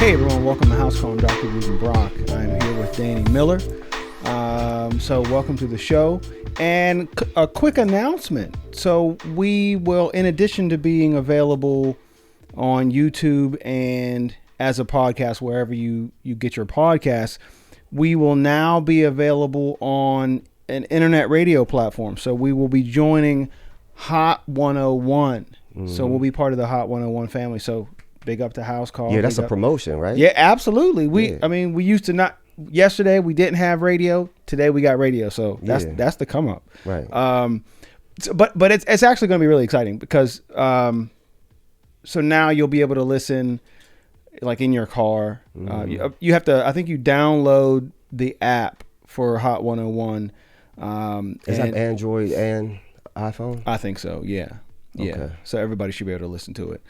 Hey everyone, welcome to House Call. I'm Dr. Rueben Brock. I'm here with Danny Miller. So welcome to the show. And a quick announcement. So we will, in addition to being available on YouTube and as a podcast, wherever you get your podcasts, we will now be available on an internet radio platform. So we will be joining Hot 101. Mm-hmm. So we'll be part of the Hot 101 family. So big up to House Call. Yeah, that's a promotion, right? Yeah, absolutely. We used to not. Yesterday we didn't have radio. Today we got radio. So that's the come up. Right. But it's actually going to be really exciting because so now you'll be able to listen like in your car. You have to. I think you download the app for Hot 101. Is that Android and iPhone? I think so. Yeah. Yeah. Okay. So everybody should be able to listen to it.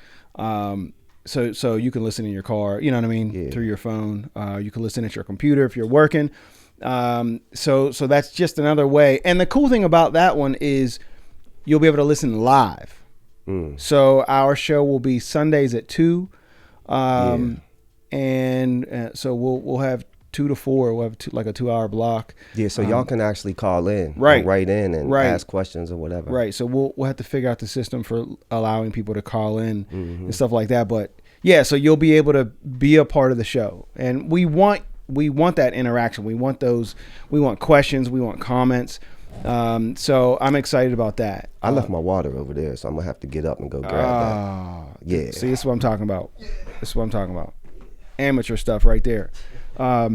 So you can listen in your car, you know what I mean, through your phone. You can listen at your computer if you're working. So that's just another way. And the cool thing about that one is you'll be able to listen live. So our show will be Sundays at 2. And so we'll have 2 to 4. We'll have like a 2-hour block. Yeah, so y'all can actually call in, right, write in, and ask questions or whatever. Right. So we'll have to figure out the system for allowing people to call in and stuff like that. But yeah, so you'll be able to be a part of the show, and we want that interaction. We want questions. We want comments. So I'm excited about that. I left my water over there, so I'm gonna have to get up and go grab that. Yeah. See, this is what I'm talking about. Amateur stuff right there. I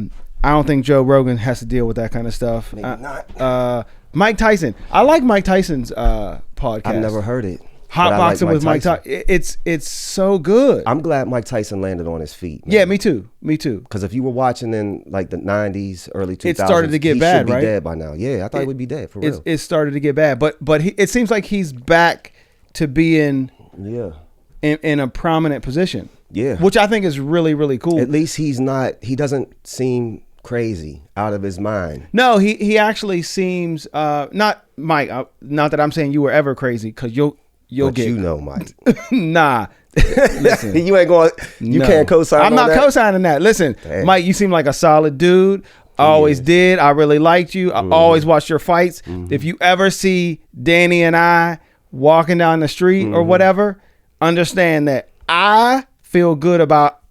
don't think Joe Rogan has to deal with that kind of stuff. Maybe not. Mike Tyson. I like Mike Tyson's podcast. I've never heard it. Hot Boxing with Mike Tyson. It's so good. I'm glad Mike Tyson landed on his feet, man. Yeah, me too. Because if you were watching in like the 90s, early 2000s, it started to get bad, right? He should be dead by now. Yeah, I thought he would be dead for real. It started to get bad, but it seems like he's back to being in a prominent position. Yeah, which I think is really, really cool. At least he doesn't seem crazy, out of his mind. No, he actually seems not Mike. Not that I'm saying you were ever crazy, because you'll get. You know, Mike. Nah, listen, you ain't going. You can't co-sign. I'm not co-signing that. Listen, Damn. Mike, you seem like a solid dude. Always did. I really liked you. I always watched your fights. If you ever see Danny and I walking down the street or whatever, understand that I feel good about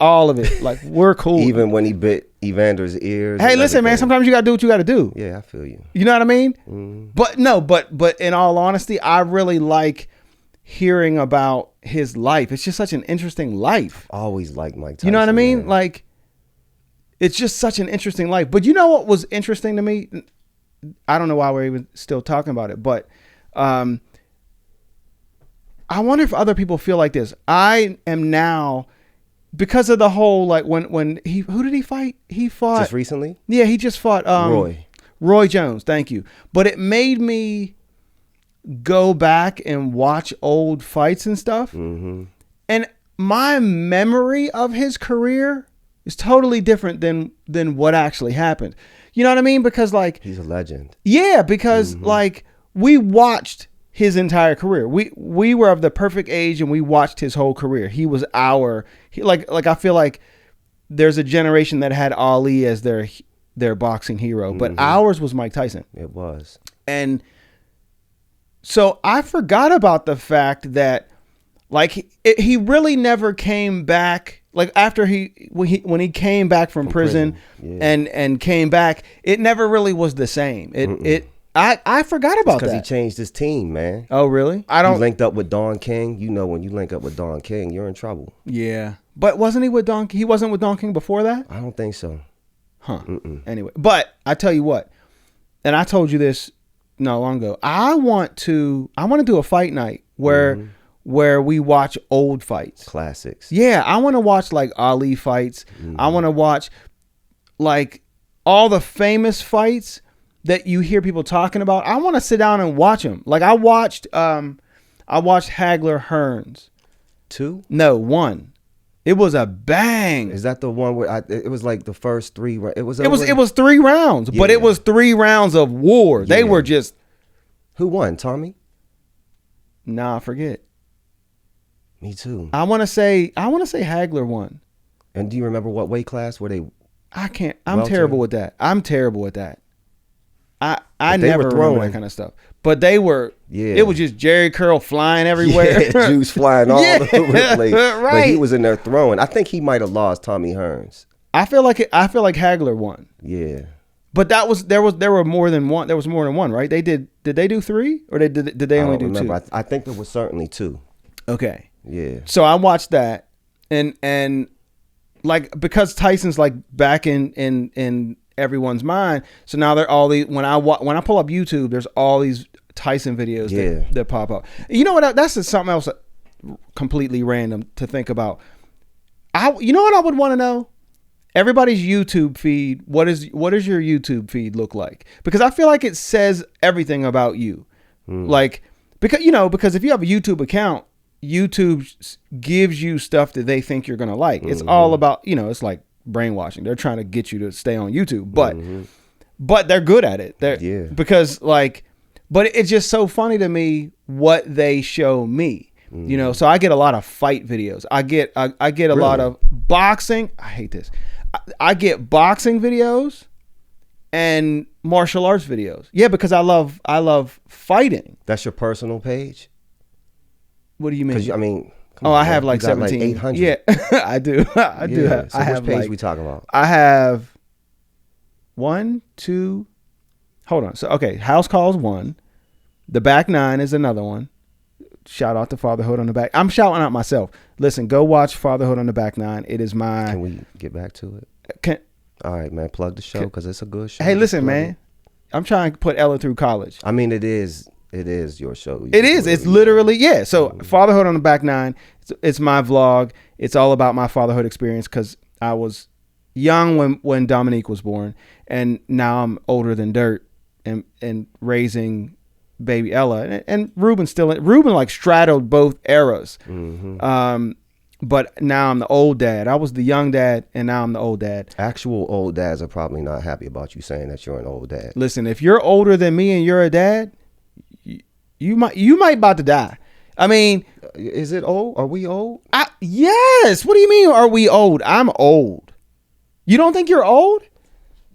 all of it. Like, we're cool. Even when he bit Evander's ears. Hey, listen, man, sometimes you gotta do what you gotta do. Yeah, I feel you. You know what I mean? But in all honesty, I really like hearing about his life. It's just such an interesting life. Always liked Mike Tyson. You know what I mean? Man. Like, it's just such an interesting life. But you know what was interesting to me? I don't know why we're even still talking about it, but I wonder if other people feel like this. I am now, because of the whole, like, when who did he fight? He fought just recently. Yeah, he just fought Roy Jones. Thank you. But it made me go back and watch old fights and stuff, and my memory of his career is totally different than what actually happened. You know what I mean? Because, like, he's a legend. Yeah, because like, we watched his entire career. We were of the perfect age, and we watched his whole career. He was like I feel like there's a generation that had Ali as their boxing hero, but ours was Mike Tyson. It was. And so I forgot about the fact that, like, he really never came back. Like, after when he came back from prison. and came back, it never really was the same. I forgot about that. Because he changed his team, man. Oh, really? He linked up with Don King. You know, when you link up with Don King, you're in trouble. Yeah. But wasn't he with Don King? He wasn't with Don King before that? I don't think so. Huh. Anyway, but I tell you what, and I told you this not long ago, I want to do a fight night where we watch old fights. Classics. Yeah, I want to watch, like, Ali fights. I want to watch, like, all the famous fights that you hear people talking about. I want to sit down and watch them. Like, I watched Hagler Hearns. 2? No, 1. It was a bang. Is that the one where it was like the first 3? It was 3 rounds, but it was 3 rounds of war. Yeah. They were just. Who won? Tommy? Nah, I forget. Me too. I want to say Hagler won. And do you remember what weight class were they? I can't. I'm terrible with that. I But they never were remember throwing. that kind of stuff. But they were. Yeah. It was just Jerry curl flying everywhere. Yeah, juice flying all over the place. Right. But he was in there throwing. I think he might have lost Tommy Hearns. I feel like Hagler won. Yeah. But there were more than one. There was more than one, right? Did they do 3 or did they only do 2? I think there was certainly 2. Okay. Yeah. So I watched that and like because Tyson's like back in everyone's mind. So now they're all these when I pull up YouTube, there's all these Tyson videos that pop up. You know what? That's just something else completely random to think about. You know what I would want to know? Everybody's YouTube feed. What does your YouTube feed look like? Because I feel like it says everything about you. Like because if you have a YouTube account, YouTube gives you stuff that they think you're gonna like. It's all about it's like brainwashing. They're trying to get you to stay on YouTube, but they're good at it. Because but it's just so funny to me what they show me. So I get a lot of fight videos. I get a lot of boxing. I hate this. I get boxing videos and martial arts videos. Yeah, because I love fighting. That's your personal page? What do you mean? I mean, I have like 17. Like 800. Yeah, I do. I do have. So I have which page we talking about? I have 1, 2. Hold on. So okay, House Calls 1. The Back 9 is another one. Shout out to Fatherhood on the Back. I'm shouting out myself. Listen, go watch Fatherhood on the Back 9. It is my. Can we get back to it? All right, man. Plug the show because it's a good show. Hey, listen, man. I'm trying to put Ella through college. I mean, it is your show. It is. It's literally So Fatherhood on the Back 9. It's my vlog. It's all about my fatherhood experience because I was young when Dominique was born, and now I'm older than dirt and raising baby Ella, and Rueben like straddled both eras. But now I'm the old dad. I was the young dad, and now I'm the old dad. Actual old dads are probably not happy about you saying that you're an old dad. Listen, if you're older than me and you're a dad, you might about to die. I mean, is it old? Are we old? Yes. What do you mean? Are we old? I'm old. You don't think you're old?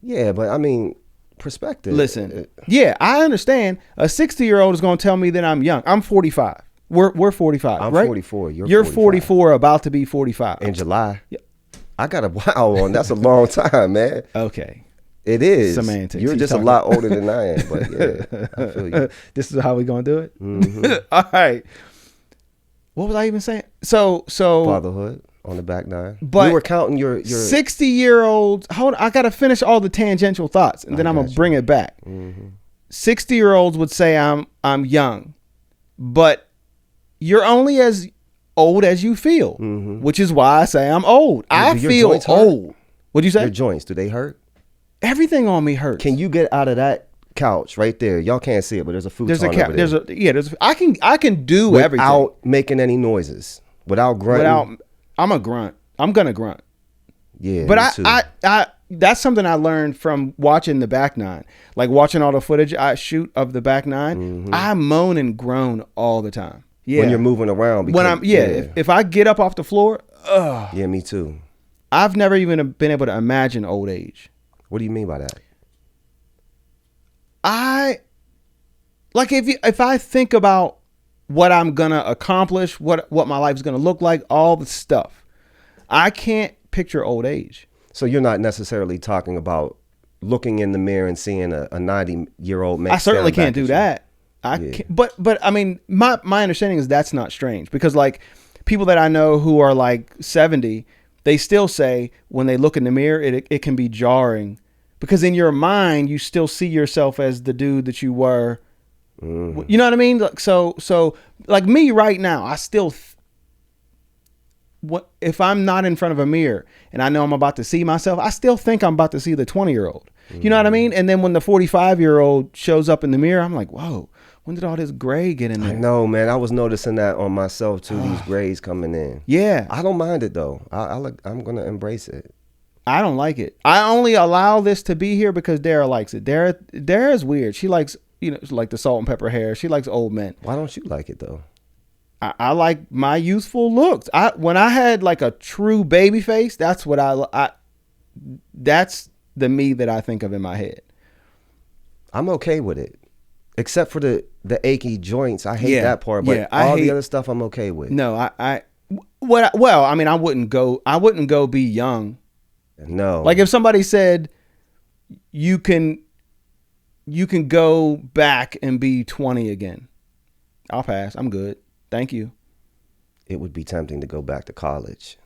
Yeah, but I mean. Perspective. Listen, yeah, I understand. A 60-year-old is going to tell me that I'm young. I'm 45. We're 45. I'm right? 44. You're 44, about to be 45 in July. Yeah. I got a wow on. That's a long time, man. Okay, it is semantics. You're just a lot older than I am, but yeah, I feel you. This is how we gonna do it. All right. What was I even saying? So Fatherhood on the Back 9. But we were counting your 60-year-olds. Hold on, I gotta finish all the tangential thoughts, and then I'm gonna bring it back. 60-year-olds would say I'm young, but you're only as old as you feel, which is why I say I'm old. I feel old. What'd you say? Your joints, do they hurt? Everything on me hurts. Can you get out of that couch right there? Y'all can't see it, but there's a futon over there. I can do everything without making any noises, without grunting. I'm a grunt. I'm gonna grunt. Yeah, but I that's something I learned from watching the Back 9. Like watching all the footage I shoot of the Back 9. I moan and groan all the time. Yeah, when you're moving around. Because, when I'm if I get up off the floor, yeah, me too. I've never even been able to imagine old age. What do you mean by that? If I think about what I'm gonna accomplish, what my life's gonna look like, all the stuff, I can't picture old age. So you're not necessarily talking about looking in the mirror and seeing a 90-year-old man. I certainly can't do that. Can't, but I mean, my understanding is that's not strange because like people that I know who are like 70, they still say when they look in the mirror, it can be jarring because in your mind you still see yourself as the dude that you were. You know what I mean? So like me right now, I still, if I'm not in front of a mirror and I know I'm about to see myself, I still think I'm about to see the 20-year-old. You know what I mean? And then when the 45-year-old shows up in the mirror, I'm like, whoa, when did all this gray get in there? I know, man. I was noticing that on myself too. These grays coming in. Yeah, I don't mind it though. I'm gonna embrace it. I don't like it. I only allow this to be here because Dara likes it. Dara is weird. She likes. Like the salt and pepper hair. She likes old men. Why don't you like it though? I like my youthful looks. When I had like a true baby face, that's what that's the me that I think of in my head. I'm okay with it, except for the achy joints. I hate that part, but the other stuff I'm okay with. No, I wouldn't go be young. No. Like if somebody said you can go back and be 20 again, I'll pass. I'm good. Thank you. It would be tempting to go back to college,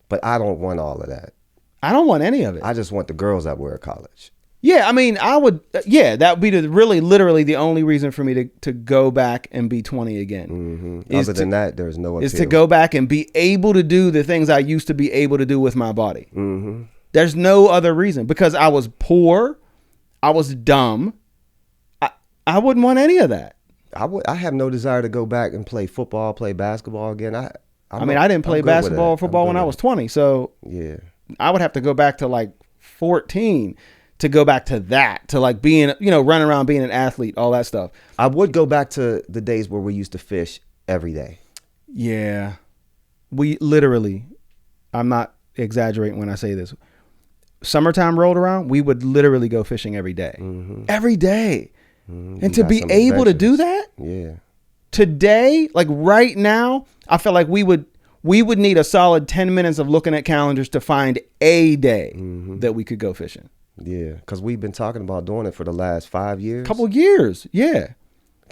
but I don't want all of that. I don't want any of it. I just want the girls that were at college. Yeah, I mean, I would. Yeah, that would be literally the only reason for me to go back and be 20 again. Mm-hmm. Other than that, there's no appeal. Is to go back and be able to do the things I used to be able to do with my body. Mm-hmm. There's no other reason, because I was poor, I was dumb. I wouldn't want any of that. I have no desire to go back and play football, play basketball again. I didn't play basketball or football when I was 20, so yeah, I would have to go back to like 14 to go back to that, to like being, running around being an athlete, all that stuff. I would go back to the days where we used to fish every day. Yeah, we literally, I'm not exaggerating when I say this. Summertime rolled around, we would literally go fishing every day. Mm-hmm. Every day. Mm-hmm. And to be able to do that, today, like right now, I feel like we would need a solid 10 minutes of looking at calendars to find a day that we could go fishing. Yeah, because we've been talking about doing it for the last 5 years. Couple years, yeah.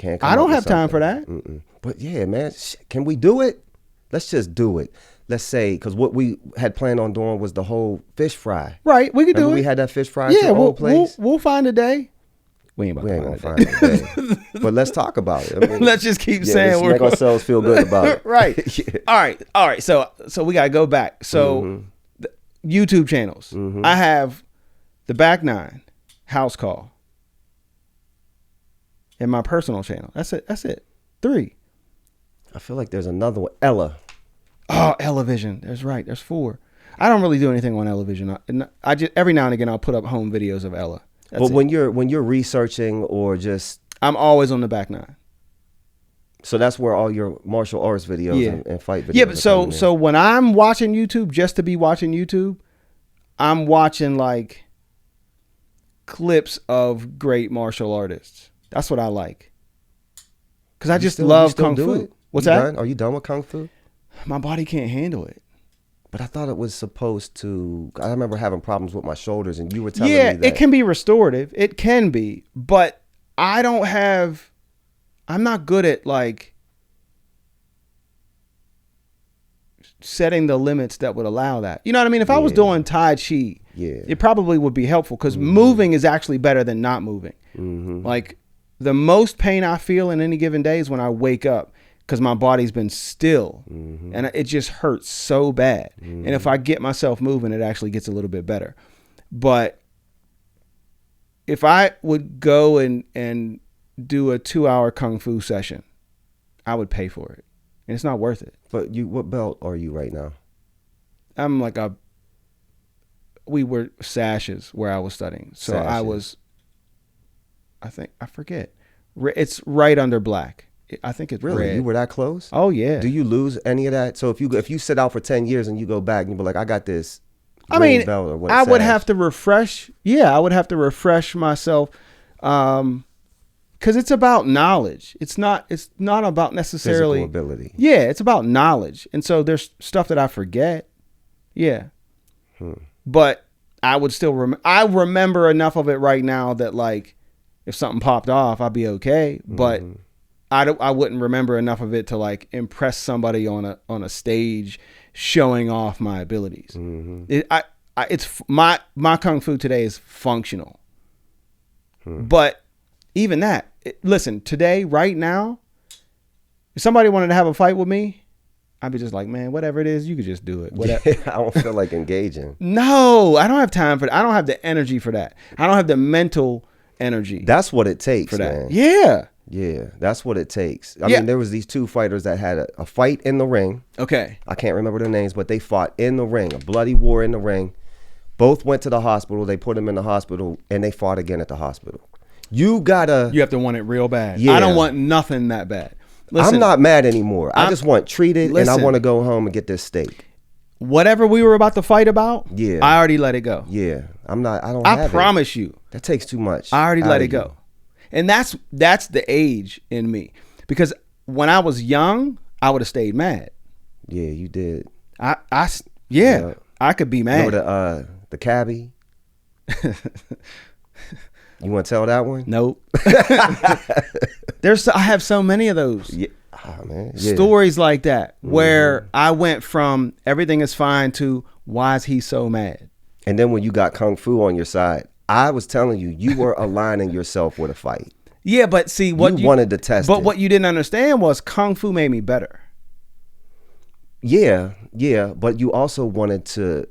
I don't have time for that. Mm-mm. But yeah, man, can we do it? Let's just do it. Let's say, because what we had planned on doing was the whole fish fry. Right, we could do it. We had that fish fry at your old place. We'll find a day. We ain't gonna find a day. But let's talk about it. I mean, let's just keep saying we're make ourselves feel good about it. Right. Yeah. All right. So we gotta go back. So the YouTube channels. I have the Back Nine, House Call, and my personal channel. That's it. 3. I feel like there's another one. Ella. Oh, Ellavision. That's right. There's 4. I don't really do anything on Ellavision. I just every now and again I'll put up home videos of Ella. That's when you're researching or just, I'm always on the Back Nine. So that's where all your martial arts videos and fight videos. Yeah, but so when I'm watching YouTube, just to be watching YouTube, I'm watching like clips of great martial artists. That's what I like. Because I just love Kung Fu. What's that? Are you done with Kung Fu? My body can't handle it. But I thought it was supposed to. I remember having problems with my shoulders, and you were telling me that. Yeah, it can be restorative. It can be, but I'm not good at like setting the limits that would allow that. You know what I mean? If I was doing Tai Chi, it probably would be helpful, because moving is actually better than not moving. Like the most pain I feel in any given day is when I wake up, because my body's been still and it just hurts so bad. And if I get myself moving, it actually gets a little bit better. But if I would go and do a 2-hour Kung Fu session, I would pay for it. And it's not worth it. But what belt are you right now? I'm like we were sashes where I was studying. So sashes. I was, I forget. It's right under black. I think it's really red. You were that close? Oh yeah. Do you lose any of that? So if you sit out for 10 years and you go back and you be like, I got this. I mean, I would have to refresh. Yeah, I would have to refresh myself, because it's about knowledge. It's not about necessarily physical ability. Yeah, it's about knowledge, and so there's stuff that I forget. Yeah, but I would still I remember enough of it right now that like if something popped off, I'd be okay. But I wouldn't remember enough of it to like impress somebody on a stage showing off my abilities. It's my Kung Fu today is functional. But even that, listen, today, right now, if somebody wanted to have a fight with me, I'd be just like, man, whatever it is, you could just do it. Whatever. I don't feel like engaging. No, I don't have time for that. I don't have the energy for that. I don't have the mental energy. That's what it takes for that. Man. Yeah. Yeah, that's what it takes. I mean, there was these 2 fighters that had a fight in the ring. Okay. I can't remember their names, but they fought in the ring, a bloody war in the ring. Both went to the hospital. They put them in the hospital, and they fought again at the hospital. You have to want it real bad. Yeah. I don't want nothing that bad. Listen, I'm not mad anymore. I just want treated, and I listen. want to go home and get this steak. Whatever we were about to fight about, Yeah. I already let it go. Yeah, I'm not. I don't. I have promise you, That takes too much. I already out let of it go. you. And that's the age in me. Because when I was young, I would have stayed mad. Yeah, you did. Yeah, I could be mad. Remember the cabbie? You want to tell that one? Nope. I have so many of those. Yeah. Oh, man. Yeah. Stories like that where I went from everything is fine to why is he so mad? And then when you got Kung Fu on your side, I was telling you, you were aligning yourself with a fight. Yeah, but see what you wanted to test But it. what you didn't understand was Kung Fu made me better. Yeah, but you also wanted to.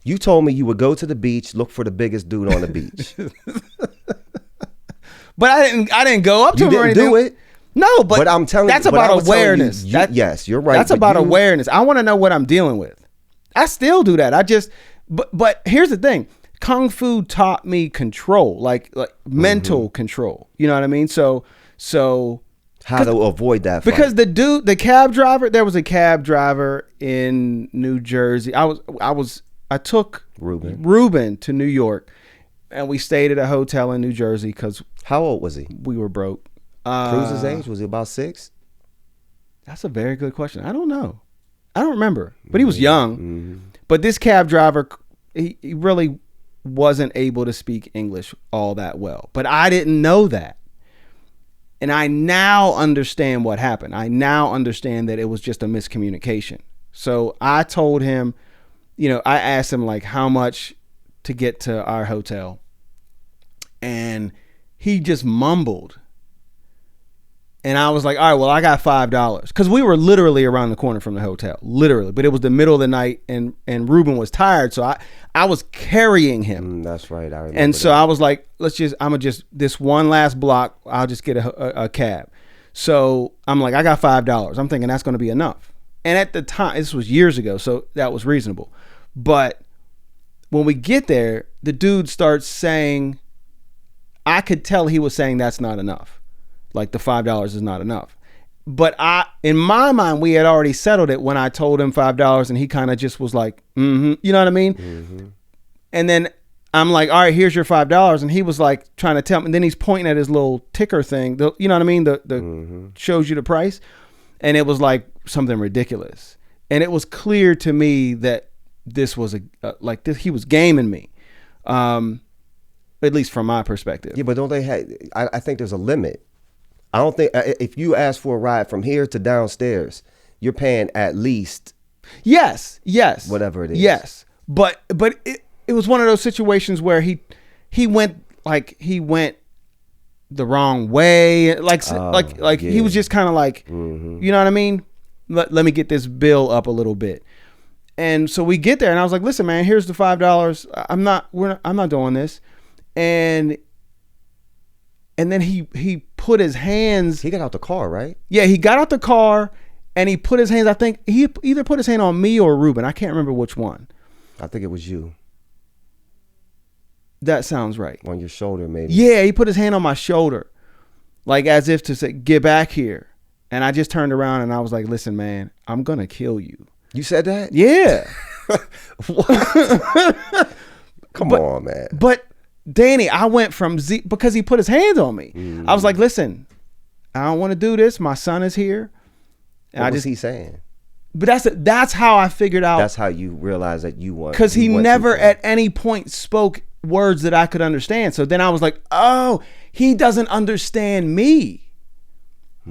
You told me you would go to the beach, look for the biggest dude on the beach. But I didn't go up to You him or didn't anything. do it. No, but I'm telling that's you, but I about was telling you, awareness. yes, you're right. That's but about awareness. I want to know what I'm dealing with. I still do that. But here's the thing. Kung Fu taught me control, like mental control. You know what I mean? So how to avoid that fight. because the cab driver, there was a cab driver in New Jersey. I took Rueben to New York, and we stayed at a hotel in New Jersey because How old was he? we were broke. Cruz's age? Was he about 6? That's a very good question. I don't know. I don't remember, but he was young. But this cab driver, he really wasn't able to speak English all that well. But I didn't know that. And I now understand what happened. I now understand that it was just a miscommunication. So I told him, I asked him like how much to get to our hotel. And he just mumbled. And I was like, all right, well, I got $5. Because we were literally around the corner from the hotel. Literally. But it was the middle of the night and Rueben was tired. So I was carrying him. That's right. I remember. And so I was like, this one last block, I'll just get a cab. So I'm like, I got $5. I'm thinking that's going to be enough. And at the time, this was years ago, so that was reasonable. But when we get there, the dude starts saying, I could tell he was saying that's not enough. Like the $5 is not enough. But in my mind, we had already settled it when I told him $5 and he kind of just was like, you know what I mean? Mm-hmm. And then I'm like, all right, here's your $5. And he was like trying to tell me, and then he's pointing at his little ticker thing, you know what I mean? The shows you the price. And it was like something ridiculous. And it was clear to me that this was he was gaming me. At least from my perspective. Yeah, but don't they have, I think there's a limit. I don't think, if you ask for a ride from here to downstairs, you're paying at least. Yes. Whatever it is. Yes. But it was one of those situations where he went the wrong way. Yeah. He was just kind of like, you know what I mean? Let me get this bill up a little bit. And so we get there and I was like, listen, man, here's the $5. I'm not doing this. And then he put his hands. He got out the car, right? Yeah, he got out the car and he put his hands. I think he either put his hand on me or Rueben. I can't remember which one. I think it was you. That sounds right. On your shoulder, maybe. Yeah, he put his hand on my shoulder, like as if to say, "Get back here." And I just turned around and I was like, "Listen, man, I'm gonna kill you." You said that? Yeah. Come on, man. But Danny, I went from because he put his hands on me. I was like, listen, I don't want to do this. My son is here. And what was he saying? But that's how I figured out. That's how you realized that you won. Because he never at any point spoke words that I could understand. So then I was like, oh, he doesn't understand me.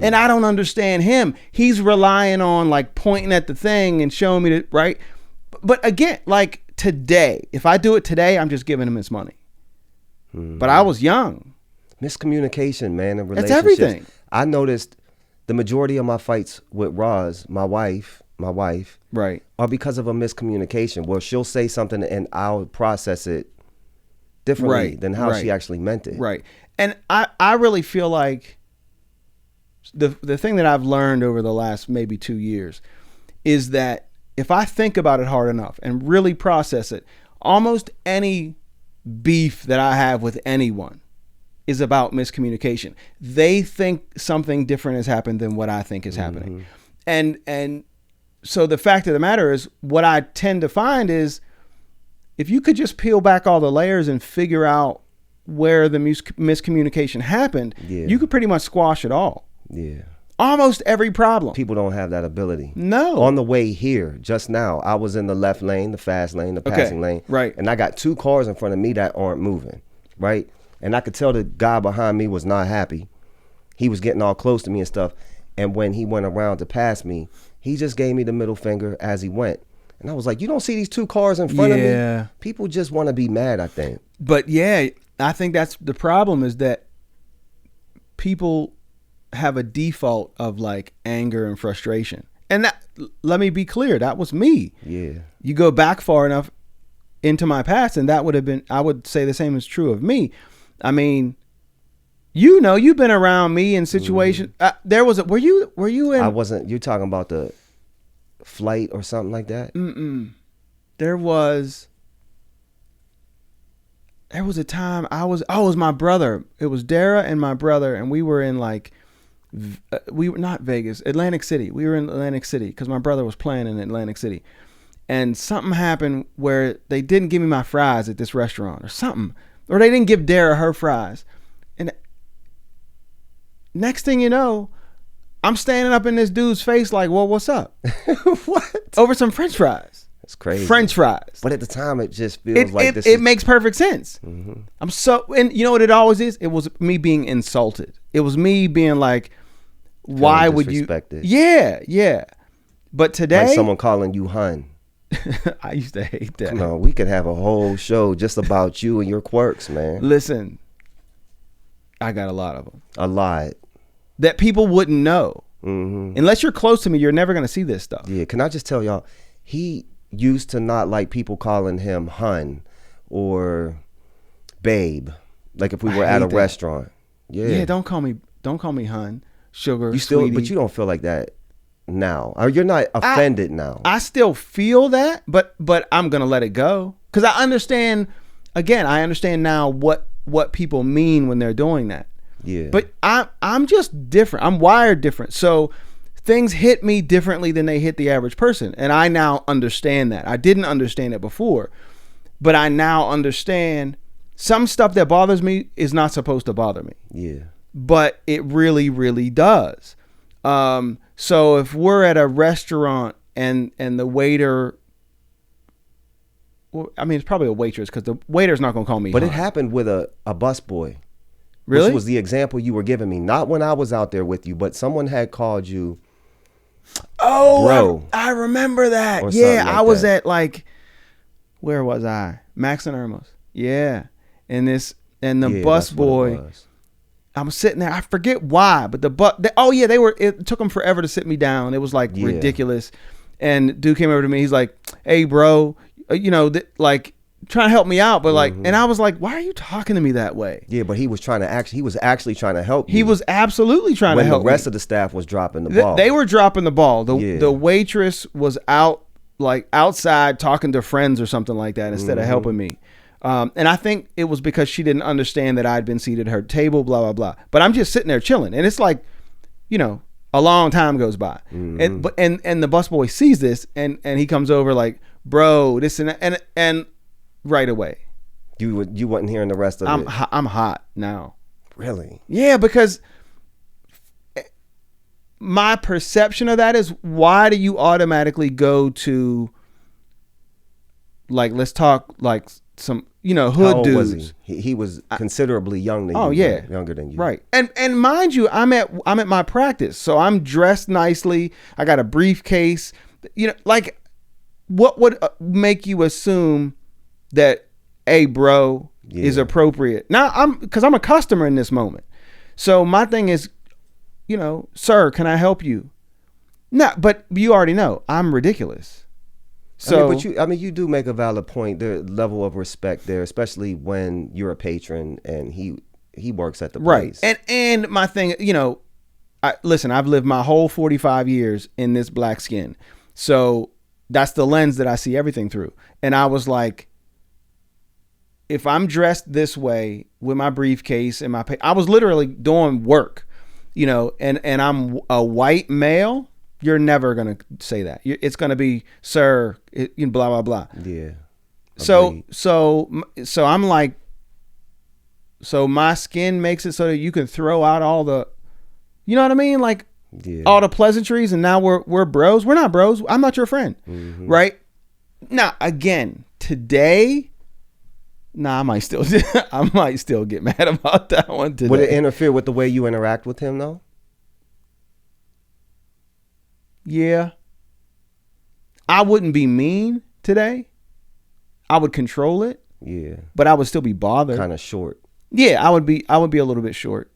And I don't understand him. He's relying on like pointing at the thing and showing me that, right? But again, like today, if I do it today, I'm just giving him his money. But I was young. Miscommunication, man, in relationships. That's everything. I noticed the majority of my fights with Roz, my wife, right, are because of a miscommunication where she'll say something and I'll process it differently than how she actually meant it. Right. And I really feel like the thing that I've learned over the last maybe 2 years is that if I think about it hard enough and really process it, almost any beef that I have with anyone is about miscommunication. They think something different has happened than what I think is happening. And so the fact of the matter is, what I tend to find is, if you could just peel back all the layers and figure out where the miscommunication happened, you could pretty much squash it all. Yeah. Almost every problem. People don't have that ability. No. On the way here, just now, I was in the left lane, the fast lane, the passing lane. Right. And I got 2 cars in front of me that aren't moving. Right. And I could tell the guy behind me was not happy. He was getting all close to me and stuff. And when he went around to pass me, he just gave me the middle finger as he went. And I was like, you don't see these 2 cars in front of me? People just want to be mad, I think. But yeah, I think that's the problem, is that people have a default of like anger and frustration. And that, let me be clear, that was me. Yeah. You go back far enough into my past, and that would have been, I would say the same is true of me. I mean, you know, you've been around me in situations. There was were you in? I wasn't. You're talking about the flight or something like that? There was a time it was my brother. It was Dara and my brother, and we were in like, we were not Vegas, Atlantic City. We were in Atlantic City because my brother was playing in Atlantic City. And something happened where they didn't give me my fries at this restaurant or something. Or they didn't give Dara her fries. And next thing you know, I'm standing up in this dude's face like, well, what's up? What? Over some French fries. That's crazy. French fries. But at the time, it just feels like this. It makes perfect sense. I'm and you know what it always is? It was me being insulted. It was me being like, why would you? Yeah. But today, like someone calling you hun. I used to hate that. No, we could have a whole show just about you and your quirks, man. Listen, I got a lot of them. A lot. That people wouldn't know. Unless you're close to me, you're never going to see this stuff. Yeah, can I just tell y'all, he used to not like people calling him hun or babe. Like if we were at a restaurant. Yeah, don't call me hun, sugar, you still, sweetie. but you don't feel like that now, or you're not offended now. I still feel that, but I'm gonna let it go because I understand. Again, I understand now what people mean when they're doing that. Yeah. But I'm just different. I'm wired different. So things hit me differently than they hit the average person, and I now understand that. I didn't understand it before, but I now understand some stuff that bothers me is not supposed to bother me. Yeah. But it really, really does. So if we're at a restaurant and the waiter, well, I mean, it's probably a waitress because the waiter's not going to call me. But it happened with a busboy. Really? Which was the example you were giving me. Not when I was out there with you, but someone had called you. Oh, bro. I remember that. Or Yeah, like I was that. at like, where was I? Max and Irma's. Yeah. And the busboy. I'm sitting there. I forget why, but it took them forever to sit me down. It was like ridiculous. And dude came over to me. He's like, "Hey, bro, like trying to help me out, but like," and I was like, "Why are you talking to me that way?" Yeah, but he was actually trying to help you. He was absolutely trying to help me. When the rest of the staff was dropping the ball. They were dropping the ball. The waitress was outside talking to friends or something like that instead of helping me. And I think it was because she didn't understand that I'd been seated at her table, blah, blah, blah. But I'm just sitting there chilling. And it's like, a long time goes by. And the busboy sees this and he comes over like, "Bro, this and that," and right away. You wasn't hearing the rest of it. I'm hot now. Really? Yeah, because my perception of that is, why do you automatically go to, like, let's talk like some hood How old dudes. Was he was considerably young than you. Oh yeah, younger than you. Right. And mind you, I'm at my practice, so I'm dressed nicely. I got a briefcase. Like, what would make you assume that a bro is appropriate? Now because I'm a customer in this moment. So my thing is, "Sir, can I help you?" No, but you already know I'm ridiculous. So, you do make a valid point. The level of respect there, especially when you're a patron and he works at the place. Right. And my thing, listen, I've lived my whole 45 years in this black skin. So that's the lens that I see everything through. And I was like, if I'm dressed this way with my briefcase and I was literally doing work, you know, and I'm a white male. You're never going to say that. It's going to be, sir, blah, blah, blah. Yeah. So I'm like, so my skin makes it so that you can throw out all the, you know what I mean? Like all the pleasantries, and now we're bros. We're not bros. I'm not your friend. Mm-hmm. Right? Now, again, today, I might still get mad about that one today. Would it interfere with the way you interact with him though? Yeah. I wouldn't be mean today. I would control it. Yeah. But I would still be bothered. Kind of short. Yeah, I would be a little bit short.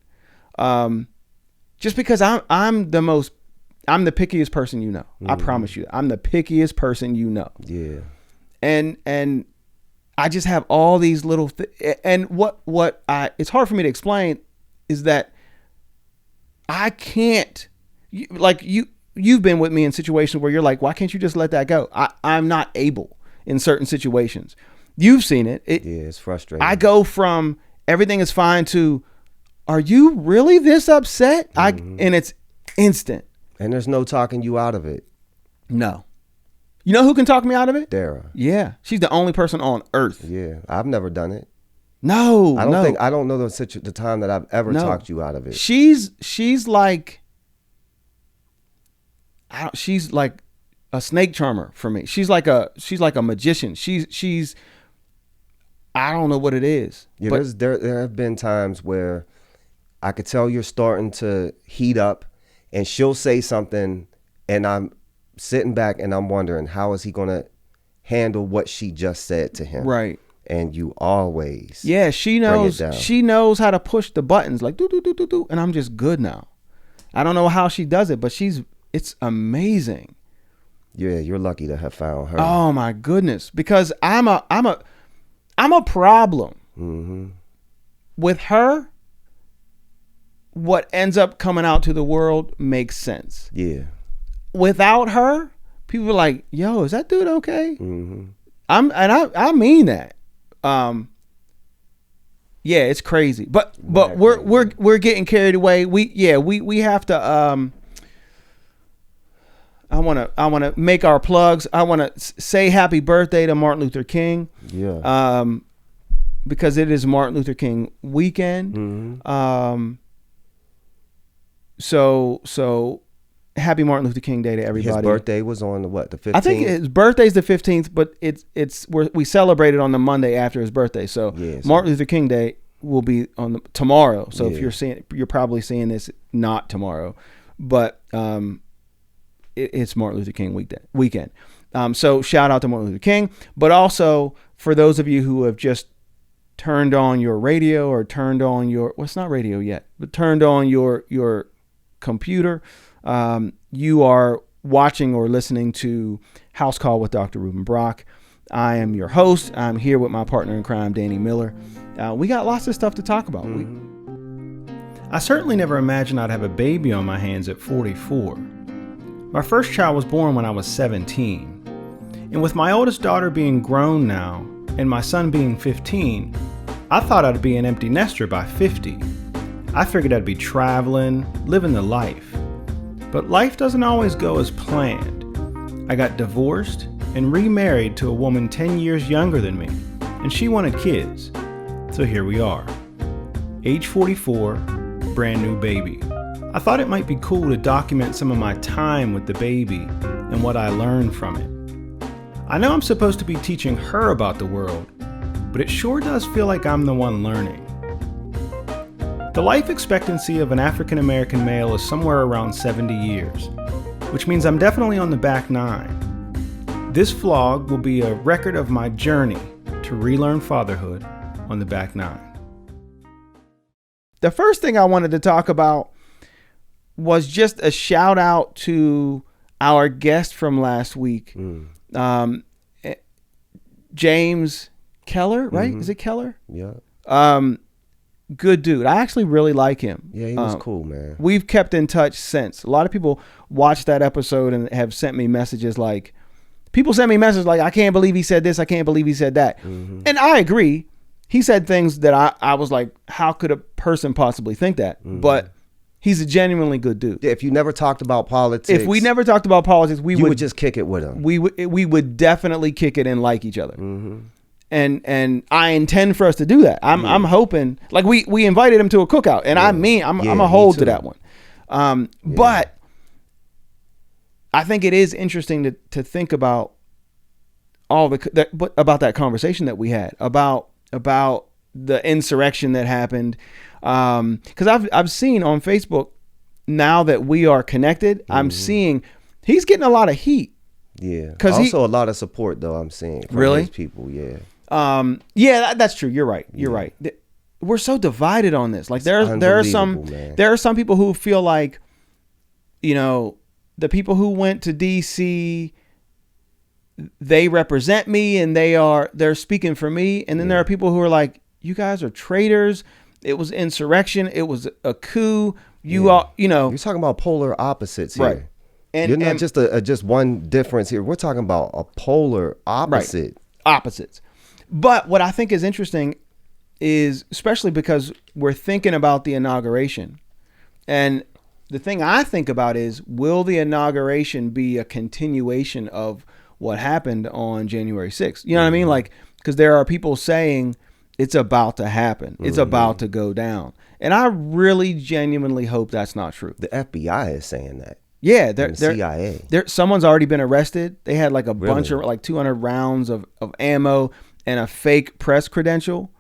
Just because I'm the pickiest person you know. Mm-hmm. I promise you. I'm the pickiest person you know. Yeah. And I just have all these little and what it's hard for me to explain is that I can't, like you've been with me in situations where you're like, why can't you just let that go? I'm not able in certain situations. You've seen it. It's frustrating. I go from everything is fine to, are you really this upset? Mm-hmm. And it's instant. And there's no talking you out of it. No. You know who can talk me out of it? Dara. Yeah. She's the only person on earth. Yeah. I've never done it. No. I don't know the time that I've ever talked you out of it. She's like, she's like a snake charmer for me. She's like a magician. She's I don't know what it is. Yeah, but there have been times where I could tell you're starting to heat up, and she'll say something, and I'm sitting back and I'm wondering, how is he going to handle what she just said to him? Right. And you always she knows how to push the buttons, like do, and I'm just good now. I don't know how she does it, but it's amazing. Yeah, you're lucky to have found her. Oh my goodness, because I'm a problem. Mm-hmm. With her, what ends up coming out to the world makes sense. Yeah. Without her, people are like, "Yo, is that dude okay?" Mm-hmm. I mean that. Yeah, it's crazy, but we're getting carried away. We have to. I want to make our plugs. I want to say happy birthday to Martin Luther King. Yeah. Because it is Martin Luther King weekend. Mm-hmm. So happy Martin Luther King Day to everybody. His birthday was on the 15th? I think his birthday's the 15th, but we celebrated on the Monday after his birthday. So Martin Luther King Day will be on tomorrow. So if you're probably seeing this not tomorrow, but it's Martin Luther King weekend. So shout out to Martin Luther King, but also for those of you who have just turned on your radio or turned on your, well, it's not radio yet, but turned on your computer, you are watching or listening to House Call with Dr. Rueben Brock. I am your host. I'm here with my partner in crime, Danny Miller. We got lots of stuff to talk about. I certainly never imagined I'd have a baby on my hands at 44. My first child was born when I was 17. And with my oldest daughter being grown now and my son being 15, I thought I'd be an empty nester by 50. I figured I'd be traveling, living the life. But life doesn't always go as planned. I got divorced and remarried to a woman 10 years younger than me, and she wanted kids. So here we are. Age 44, brand new baby. I thought it might be cool to document some of my time with the baby and what I learned from it. I know I'm supposed to be teaching her about the world, but it sure does feel like I'm the one learning. The life expectancy of an African American male is somewhere around 70 years, which means I'm definitely on the back nine. This vlog will be a record of my journey to relearn fatherhood on the back nine. The first thing I wanted to talk about was just a shout out to our guest from last week, James Keller, right? Mm-hmm. Is it Keller? Yeah. Good dude. I actually really like him. Yeah, he was cool, man. We've kept in touch since. A lot of people watched that episode and have sent me messages like, I can't believe he said this, I can't believe he said that. Mm-hmm. And I agree. he said things that I was like, how could a person possibly think that? But he's a genuinely good dude. Yeah, if you never talked about politics, If we never talked about politics, you would just kick it with him. We would definitely kick it and like each other. And I intend for us to do that. I'm hoping, like we invited him to a cookout, and I'm a hold to that one. But I think it is interesting to think about about that conversation that we had about the insurrection that happened. Because I've seen on Facebook, now that we are connected, I'm seeing he's getting a lot of heat. Yeah. Also a lot of support though, I'm seeing from really these people. Yeah. That's true. You're right. You're right. We're so divided on this. Like there are some people who feel like, you know, the people who went to DC, they represent me and they're speaking for me. And then there are people who are like, you guys are traitors. It was insurrection. It was a coup. You all, you know, you're talking about polar opposites here. Right. And you're not just one difference here. We're talking about a polar opposite. Right. Opposites. But what I think is interesting is, especially because we're thinking about the inauguration, and the thing I think about is, will the inauguration be a continuation of what happened on January 6th? You know what I mean? Like, because there are people saying it's about to happen. It's about to go down. And I really genuinely hope that's not true. The FBI is saying that. Yeah, the CIA. Someone's already been arrested. They had like a bunch of like 200 rounds of ammo and a fake press credential.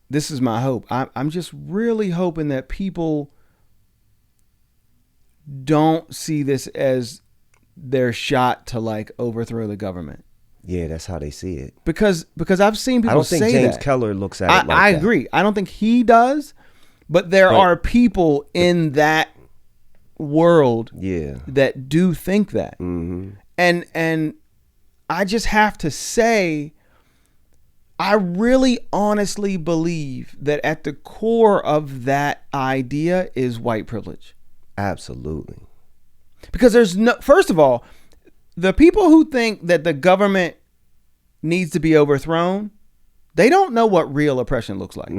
This is my hope. I'm just really hoping that people don't see this as their shot to like overthrow the government. Yeah, that's how they see it. Because I've seen people say that. I don't think James Keller looks at it like that. I agree. I don't think he does, but there are people in that world that do think that. And I just have to say, I really honestly believe that at the core of that idea is white privilege. Absolutely. Because first of all, the people who think that the government needs to be overthrown, they don't know what real oppression looks like.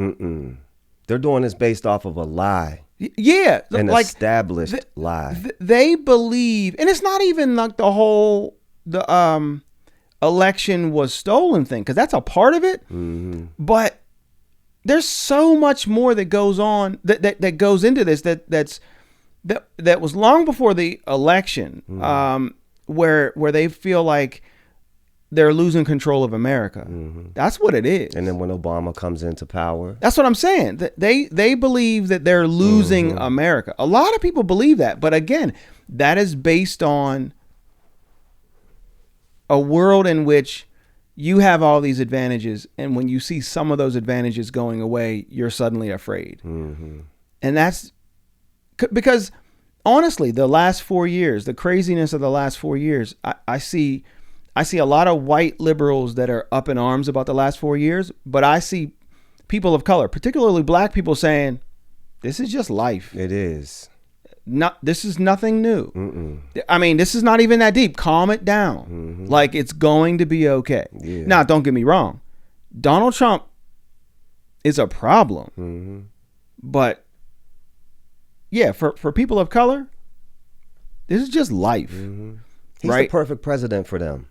They're doing this based off of a lie. Yeah. An established lie. They believe, and it's not even like the election was stolen thing, because that's a part of it. But there's so much more that goes on that goes into this that was long before the election, where they feel like they're losing control of America. That's what it is. And then when Obama comes into power, that's what I'm saying. They believe that they're losing America. A lot of people believe that, but again, that is based on a world in which you have all these advantages, and when you see some of those advantages going away, you're suddenly afraid. And that's because, honestly, the last 4 years, the craziness of the last 4 years, I see a lot of white liberals that are up in arms about the last 4 years, but I see people of color, particularly black people, saying, this is just life. It is. This is nothing new. I mean, this is not even that deep. Calm it down. Like, it's going to be okay. Now, don't get me wrong. Donald Trump is a problem. But yeah, for people of color, this is just life. He's the perfect president for them.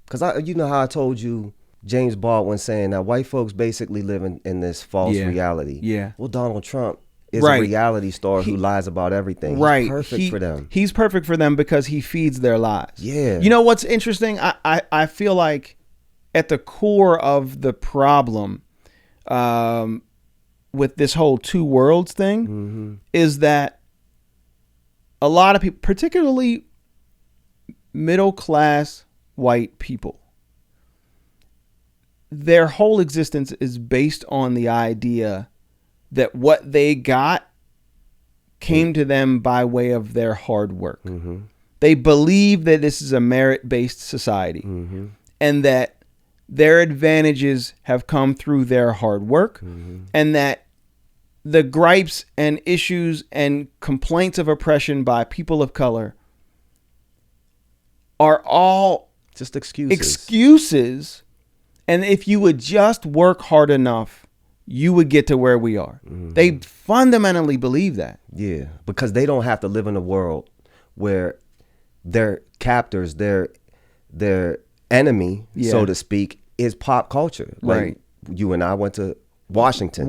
Because you know how I told you James Baldwin saying that white folks basically live in this false reality. Yeah. Well, Donald Trump is a reality star who lies about everything. He's perfect for them. He's perfect for them because he feeds their lies. Yeah. You know what's interesting? I feel like at the core of the problem with this whole two worlds thing is that a lot of people, particularly middle class white people, their whole existence is based on the idea that what they got came to them by way of their hard work. They believe that this is a merit-based society and that their advantages have come through their hard work and that the gripes and issues and complaints of oppression by people of color are all just excuses And if you would just work hard enough, you would get to where we are. They fundamentally believe that. Yeah, because they don't have to live in a world where their captors, their enemy, so to speak, is pop culture. Like you and I went to Washington.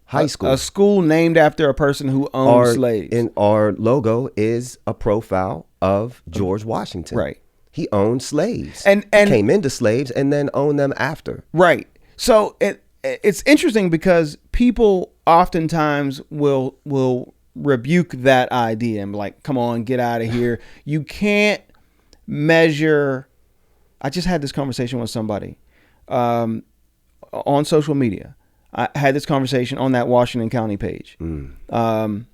High school. A school named after a person who owned slaves. And our logo is a profile of George Washington. Right. He owned slaves. And came into slaves and then owned them after. Right. So it's interesting because people oftentimes will rebuke that idea and be like, come on, get out of here. You can't measure. I just had this conversation with somebody on social media. I had this conversation on that Washington County page. And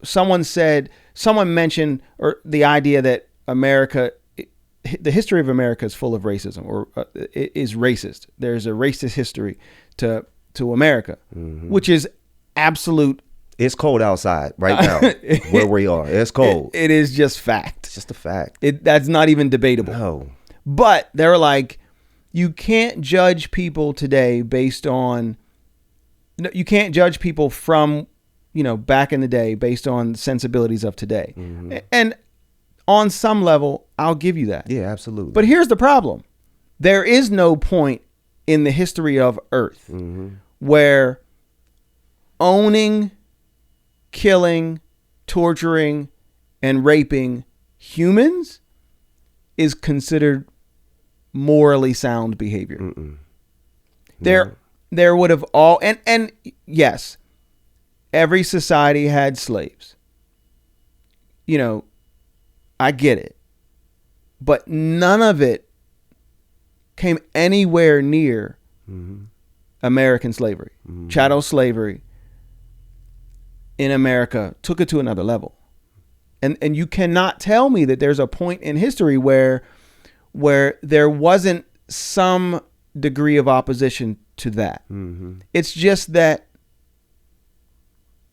someone mentioned or the idea that the history of America is full of racism or is racist. There's a racist history to America, which is absolute. It's cold outside right now where we are. It's cold. It is just fact. It's just a fact. That's not even debatable. No. But they're like, you can't judge people today based on, you can't judge people from, back in the day based on sensibilities of today. And on some level, I'll give you that. Yeah, absolutely. But here's the problem. There is no point in the history of Earth where owning, killing, torturing, and raping humans is considered morally sound behavior. There would have and yes, every society had slaves. I get it. But none of it came anywhere near American slavery. Chattel slavery in America took it to another level. And you cannot tell me that there's a point in history where there wasn't some degree of opposition to that. It's just that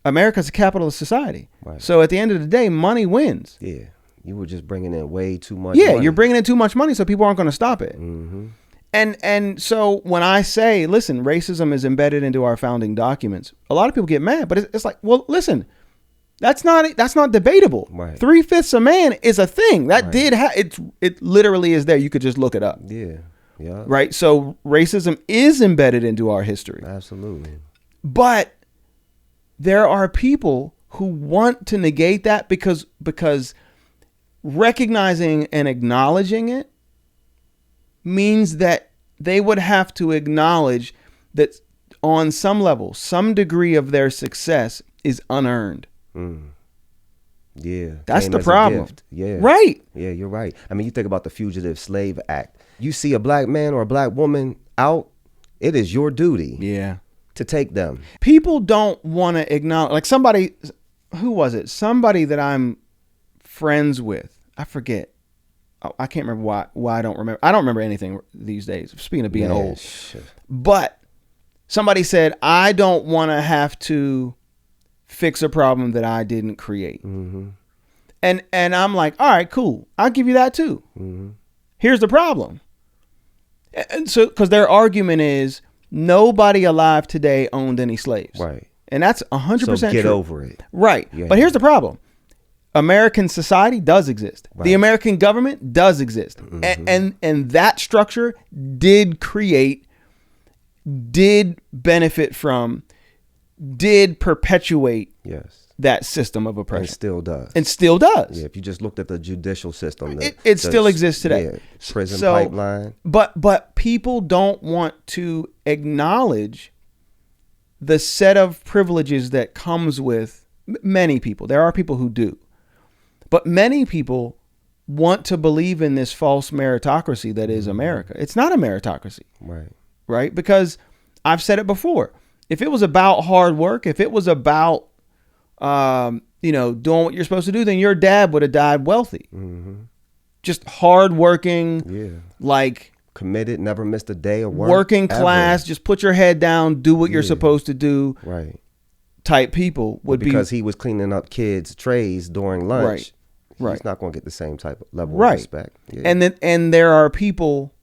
America's a capitalist society. Right. So at the end of the day, money wins. Yeah. You were just bringing in way too much money. You're bringing in too much money, so people aren't going to stop it. And so when I say, listen, racism is embedded into our founding documents, a lot of people get mad, but it's like, well, listen, that's not debatable. Right. 3/5 of man is a thing that did it literally is there. You could just look it up. Yeah. Right. So racism is embedded into our history. Absolutely. But there are people who want to negate that because recognizing and acknowledging it means that they would have to acknowledge that on some level, some degree of their success is unearned. Yeah. That's the problem. Yeah. Right. Yeah, you're right. I mean, you think about the Fugitive Slave Act. You see a black man or a black woman out, it is your duty. Yeah. To take them. People don't want to acknowledge, like somebody, who was it? Somebody that I'm friends with. I forget. I can't remember why I don't remember. I don't remember anything these days. Speaking of being old. But somebody said, I don't want to have to fix a problem that I didn't create. And I'm like, all right, cool. I'll give you that too. Here's the problem. And so, because their argument is nobody alive today owned any slaves. Right. And that's 100% so get true. over it. Right. Yeah. But here's the problem. American society does exist. Right. The American government does exist. And that structure did create, did benefit from, did perpetuate that system of oppression. And still does. And still does. Yeah, if you just looked at the judicial system. It still exists today. Yeah, prison pipeline. But people don't want to acknowledge the set of privileges that comes with many people. There are people who do. But many people want to believe in this false meritocracy that is America. It's not a meritocracy. Right. Right? Because I've said it before. If it was about hard work, if it was about, doing what you're supposed to do, then your dad would have died wealthy. Just hardworking, like committed, never missed a day of work. Working class, just put your head down, do what you're supposed to do. Right. Type people would because he was cleaning up kids' trays during lunch. Right. Right. He's not going to get the same type of level Right. of respect. Yeah. And there are people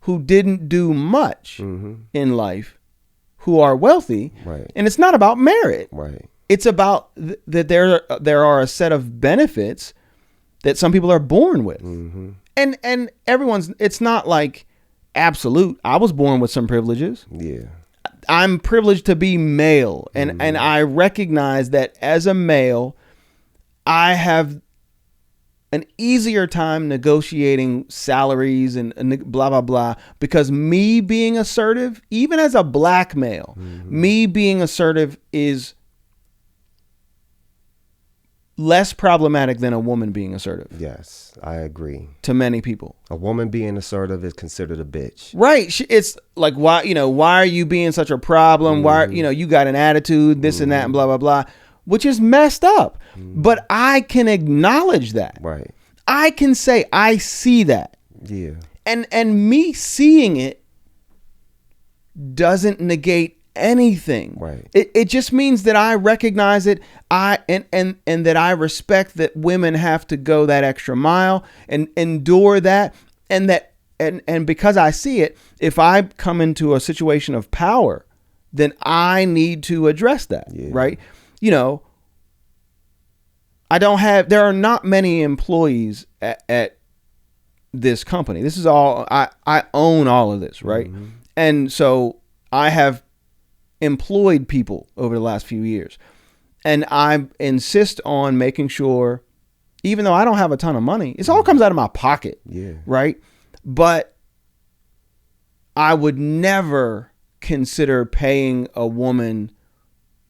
who didn't do much in life who are wealthy. Right. And it's not about merit. Right. It's about that there are a set of benefits that some people are born with. And it's not like absolute. I was born with some privileges. Yeah. I'm privileged to be male, and I recognize that as a male, I have an easier time negotiating salaries and blah, blah, blah, because me being assertive, even as a black male, me being assertive is less problematic than a woman being assertive. Yes, I agree. To many people. A woman being assertive is considered a bitch. Right. It's like, why are you being such a problem? Why, you got an attitude, this and that, and blah, blah, blah, which is messed up. But I can acknowledge that. Right. I can say, I see that. Yeah. And me seeing it doesn't negate anything. Right. It just means that I recognize it. And that I respect that women have to go that extra mile and endure that. And because I see it, if I come into a situation of power, then I need to address that. Yeah. Right. There are not many employees at this company. This is all, I own all of this. Right. And so I have employed people over the last few years, and I insist on making sure, even though I don't have a ton of money, it all comes out of my pocket. Yeah. Right. But I would never consider paying a woman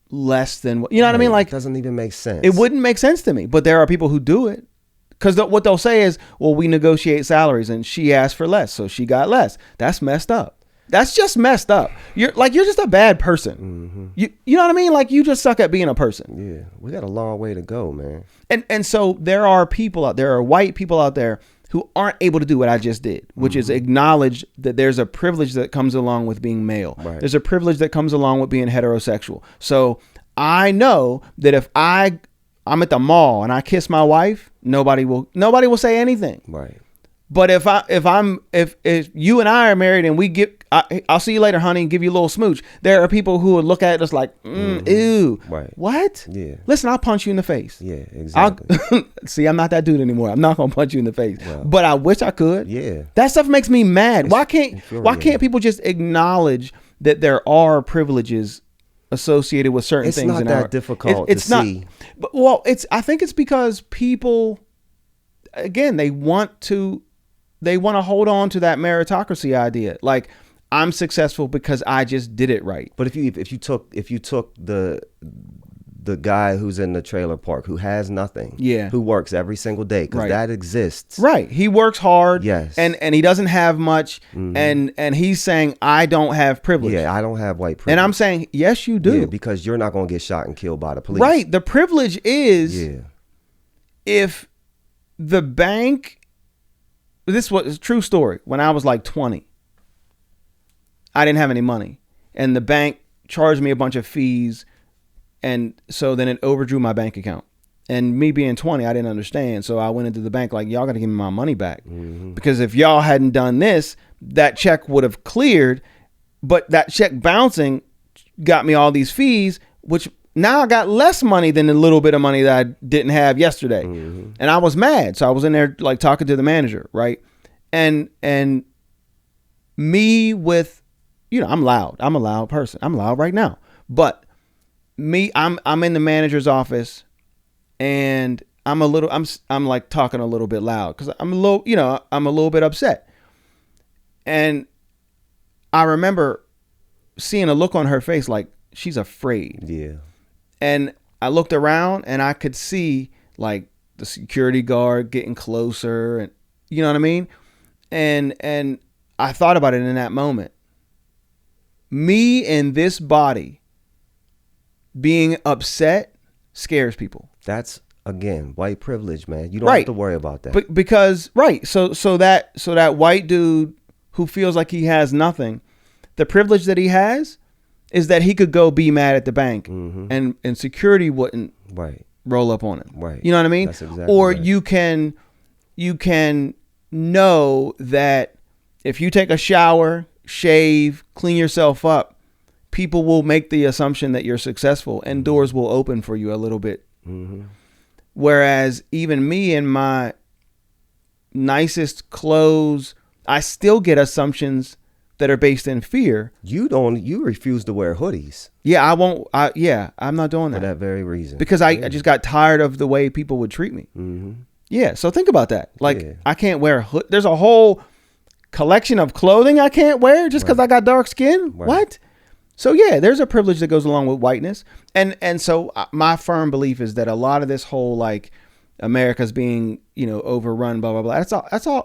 less than what, you know what I mean? Like, it doesn't even make sense. It wouldn't make sense to me, but there are people who do it. Because what they'll say is, well, we negotiate salaries and she asked for less, so she got less. That's messed up. That's just messed up. You're just a bad person. You know what I mean? Like, you just suck at being a person. Yeah. We got a long way to go, man. And so there are white people out there who aren't able to do what I just did, which is acknowledge that there's a privilege that comes along with being male. Right. There's a privilege that comes along with being heterosexual. So I know that if I'm at the mall and I kiss my wife, nobody will say anything. Right. But if you and I are married and I'll see you later, honey, and give you a little smooch, there are people who would look at us like, ew, right. What? Yeah. listen, I'll punch you in the face. Yeah, exactly. See, I'm not that dude anymore. I'm not gonna punch you in the face. Well, but I wish I could. Yeah. That stuff makes me mad. Why can't people just acknowledge that there are privileges associated with certain things? It's not that difficult to see. I think it's because people, again, they want to hold on to that meritocracy idea. Like, I'm successful because I just did it right. But if you took the guy who's in the trailer park who has nothing, who works every single day, because that exists. Right. He works hard. Yes. And he doesn't have much. And he's saying, I don't have privilege. Yeah, I don't have white privilege. And I'm saying, yes, you do. Yeah, because you're not going to get shot and killed by the police. Right. The privilege is if the bank. This was a true story. When I was like 20, I didn't have any money, and the bank charged me a bunch of fees, and so then it overdrew my bank account. And me being 20, I didn't understand, so I went into the bank like, y'all got to give me my money back, because if y'all hadn't done this, that check would have cleared, but that check bouncing got me all these fees, which now I got less money than the little bit of money that I didn't have yesterday. And I was mad. So I was in there like talking to the manager, right? And me with, I'm loud. I'm a loud person. I'm loud right now. But me, I'm in the manager's office, and I'm like talking a little bit loud because I'm a little bit upset. And I remember seeing a look on her face like she's afraid. Yeah. And I looked around and I could see like the security guard getting closer, and you know what I mean? And I thought about it in that moment. Me in this body being upset scares people. That's, again, white privilege, man. You don't have to worry about that. But because so that white dude who feels like he has nothing, the privilege that he has is that he could go be mad at the bank, and security wouldn't. Right. roll up on him. Right. You know what I mean? That's exactly or right. you can know that if you take a shower, shave, clean yourself up, people will make the assumption that you're successful and doors will open for you a little bit. Mm-hmm. Whereas even me in my nicest clothes, I still get assumptions that are based in fear. You refuse to wear hoodies Yeah, I won't. I'm not doing for that that very reason. because I just got tired of the way people would treat me. Mm-hmm. Yeah, so think about that. Like, Yeah. I can't wear a hood. There's a whole collection of clothing I can't wear just because I got dark skin. Right. What? So yeah, there's a privilege that goes along with whiteness, and so my firm belief is that a lot of this whole like America's being overrun, blah blah blah.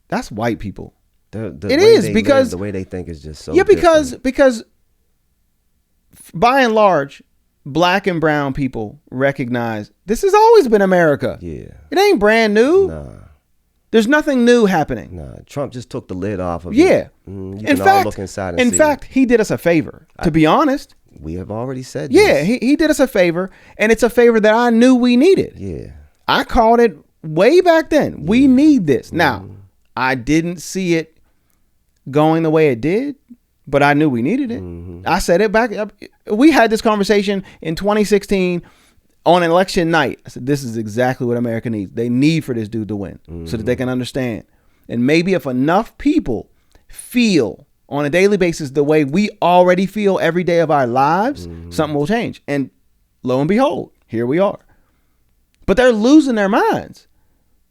That's white people. It is because the way they think is just so because by and large, black and brown people recognize this has always been America. Yeah. It ain't brand new. Nah. There's nothing new happening. Nah. Trump just took the lid off of Yeah. it. You In can fact, all look inside and see. he did us a favor. To be honest, We have already said yeah, this. he did us a favor, and it's a favor that I knew we needed. Yeah. I called it way back then. We need this. Now, I didn't see it going the way it did, but I knew we needed it. I said it back. We had this conversation in 2016 on election night. I said, this is exactly what America needs. They need for this dude to win so that they can understand. And maybe if enough people feel on a daily basis the way we already feel every day of our lives, something will change. And lo and behold, here we are. But they're losing their minds.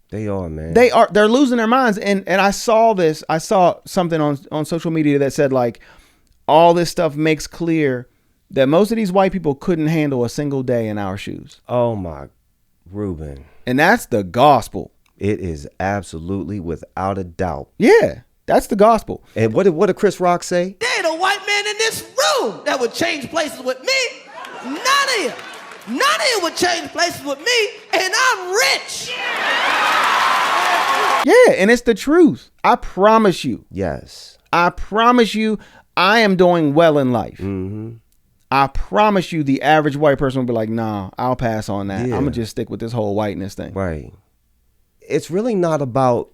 They are, man. They're losing their minds. And I saw this. I saw something on social media that said like all this stuff makes clear that most of these white people couldn't handle a single day in our shoes. Oh my, Ruben. And that's the gospel. It is absolutely without a doubt. Yeah, that's the gospel. And what did Chris Rock say? There ain't a white man in this room that would change places with me. None of you. None of you would change places with me, and I'm rich. Yeah, and it's the truth. I promise you. Yes. I promise you I am doing well in life. Mm-hmm. I promise you the average white person will be like, nah, I'll pass on that. Yeah. I'm going to just stick with this whole whiteness thing. Right. It's really not about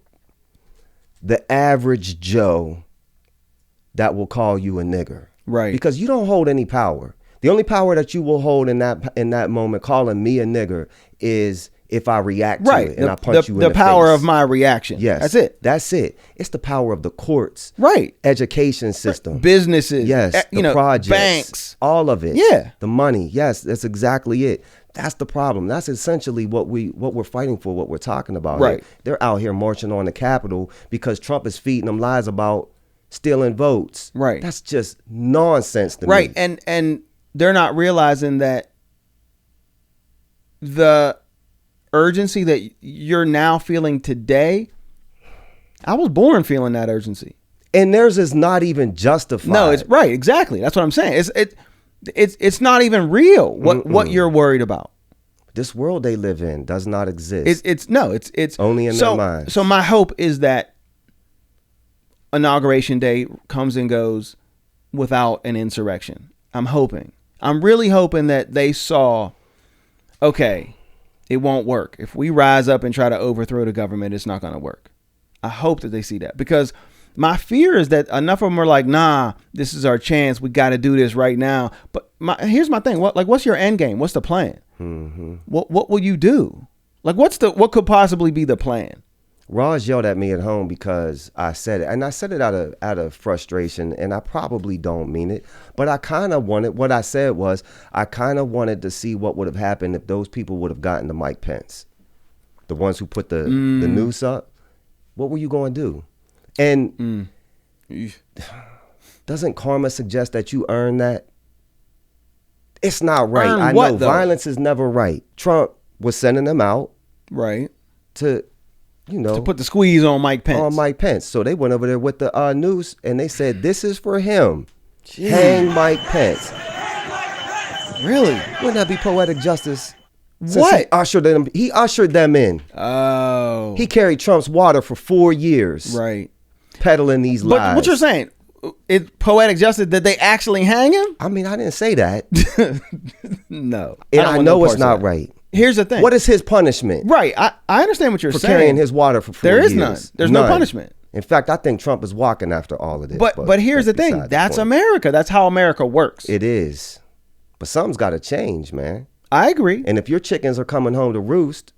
the average Joe that will call you a nigger. Right. Because you don't hold any power. The only power that you will hold in that moment calling me a nigger is if I react to it and I punch you in the face. The power of my reaction. Yes. That's it. That's it. It's the power of the courts. Right. Education system. Businesses. Yes. The projects. Banks. All of it. Yeah. The money. Yes, that's exactly it. That's the problem. That's essentially what we're fighting for, what we're talking about. Right. They're out here marching on the Capitol because Trump is feeding them lies about stealing votes. Right. That's just nonsense to me. Right. And they're not realizing that the urgency that you're now feeling today, I was born feeling that urgency. And theirs is not even justified. No, it's right. Exactly. That's what I'm saying. It's not even real what you're worried about. This world they live in does not exist. It's only in their minds. So my hope is that Inauguration Day comes and goes without an insurrection. I'm really hoping that they saw, okay, it won't work. If we rise up and try to overthrow the government, it's not going to work. I hope that they see that, because my fear is that enough of them are like, nah, this is our chance. We got to do this right now. But here's my thing. What's your end game? What's the plan? Mm-hmm. What will you do? Like, what could possibly be the plan? Roz yelled at me at home because I said it, and I said it out of frustration, and I probably don't mean it, but I kind of wanted to see what would have happened if those people would have gotten to Mike Pence, the ones who put the noose up. What were you going to do? And doesn't karma suggest that you earn that? It's not right. Earn I what, know though? Violence is never right. Trump was sending them out Right. to put the squeeze on Mike Pence. On Mike Pence. So they went over there with the noose and they said, this is for him. Jeez. Hang Mike Pence. Really? Wouldn't that be poetic justice? What? He ushered them in. Oh. He carried Trump's water for 4 years. Right. Peddling these lies. But what you're saying, it's poetic justice that they actually hang him? I mean, I didn't say that. No. And I want know no it's parts of not that. right. Here's the thing. What is his punishment? Right. I understand what you're For saying. carrying his water for 4 There years? is none. There's no punishment. In fact, I think Trump is walking after all of this. But here's the thing. beside That's point. America. That's how America works. It is. But something's got to change, man. I agree. And if your chickens are coming home to roost,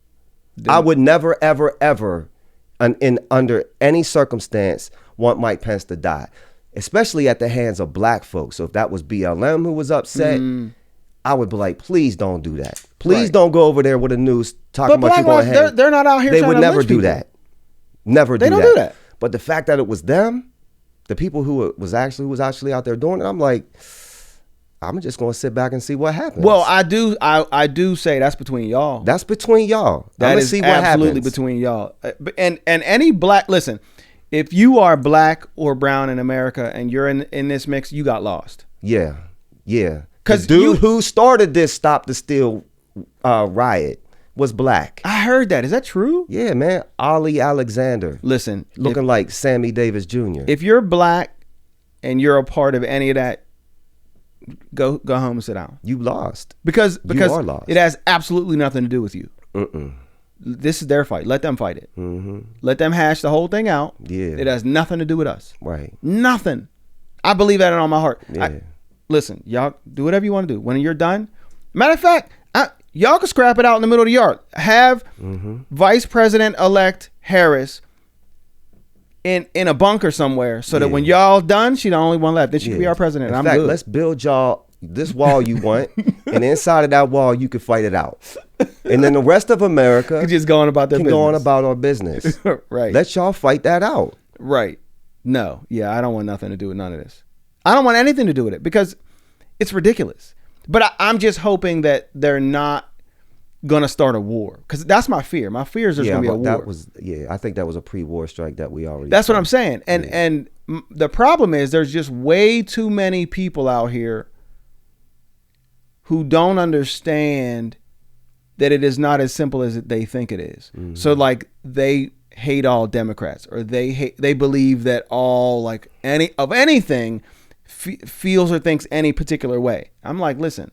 I would never, ever, ever, under any circumstance, want Mike Pence to die, especially at the hands of black folks. So if that was BLM who was upset, I would be like, please don't do that. Please Right. don't go over there with the news talking But about you black going lives, hang. they're not out here They trying would to never lynch do people. that. Never They do don't that. do that. But the fact that it was them, the people who was actually out there doing it, I'm like, I'm just gonna sit back and see what happens. Well, I do say that's between y'all. That's between y'all. I'm That gonna is see what absolutely happens. between y'all. And any black, listen, if you are black or brown in America and you're in this mix, you got lost. Yeah. 'Cause the dude you- who started this Stop the Steal riot was black. I heard that. Is that true? Yeah, man. Ali Alexander. Listen, Looking like Sammy Davis Jr. if you're black and you're a part of any of that, go home and sit down. You lost. Because are lost. it has absolutely nothing to do with you. Mm-mm. This is their fight. Let them fight it. Mm-hmm. Let them hash the whole thing out. Yeah. It has nothing to do with us. Right. Nothing. I believe that in all my heart. Yeah. Listen, y'all do whatever you want to do. When you're done, matter of fact, y'all can scrap it out in the middle of the yard. Have Vice President-elect Harris in a bunker somewhere so that when y'all done, she the only one left. Then she can be our president. In I'm fact, good. let's build y'all this wall you want, and inside of that wall, you can fight it out. And then the rest of America just going about their can business. go on about our business. Right. Let y'all fight that out. Right. No. Yeah, I don't want nothing to do with none of this. I don't want anything to do with it because it's ridiculous. But I'm just hoping that they're not going to start a war because that's my fear. My fear is there's going to be a war. I think that was a pre-war strike that we already. That's what I'm saying. And the problem is there's just way too many people out here who don't understand that it is not as simple as they think it is. Mm-hmm. So like they hate all Democrats or they believe that all like anything feels or thinks any particular way. I'm like, listen,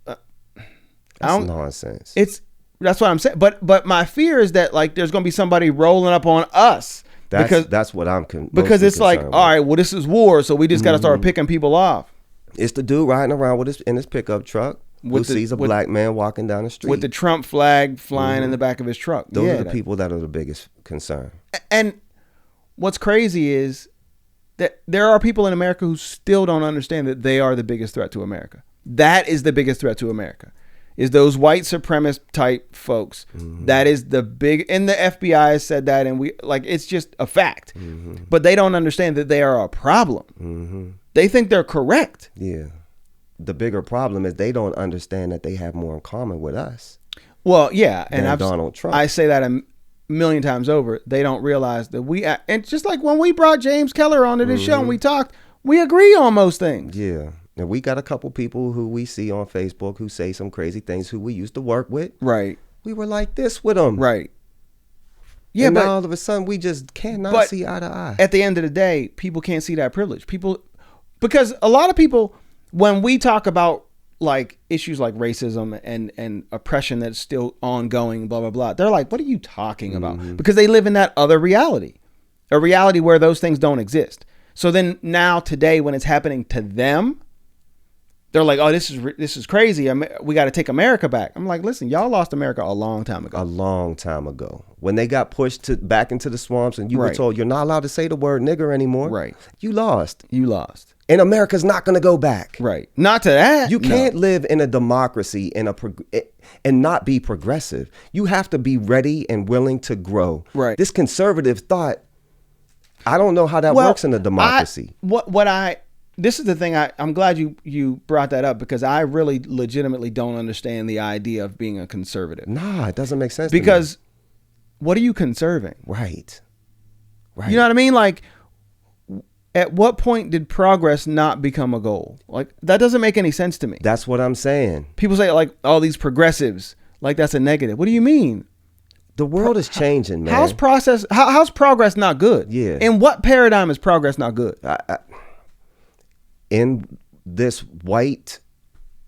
That's nonsense. That's what I'm saying. But my fear is that like there's gonna be somebody rolling up on us That's what I'm because it's like, with. all right, well this is war, so we just got to start picking people off. It's the dude riding around in his pickup truck who sees a black man walking down the street with the Trump flag flying in the back of his truck. Those are the people that are the biggest concern. And what's crazy is that there are people in America who still don't understand that they are the biggest threat to America. That is the biggest threat to America. Is those white supremacist type folks. That is the big, and the FBI has said that, and we like it's just a fact. But they don't understand that they are a problem. They think they're correct. Yeah. The bigger problem is they don't understand that they have more in common with us. Well, yeah, and Donald Trump. I say that a million times over. They don't realize that and just like when we brought James Keller onto this show and we talked, we agree on most things. Yeah. And we got a couple people who we see on Facebook who say some crazy things who we used to work with. Right. We were like this with them. Right. Yeah, and but now all of a sudden we just cannot see eye to eye. At the end of the day, people can't see that privilege. Because a lot of people, when we talk about like issues like racism and oppression that's still ongoing, blah, blah, blah, they're like, what are you talking about? Because they live in that other reality, a reality where those things don't exist. So then now today, when it's happening to them, they're like, oh, this is crazy. We got to take America back. I'm like, listen, y'all lost America a long time ago. A long time ago. When they got pushed back into the swamps and you were Right. told you're not allowed to say the word nigger anymore. Right. You lost. You lost. And America's not going to go back. Right. Not to that. You can't live in a democracy and not be progressive. You have to be ready and willing to grow. Right. This conservative thought, I don't know how that works in a democracy. This is the thing. I'm glad you brought that up because I really legitimately don't understand the idea of being a conservative. Nah, it doesn't make sense. Because what are you conserving? Right. You know what I mean? Like, at what point did progress not become a goal? Like, that doesn't make any sense to me. That's what I'm saying. People say like, oh, these progressives, like that's a negative. What do you mean? The world is changing, man. How's progress not good? Yeah. In what paradigm is progress not good? In this white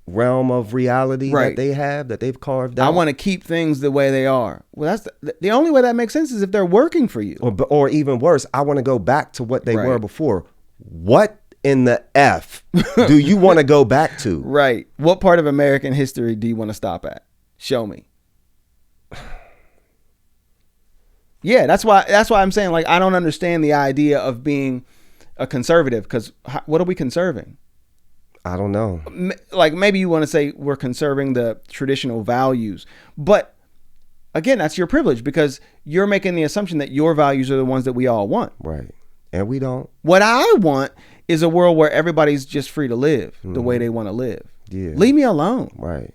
realm of reality Right. that they've carved out. I want to keep things the way they are. Well, that's the only way that makes sense is if they're working for you. Or even worse, I want to go back to what they Right. were before. What in the F do you want to go back to? Right. What part of American history do you want to stop at? Show me. Yeah, that's why I'm saying, like, I don't understand the idea of being a conservative, because what are we conserving? I don't know. Like, maybe you want to say we're conserving the traditional values, but again, that's your privilege, because you're making the assumption that your values are the ones that we all want. Right. And we don't. What I want is a world where everybody's just free to live the way they want to live. Yeah. Leave me alone. Right.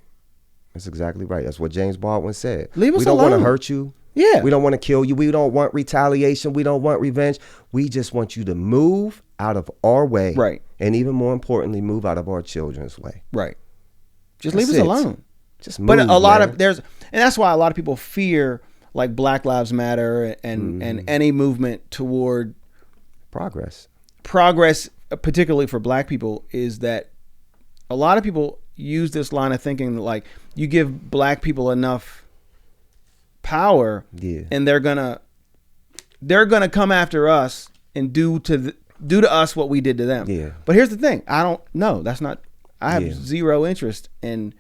That's exactly right. That's what James Baldwin said. Leave us We don't want to alone. hurt you. Yeah. We don't want to kill you. We don't want retaliation. We don't want revenge. We just want you to move out of our way. Right. And even more importantly, move out of our children's way. Right. Just That's leave us it. alone. Just move, But a lot man. of and that's why a lot of people fear like Black Lives Matter and any movement toward progress, particularly for Black people, is that a lot of people use this line of thinking that, like, you give Black people enough power, and they're gonna come after us and do to us what we did to them. Yeah. But here's the thing: I don't know. That's not. I have zero interest in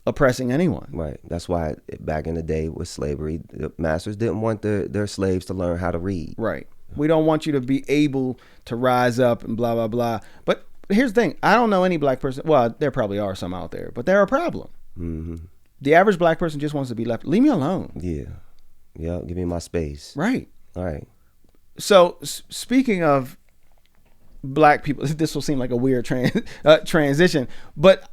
oppressing anyone. Right. That's why back in the day with slavery, the masters didn't want their slaves to learn how to read. Right. We don't want you to be able to rise up and blah blah blah. But here's the thing: I don't know any Black person. Well, there probably are some out there, but they're a problem. Mm-hmm. The average Black person just wants to be left. Leave me alone. Yeah. Yeah. Give me my space. Right. All right. So speaking of Black people, this will seem like a weird transition, but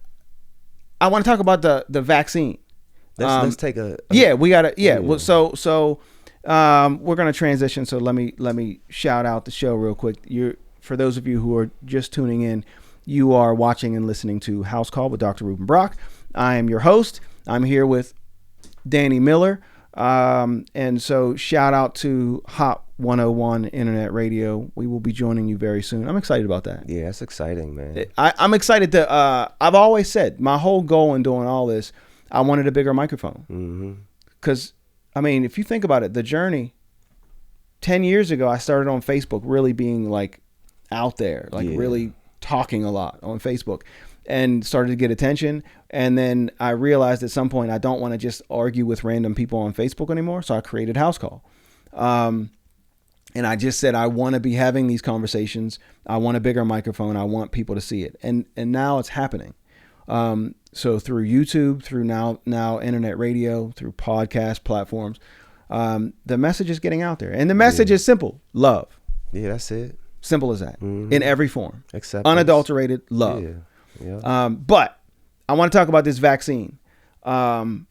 I want to talk about the vaccine. Let's take a we gotta. Yeah. Well, so we're gonna transition. So let me shout out the show real quick. For those of you who are just tuning in, you are watching and listening to House Call with Dr. Rueben Brock. I am your host. I'm here with Danny Miller. And so shout out to Hot 101 Internet Radio. We will be joining you very soon. I'm excited about that. Yeah, that's exciting, man. I'm excited to, I've always said my whole goal in doing all this, I wanted a bigger microphone. Mm-hmm. Cause I mean, if you think about it, the journey 10 years ago, I started on Facebook really being like out there, like really talking a lot on Facebook, and started to get attention. And then I realized at some point I don't want to just argue with random people on Facebook anymore. So I created House Call. And I just said, I want to be having these conversations. I want a bigger microphone. I want people to see it. And now it's happening. So through YouTube, through now internet radio, through podcast platforms, the message is getting out there. And the message is simple: love. Yeah, that's it. Simple as that. Mm-hmm. In every form. Acceptance. Unadulterated love. Yeah. But I want to talk about this vaccine. And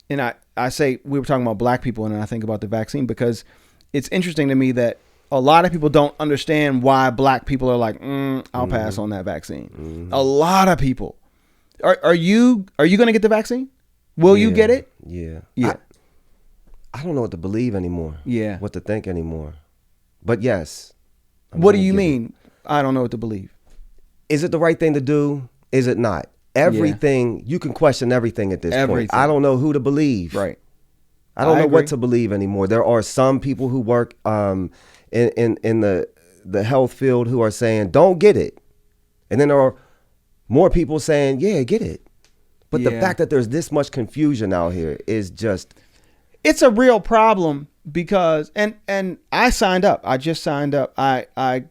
I say we were talking about Black people, and I think about the vaccine because it's interesting to me that a lot of people don't understand why Black people are like, I'll pass on that vaccine. Mm-hmm. A lot of people. Are you going to get the vaccine? Will you get it? Yeah. Yeah. I don't know what to believe anymore. Yeah. What to think anymore. But yes. What do you mean? I don't know what to believe. Is it the right thing to do? Is it not? Everything, you can question everything at this point. I don't know who to believe. Right. I don't know what to believe anymore. There are some people who work in the health field who are saying, don't get it. And then there are more people saying, yeah, get it. But the fact that there's this much confusion out here is just... It's a real problem because, and I signed up. I just signed up. I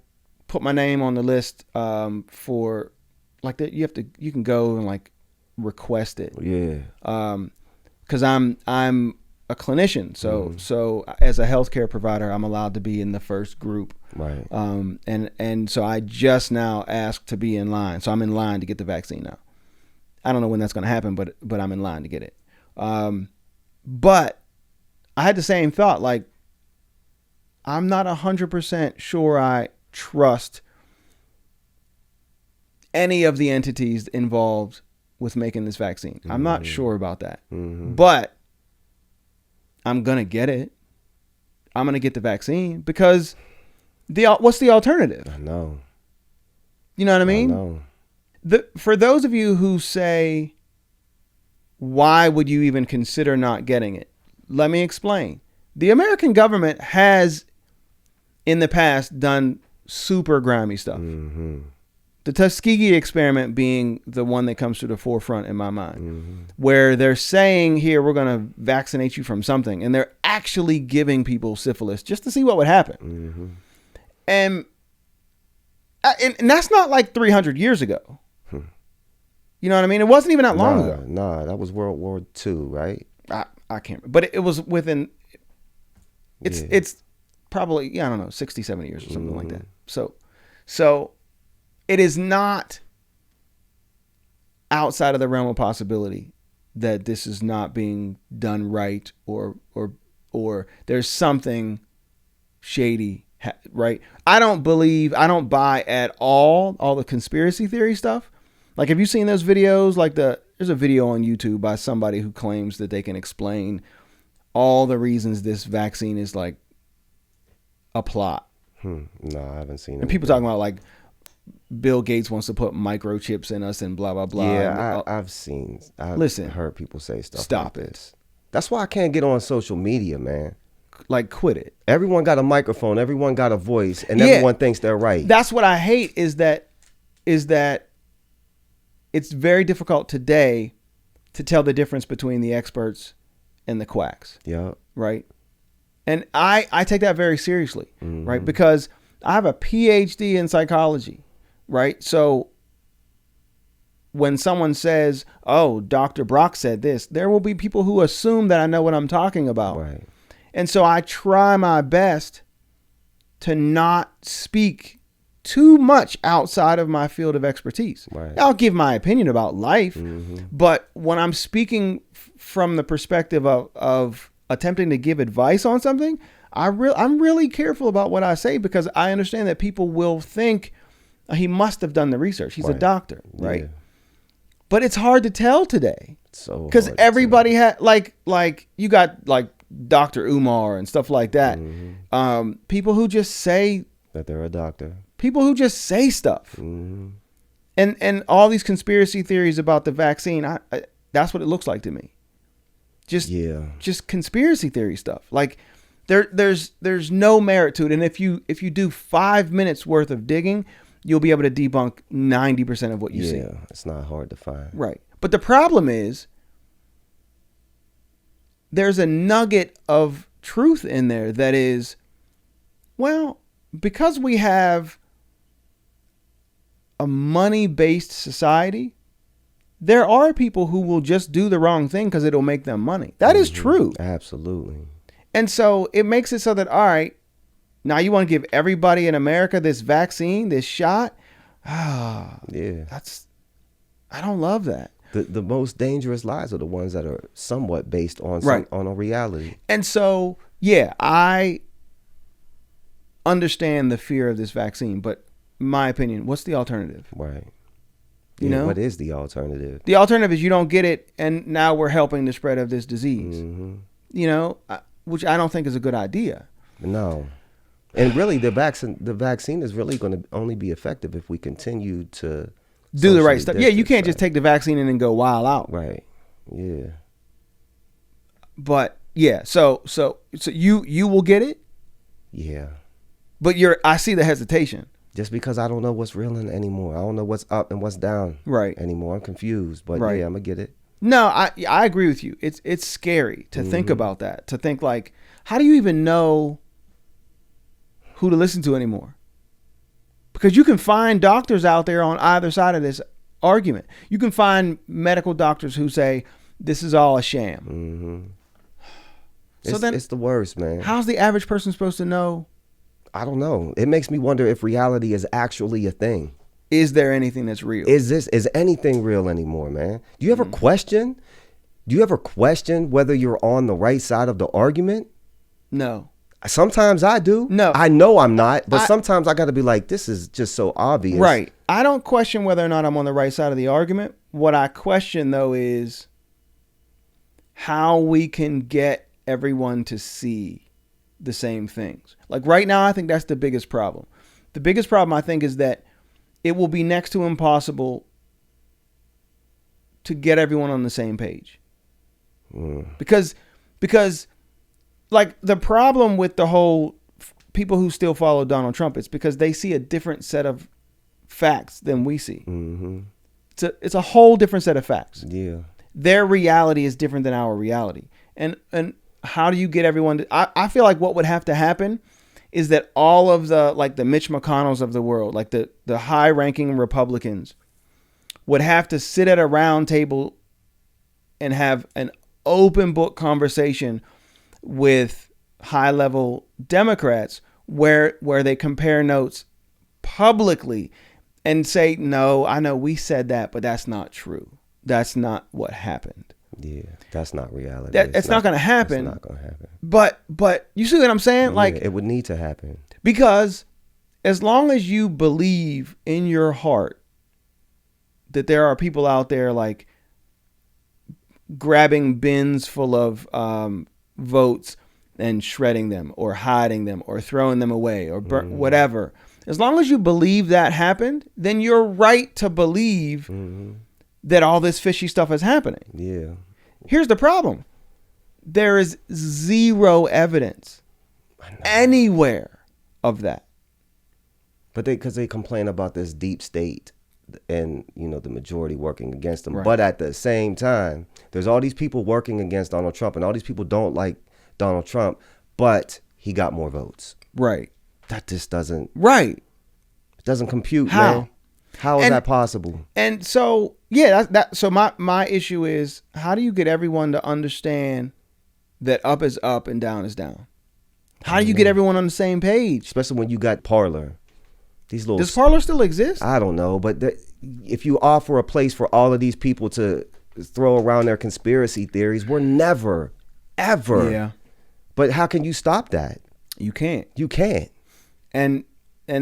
put my name on the list for, like, that. You can go and like request it. Yeah. Because I'm a clinician, so as a healthcare provider, I'm allowed to be in the first group. Right. And so I just now asked to be in line. So I'm in line to get the vaccine now. I don't know when that's going to happen, but I'm in line to get it. But I had the same thought, like, I'm not 100% sure I trust any of the entities involved with making this vaccine. I'm not sure about that. But I'm going to get it. I'm going to get the vaccine because what's the alternative? I know. You know what I mean? I know. For those of you who say, why would you even consider not getting it? Let me explain. The American government has in the past done super grimy stuff. Mm-hmm. The Tuskegee experiment being the one that comes to the forefront in my mind, where they're saying, here, we're going to vaccinate you from something. And they're actually giving people syphilis just to see what would happen. And that's not like 300 years ago. You know what I mean? It wasn't even that long ago. Nah, that was World War II, right? I can't remember. But it was within, it's probably, I don't know, 60, 70 years or something like that. So it is not outside of the realm of possibility that this is not being done right or there's something shady, right? I don't buy at all the conspiracy theory stuff. Like, have you seen those videos? Like there's a video on YouTube by somebody who claims that they can explain all the reasons this vaccine is like a plot. No, I haven't seen it. And people talking about like Bill Gates wants to put microchips in us and blah, blah, blah. Yeah, I've heard people say stuff stop like it. this. That's why I can't get on social media, man. Like, quit it. Everyone got a microphone. Everyone got a voice. And everyone thinks they're right. That's what I hate is that it's very difficult today to tell the difference between the experts and the quacks. Yeah. Right? And I take that very seriously, right? Because I have a PhD in psychology, right? So when someone says, oh, Dr. Brock said this, there will be people who assume that I know what I'm talking about. Right. And so I try my best to not speak too much outside of my field of expertise. Right. I'll give my opinion about life, but when I'm speaking from the perspective of attempting to give advice on something, I'm really careful about what I say because I understand that people will think he must have done the research. He's a doctor, right? Yeah. But it's hard to tell today. So because everybody had like you got like Dr. Umar and stuff like that. People who just say that they're a doctor. People who just say stuff. And all these conspiracy theories about the vaccine, that's what it looks like to me. Just conspiracy theory stuff. Like there's no merit to it. And if you do 5 minutes worth of digging, you'll be able to debunk 90% of what you see. Yeah, it's not hard to find. Right. But the problem is there's a nugget of truth in there that is, well, because we have a money-based society, there are people who will just do the wrong thing because it'll make them money. That is true. Absolutely. And so it makes it so that, all right, now you want to give everybody in America this vaccine, this shot? Yeah. I don't love that. The most dangerous lies are the ones that are somewhat based on on a reality. And so, yeah, I understand the fear of this vaccine, but in my opinion, what's the alternative? Right. You know? What is the alternative? The alternative is you don't get it, and now we're helping the spread of this disease. You know, which I don't think is a good idea. No. And really, the vaccine is really going to only be effective if we continue to do the right stuff. Yeah, you can't just take the vaccine and then go wild out. Right. Yeah. But yeah, so you will get it. Yeah. But I see the hesitation. Just because I don't know what's real anymore. I don't know what's up and what's down anymore. I'm confused. But yeah, I'm gonna get it. No, I agree with you. It's scary to think about that. To think like, how do you even know who to listen to anymore? Because you can find doctors out there on either side of this argument. You can find medical doctors who say this is all a sham. So then it's the worst, man. How's the average person supposed to know? I don't know. It makes me wonder if reality is actually a thing. Is there anything that's real? Is anything real anymore, man? Do you ever question? Do you ever question whether you're on the right side of the argument? No. Sometimes I do. No. I know I'm not, but sometimes I got to be like, this is just so obvious. Right. I don't question whether or not I'm on the right side of the argument. What I question, though, is how we can get everyone to see the same things. Like right now, I think that's the biggest problem. The biggest problem, I think, is that it will be next to impossible to get everyone on the same page. Because like the problem with the whole people who still follow Donald Trump is because they see a different set of facts than we see. It's a whole different set of facts. Yeah. Their reality is different than our reality. And how do you get everyone to, I feel like what would have to happen is that all of the Mitch McConnells of the world, like the high ranking Republicans, would have to sit at a round table and have an open book conversation with high level Democrats where they compare notes publicly and say, no, I know we said that, but that's not true. That's not what happened. Yeah, that's not reality. It's not going to happen. It's not going to happen. But you see what I'm saying? Yeah, like it would need to happen. Because as long as you believe in your heart that there are people out there like grabbing bins full of votes and shredding them or hiding them or throwing them away or whatever. As long as you believe that happened, then you're right to believe that all this fishy stuff is happening. Yeah. Here's the problem. There is zero evidence anywhere of that. But because they complain about this deep state and, the majority working against them. Right. But at the same time, there's all these people working against Donald Trump, and all these people don't like Donald Trump, but he got more votes. Right. That just doesn't. Right. It doesn't compute, How? man. How is that possible? And so, yeah, so my issue is, how do you get everyone to understand that up is up and down is down? How do you get everyone on the same page? Especially when you got Parler. These little. Does Parler still exist? I don't know, but if you offer a place for all of these people to throw around their conspiracy theories, we're never, ever. Yeah. But how can you stop that? You can't. You can't. And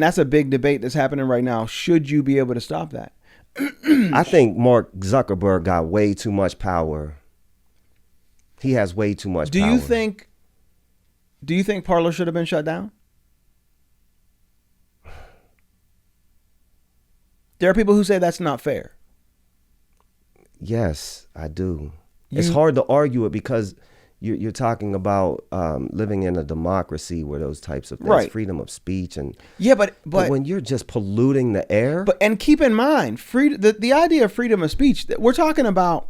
that's a big debate that's happening right now. Should you be able to stop that? I think Mark Zuckerberg got way too much power. He has way too much power. Do you think Parler should have been shut down? There are people who say that's not fair. Yes, I do. It's hard to argue it because you're talking about living in a democracy where those types of things, right. Freedom of speech, and but when you're just polluting the air. And keep in mind, the idea of freedom of speech, that we're talking about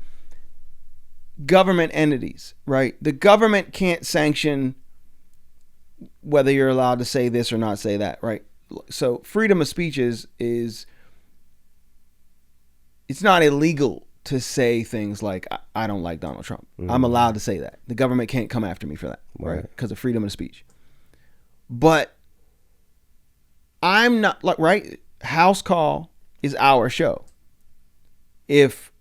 government entities, right? The government can't sanction whether you're allowed to say this or not say that, right? So freedom of speech is it's not illegal to say things like, I don't like Donald Trump. I'm allowed to say that. The government can't come after me for that, right? Because of freedom of speech. But I'm not, like, right? House Call is our show. If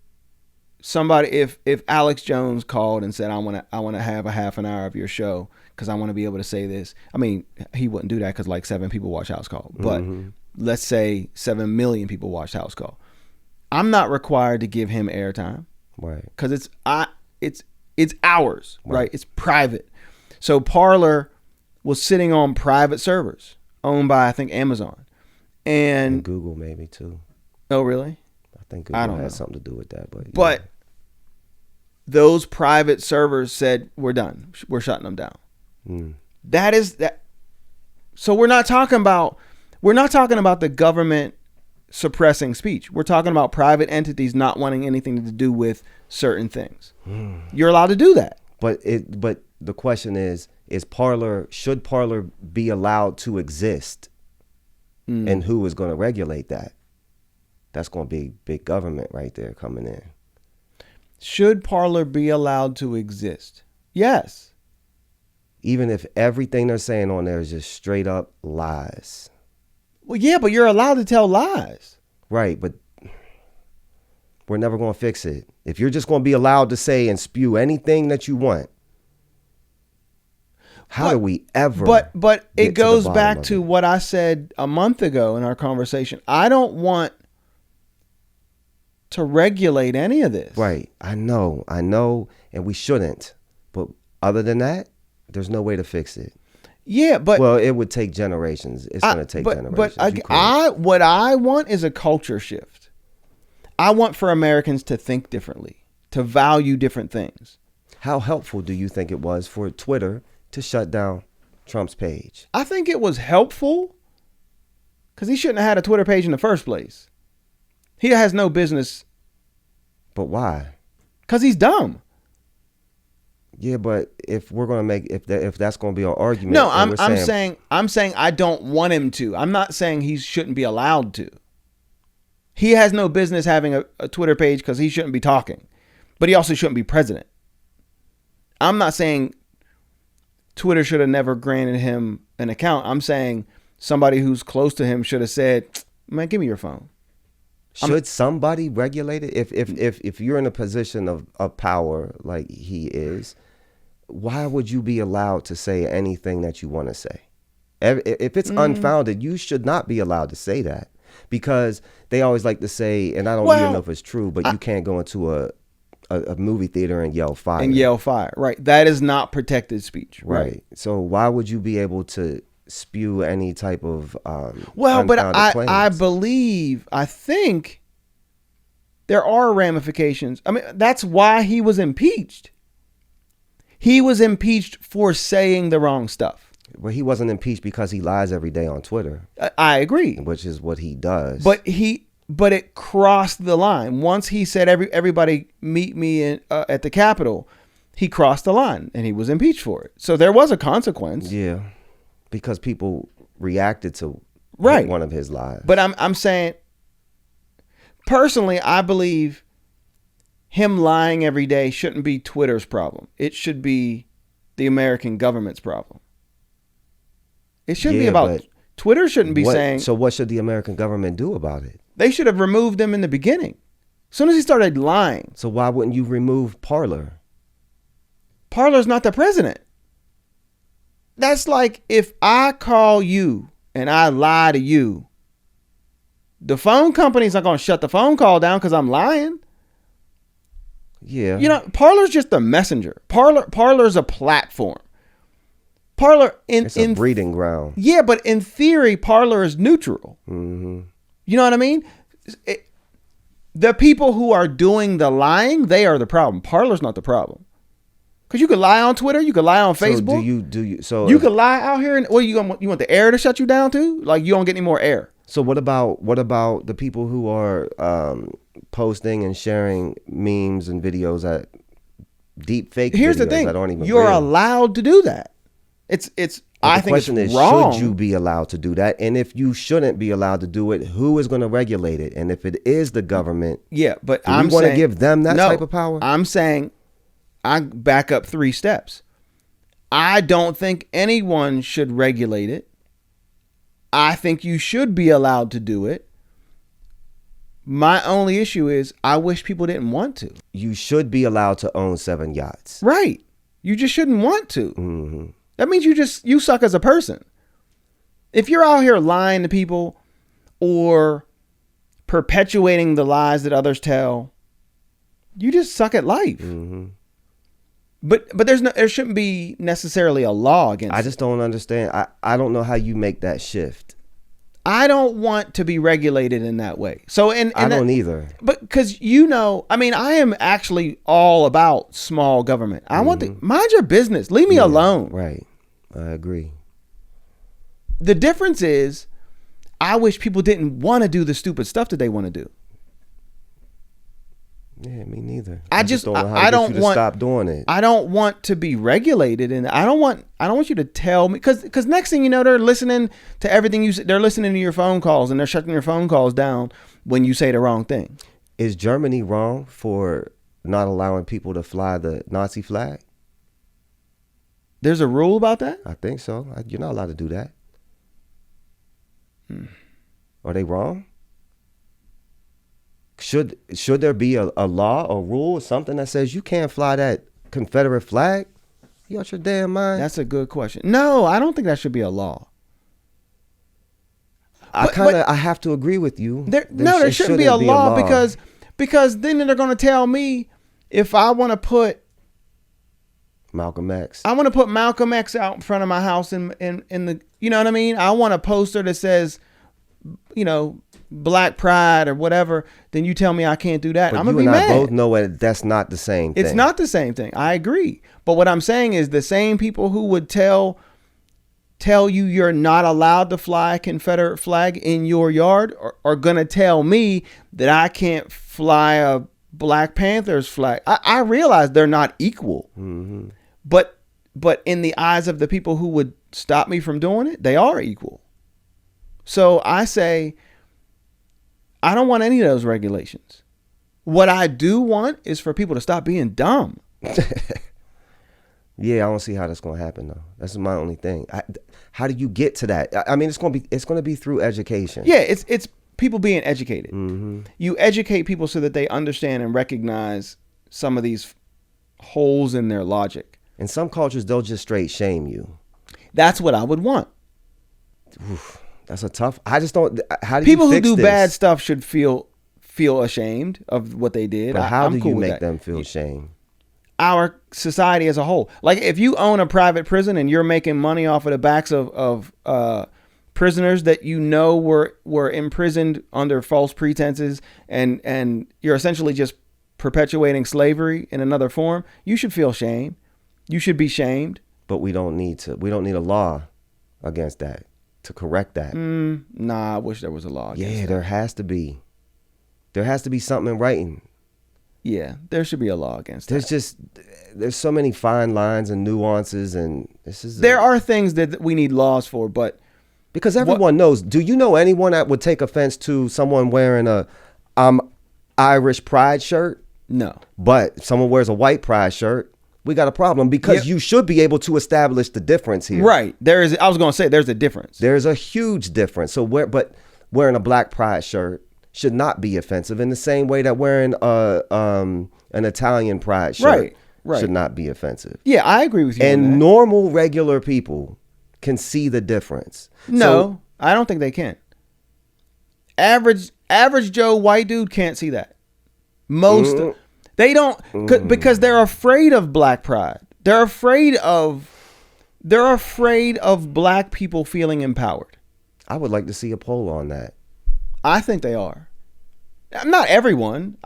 Alex Jones called and said, I want to have a half an hour of your show because I want to be able to say this. I mean, he wouldn't do that because like 7 people watch House Call. But let's say 7 million people watch House Call. I'm not required to give him airtime, right? Because it's ours, right? It's private. So Parler was sitting on private servers owned by, I think, Amazon and Google maybe too. Oh, really? I think Google had something to do with that, but those private servers said, "We're done. We're shutting them down." That is that. So we're not talking about the government suppressing speech. We're talking about private entities not wanting anything to do with certain things. You're allowed to do that. But the question is should Parler be allowed to exist? And who is going to regulate that? That's going to be big government right there coming in. Should Parler be allowed to exist? Yes. Even if everything they're saying on there is just straight up lies. Well, yeah, but you're allowed to tell lies. Right, but we're never going to fix it. If you're just going to be allowed to say and spew anything that you want, how do we ever? But it goes back to what I said a month ago in our conversation. I don't want to regulate any of this. Right, I know, and we shouldn't. But Other than that, there's no way to fix it. Yeah, but Well, it would take generations. It's going to take generations. But You couldn't- what I want is a culture shift. I want for Americans to think differently, to value different things. How helpful do you think it was for Twitter to shut down Trump's page? I think it was helpful because he shouldn't have had a Twitter page in the first place. He has no business. But why? Because he's dumb. Yeah, but if we're going to make if that's going to be our argument, No, and I'm we're saying I don't want him to. I'm not saying he shouldn't be allowed to. He has no business having a Twitter page because he shouldn't be talking, but he also shouldn't be president. I'm not saying Twitter should have never granted him an account. I'm saying somebody who's close to him should have said, "Man, give me your phone." Should somebody regulate it? If you're in a position of power like he is, why would you be allowed to say anything that you want to say? If it's unfounded, you should not be allowed to say that, because they always like to say, and I don't even know if it's true, but you can't go into a movie theater and yell fire. And yell fire, right? That is not protected speech, right? So why would you be able to spew any type of but claims? I think there are ramifications. I mean, that's why he was impeached. He was impeached for saying the wrong stuff. Well, he wasn't impeached because he lies every day on Twitter. I agree, which is what he does. But it crossed the line. Once he said everybody meet me at the Capitol, he crossed the line and he was impeached for it. So there was a consequence. Yeah. Because people reacted to one of his lies. But I'm saying, personally, I believe him lying every day shouldn't be Twitter's problem. It should be the American government's problem. It shouldn't be about Twitter. Shouldn't be saying. So what should the American government do about it? They should have removed him in the beginning. As soon as he started lying. So why wouldn't you remove Parler? Parler's not the president. That's like if I call you and I lie to you, the phone company's not going to shut the phone call down because I'm lying. Yeah. You know, Parler's just a messenger. Parler's a platform. Parler it's a breeding ground. Yeah, but in theory, Parler is neutral. Mm-hmm. You know what I mean? The people who are doing the lying, they are the problem. Parler's not the problem. Because you could lie on Twitter, you could lie on Facebook. So you could lie out here, and you want the air to shut you down too? Like you don't get any more air. So what about the people who are posting and sharing memes and videos at deep fake? Here's the thing: you're allowed to do that. I think it's wrong. Should you be allowed to do that? And if you shouldn't be allowed to do it, who is going to regulate it? And if it is the government, but I'm going to give them that type of power. I'm saying. I back up 3 steps. I don't think anyone should regulate it. I think you should be allowed to do it. My only issue is I wish people didn't want to. You should be allowed to own 7 yachts. Right. You just shouldn't want to. Mm-hmm. That means you suck as a person. If you're out here lying to people or perpetuating the lies that others tell, you just suck at life. Mm-hmm. But there shouldn't be necessarily a law against it. I just don't understand. I don't know how you make that shift. I don't want to be regulated in that way. So I don't either. But because I mean, I am actually all about small government. I want to mind your business. Leave me alone. Right. I agree. The difference is, I wish people didn't want to do the stupid stuff that they want to do. Yeah, me neither. I don't want stop doing it. I don't want to be regulated, and I don't want you to tell me because next thing you know, they're listening to everything you say. They're listening to your phone calls, and they're shutting your phone calls down when you say the wrong thing. Is Germany wrong for not allowing people to fly the Nazi flag? There's a rule about that? I think so. You're not allowed to do that. Are they wrong? Should there be a law or rule or something that says you can't fly that Confederate flag? You out your damn mind? That's a good question. No, I don't think that should be a law. I have to agree with you. There shouldn't be a law because then they're going to tell me if I want to put Malcolm X. I want to put Malcolm X out in front of my house in the, you know what I mean? I want a poster that says, you know, Black Pride or whatever. Then you tell me I can't do that. But I'm going to be you and I mad. both know that's not the same thing. It's not the same thing. I agree. But what I'm saying is the same people who would tell you you're not allowed to fly a Confederate flag in your yard are going to tell me that I can't fly a Black Panthers flag. I realize they're not equal. Mm-hmm. But in the eyes of the people who would stop me from doing it, they are equal. So I say, I don't want any of those regulations. What I do want is for people to stop being dumb. Yeah, I don't see how that's going to happen though. That's my only thing. How do you get to that? I mean, it's going to be through education. Yeah, it's people being educated. Mm-hmm. You educate people so that they understand and recognize some of these holes in their logic. In some cultures, they'll just straight shame you. That's what I would want. Oof, that's a tough. I just don't. How do People you who fix do this? bad stuff should feel ashamed of what they did. But how I'm do cool you with make that. them feel shame? Our society as a whole. Like if you own a private prison and you're making money off of the backs of prisoners that you know were imprisoned under false pretenses and you're essentially just perpetuating slavery in another form, you should feel shame. You should be shamed. But we don't need a law against that to correct that. Nah, I wish there was a law against Yeah, that. there has to be. There has to be something in writing. Yeah, there should be a law against that. There's so many fine lines and nuances, and There are things that we need laws for, but because everyone knows. Do you know anyone that would take offense to someone wearing a Irish pride shirt? no. But someone wears a white pride shirt, we got a problem because you should be able to establish the difference here. Right. I was going to say there's a difference. There's a huge difference. So wearing a black pride shirt should not be offensive in the same way that wearing an Italian pride shirt Right. should not be offensive. Yeah, I agree with you. on And that. normal, regular people can see the difference. No, I don't think they can. Average Joe white dude can't see that. They don't because they're afraid of black pride. They're afraid of black people feeling empowered. I would like to see a poll on that. I think they are. Not everyone.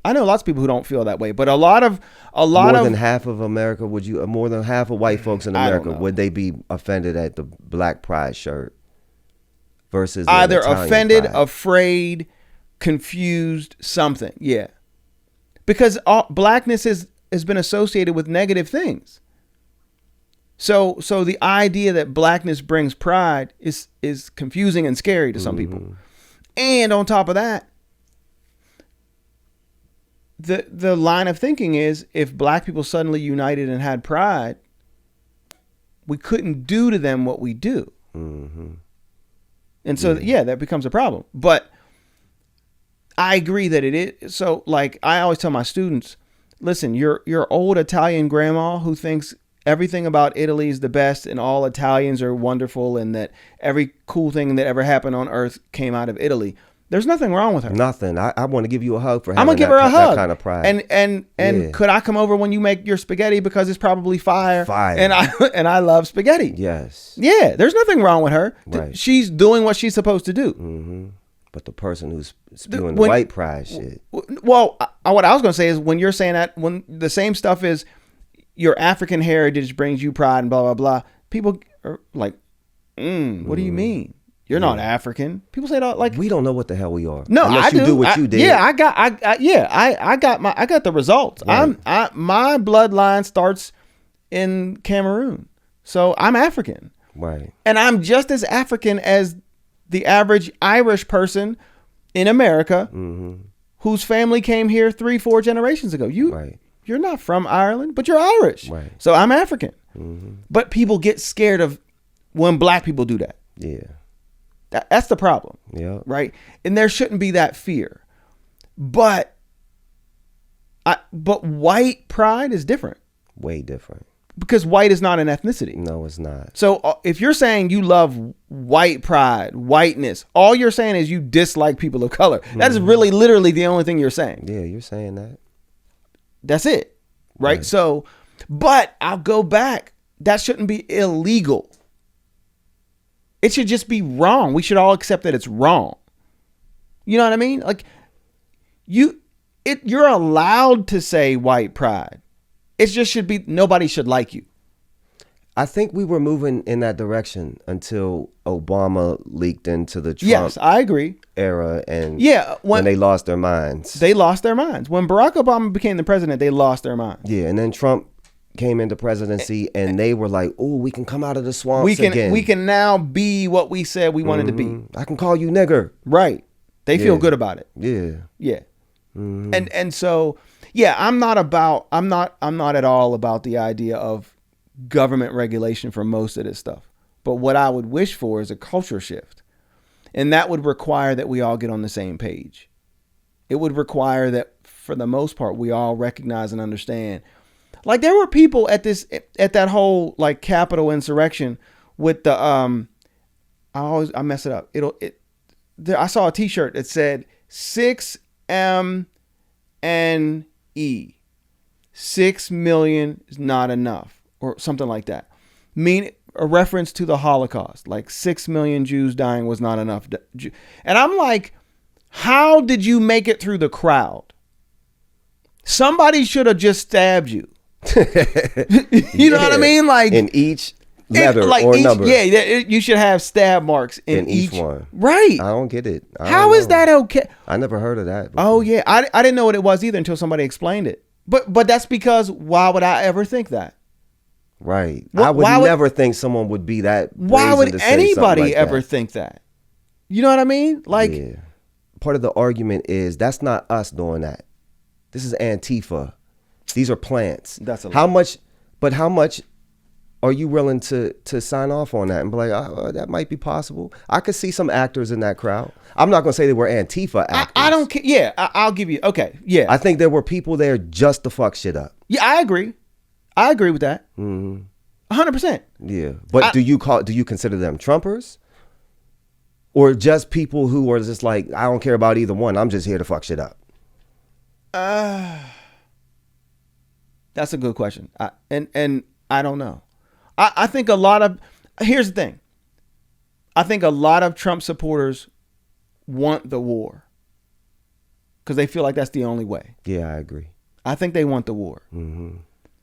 I know lots of people who don't feel that way, but more than half of America, more than half of white folks in I don't America, know. would they be offended at the black pride shirt versus either Italian offended, pride? afraid, confused, something. Yeah. Because blackness has been associated with negative things. So the idea that blackness brings pride is confusing and scary to some people. And on top of that, the line of thinking is if black people suddenly united and had pride, we couldn't do to them what we do. Mm-hmm. And so, that becomes a problem. But I agree that it is. So, like, I always tell my students, listen, your old Italian grandma who thinks everything about Italy is the best and all Italians are wonderful and that every cool thing that ever happened on earth came out of Italy. There's nothing wrong with her. Nothing. I want to give you a hug for having I'm gonna give her a hug. that kind of pride. And could I come over when you make your spaghetti because it's probably fire? Fire. And I love spaghetti. Yes. Yeah, there's nothing wrong with her. Right. She's doing what she's supposed to do. Mm-hmm. But the person who's spewing the white pride shit. Well, what I was going to say is when you're saying that, when the same stuff is your African heritage brings you pride and blah, blah, blah, people are like, what do you mean? You're not African. People say that like We don't know what the hell we are. no, unless I you do what you did. Yeah, I got the results. Right. My bloodline starts in Cameroon, so I'm African, Right. and I'm just as African as the average Irish person in America whose family came here 3-4 generations ago. You're not from Ireland, but you're Irish. Right. So I'm African. But people get scared of when black people do that. Yeah. That's the problem. Yeah. Right. And there shouldn't be that fear. But white pride is different Way different. because white is not an ethnicity. No, it's not. So if you're saying you love white pride, whiteness, all you're saying is you dislike people of color. That is really literally the only thing you're saying. Yeah, you're saying that. That's it. Right. So But I'll go back. That shouldn't be illegal. It should just be wrong. We should all accept that it's wrong. You know what I mean? Like you're allowed to say white pride. It just should be nobody should like you. I think we were moving in that direction until Obama leaked into the Trump Yes, I agree. era, and when they lost their minds. They lost their minds. When Barack Obama became the president, they lost their minds. Yeah, and then Trump came into presidency, and they were like, "Oh, we can come out of the swamps again. We can now be what we said we wanted to be. I can call you nigger." Right. They feel good about it. Yeah. Yeah. And so, yeah, I'm not at all about the idea of government regulation for most of this stuff. But what I would wish for is a culture shift. And that would require that we all get on the same page. It would require that, for the most part, we all recognize and understand. Like, there were people at that whole like Capitol insurrection with the I mess it up. I saw a T-shirt that said 6MNE. 6 million is not enough, or something like that. A reference to the Holocaust, like 6 million Jews dying was not enough. And I'm like, how did you make it through the crowd? Somebody should have just stabbed you. You know what I mean? Like in each letter number. Yeah, you should have stab marks in each one. Right. I don't get it. How is that okay? I never heard of that before. Oh yeah, I didn't know what it was either until somebody explained it. But that's because why would I ever think that? Right. I would never think someone would be that. Why would anybody like ever think that? You know what I mean? Like, yeah. Part of the argument is that's not us doing that. This is Antifa. These are plants. That's a lot. How much are you willing to sign off on that and be like, oh, that might be possible? I could see some actors in that crowd. I'm not going to say they were Antifa actors. I don't care. Yeah, I'll give you. Okay, yeah. I think there were people there just to fuck shit up. Yeah, I agree. I agree with that. 100%. Yeah, but do you consider them Trumpers, or just people who are just like, I don't care about either one. I'm just here to fuck shit up. That's a good question. And I don't know. I think here's the thing. I think a lot of Trump supporters want the war because they feel like that's the only way. Yeah, I agree. I think they want the war.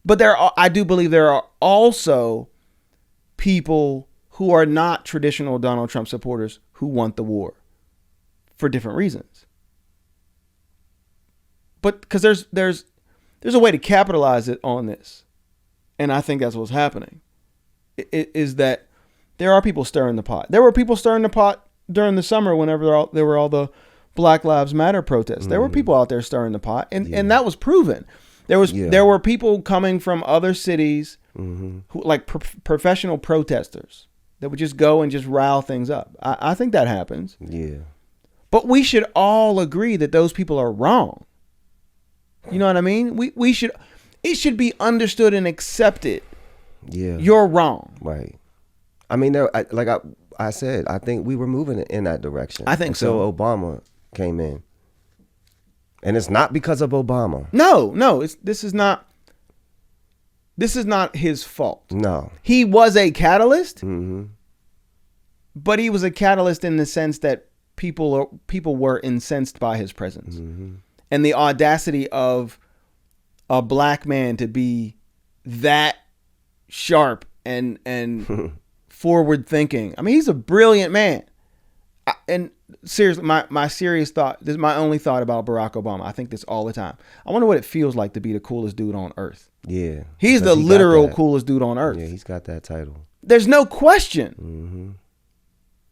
But I do believe there are also people who are not traditional Donald Trump supporters who want the war for different reasons. But because there's a way to capitalize it on this, and I think that's what's happening. Is that there are people stirring the pot. There were people stirring the pot during the summer whenever there were all the Black Lives Matter protests. There were people out there stirring the pot, and that was proven. There were people coming from other cities who like professional protesters that would just go and just rile things up. I think that happens. Yeah. But we should all agree that those people are wrong. You know what I mean? It should be understood and accepted. Yeah. You're wrong. Right. I mean, I said, I think we were moving in that direction. I think so. Until Obama came in. And it's not because of Obama. No, this is not his fault. No. He was a catalyst. But he was a catalyst in the sense that people were incensed by his presence. And the audacity of a black man to be that sharp and forward thinking. I mean, he's a brilliant man. And seriously, my serious thought, this is my only thought about Barack Obama. I think this all the time. I wonder what it feels like to be the coolest dude on earth. Yeah. He's the literal coolest dude on earth. Yeah, he's got that title. There's no question.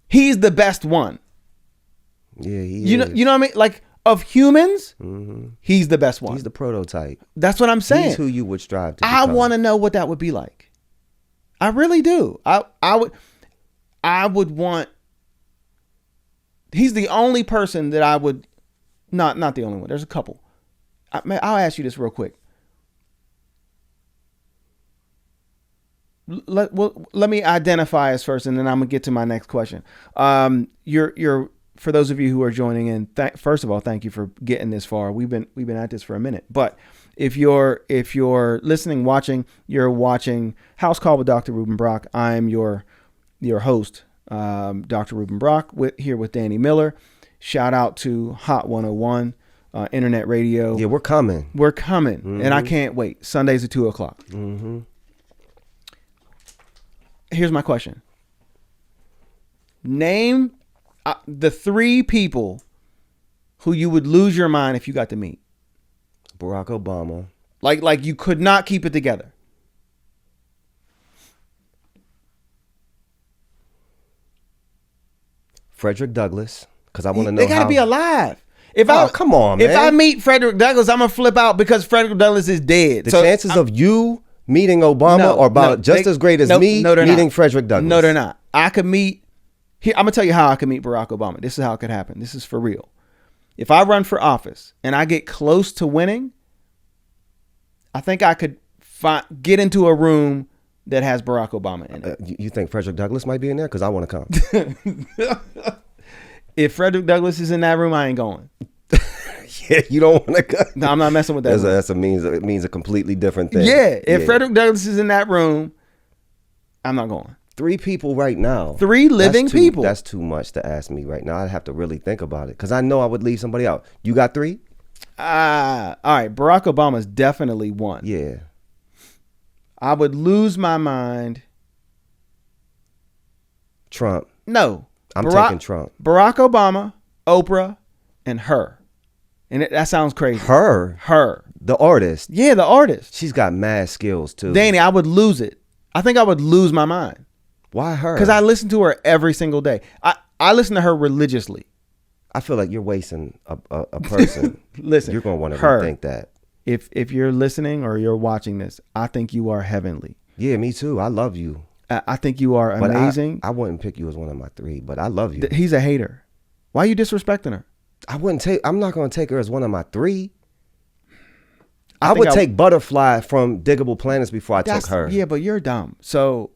He's the best one. Yeah, you know what I mean? Like, of humans, he's the best one. He's the prototype. That's what I'm saying. He's who you would strive to I become. want to know what that would be like. I really do. I would want. He's the only person that I would, not the only one. There's a couple. I'll ask you this real quick. Let me identify us first, and then I'm gonna get to my next question. You're for those of you who are joining in. First of all, thank you for getting this far. We've been at this for a minute, but If you're listening, watching, you're watching House Call with Dr. Rueben Brock. I'm your host, Dr. Rueben Brock, here with Danny Miller. Shout out to Hot 101 internet radio. Yeah, we're coming. And I can't wait. Sundays at 2:00. Mm-hmm. Here's my question. Name the 3 people who you would lose your mind if you got to meet. Barack Obama. Like you could not keep it together. Frederick Douglass, because I want to know. They gotta be alive. Come on, man. If I meet Frederick Douglass, I'm gonna flip out because Frederick Douglass is dead. The chances of you meeting Obama are about just as great as me meeting Frederick Douglass. No, they're not. I could meet. Here, I'm gonna tell you how I could meet Barack Obama. This is how it could happen. This is for real. If I run for office and I get close to winning, I think I could get into a room that has Barack Obama in it. You think Frederick Douglass might be in there? Because I want to come. If Frederick Douglass is in that room, I ain't going. Yeah, you don't want to go. No, I'm not messing with that. It means a completely different thing. Yeah, if Frederick Douglass is in that room, I'm not going. 3 people right now. 3 living people. That's too much to ask me right now. I'd have to really think about it because I know I would leave somebody out. You got 3? All right. Barack Obama's definitely one. Yeah. I would lose my mind. Trump. No. I'm taking Trump. Barack Obama, Oprah, and her. And that sounds crazy. Her. The artist. Yeah, the artist. She's got mad skills too. Danny, I would lose it. I think I would lose my mind. Why her? Because I listen to her every single day. I listen to her religiously. I feel like you're wasting a person. Listen, you're gonna want to rethink that. If you're listening or you're watching this, I think you are heavenly. Yeah, me too. I love you. I think you are amazing. I wouldn't pick you as one of my 3, but I love you. He's a hater. Why are you disrespecting her? I'm not gonna take her as one of my 3. I would take Butterfly from Diggable Planets before I took her. Yeah, but you're dumb. So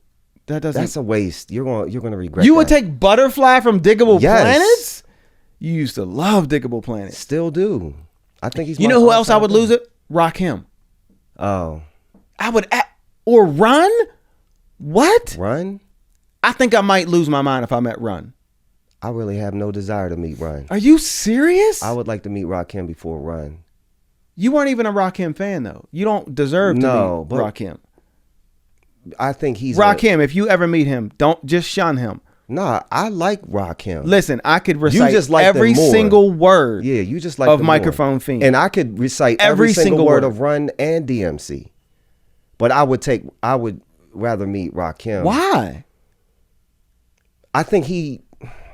that's a waste. You're gonna regret. You would take Butterfly from Diggable Planets? You used to love Diggable Planets. Still do. I think he's. You know who else I would lose it? Rakim. Oh. I would or Run. What? Run? I think I might lose my mind if I met Run. I really have no desire to meet Run. Are you serious? I would like to meet Rakim before Run. You weren't even a Rakim fan though. You don't deserve to meet Rakim. I think he's Rakim. If you ever meet him, don't just shun him. Nah, I like Rakim. Listen, I could recite like every single word. Yeah, you just like of Microphone Fiend, and I could recite every single word of Run and DMC. But I would rather meet Rakim. Why? I think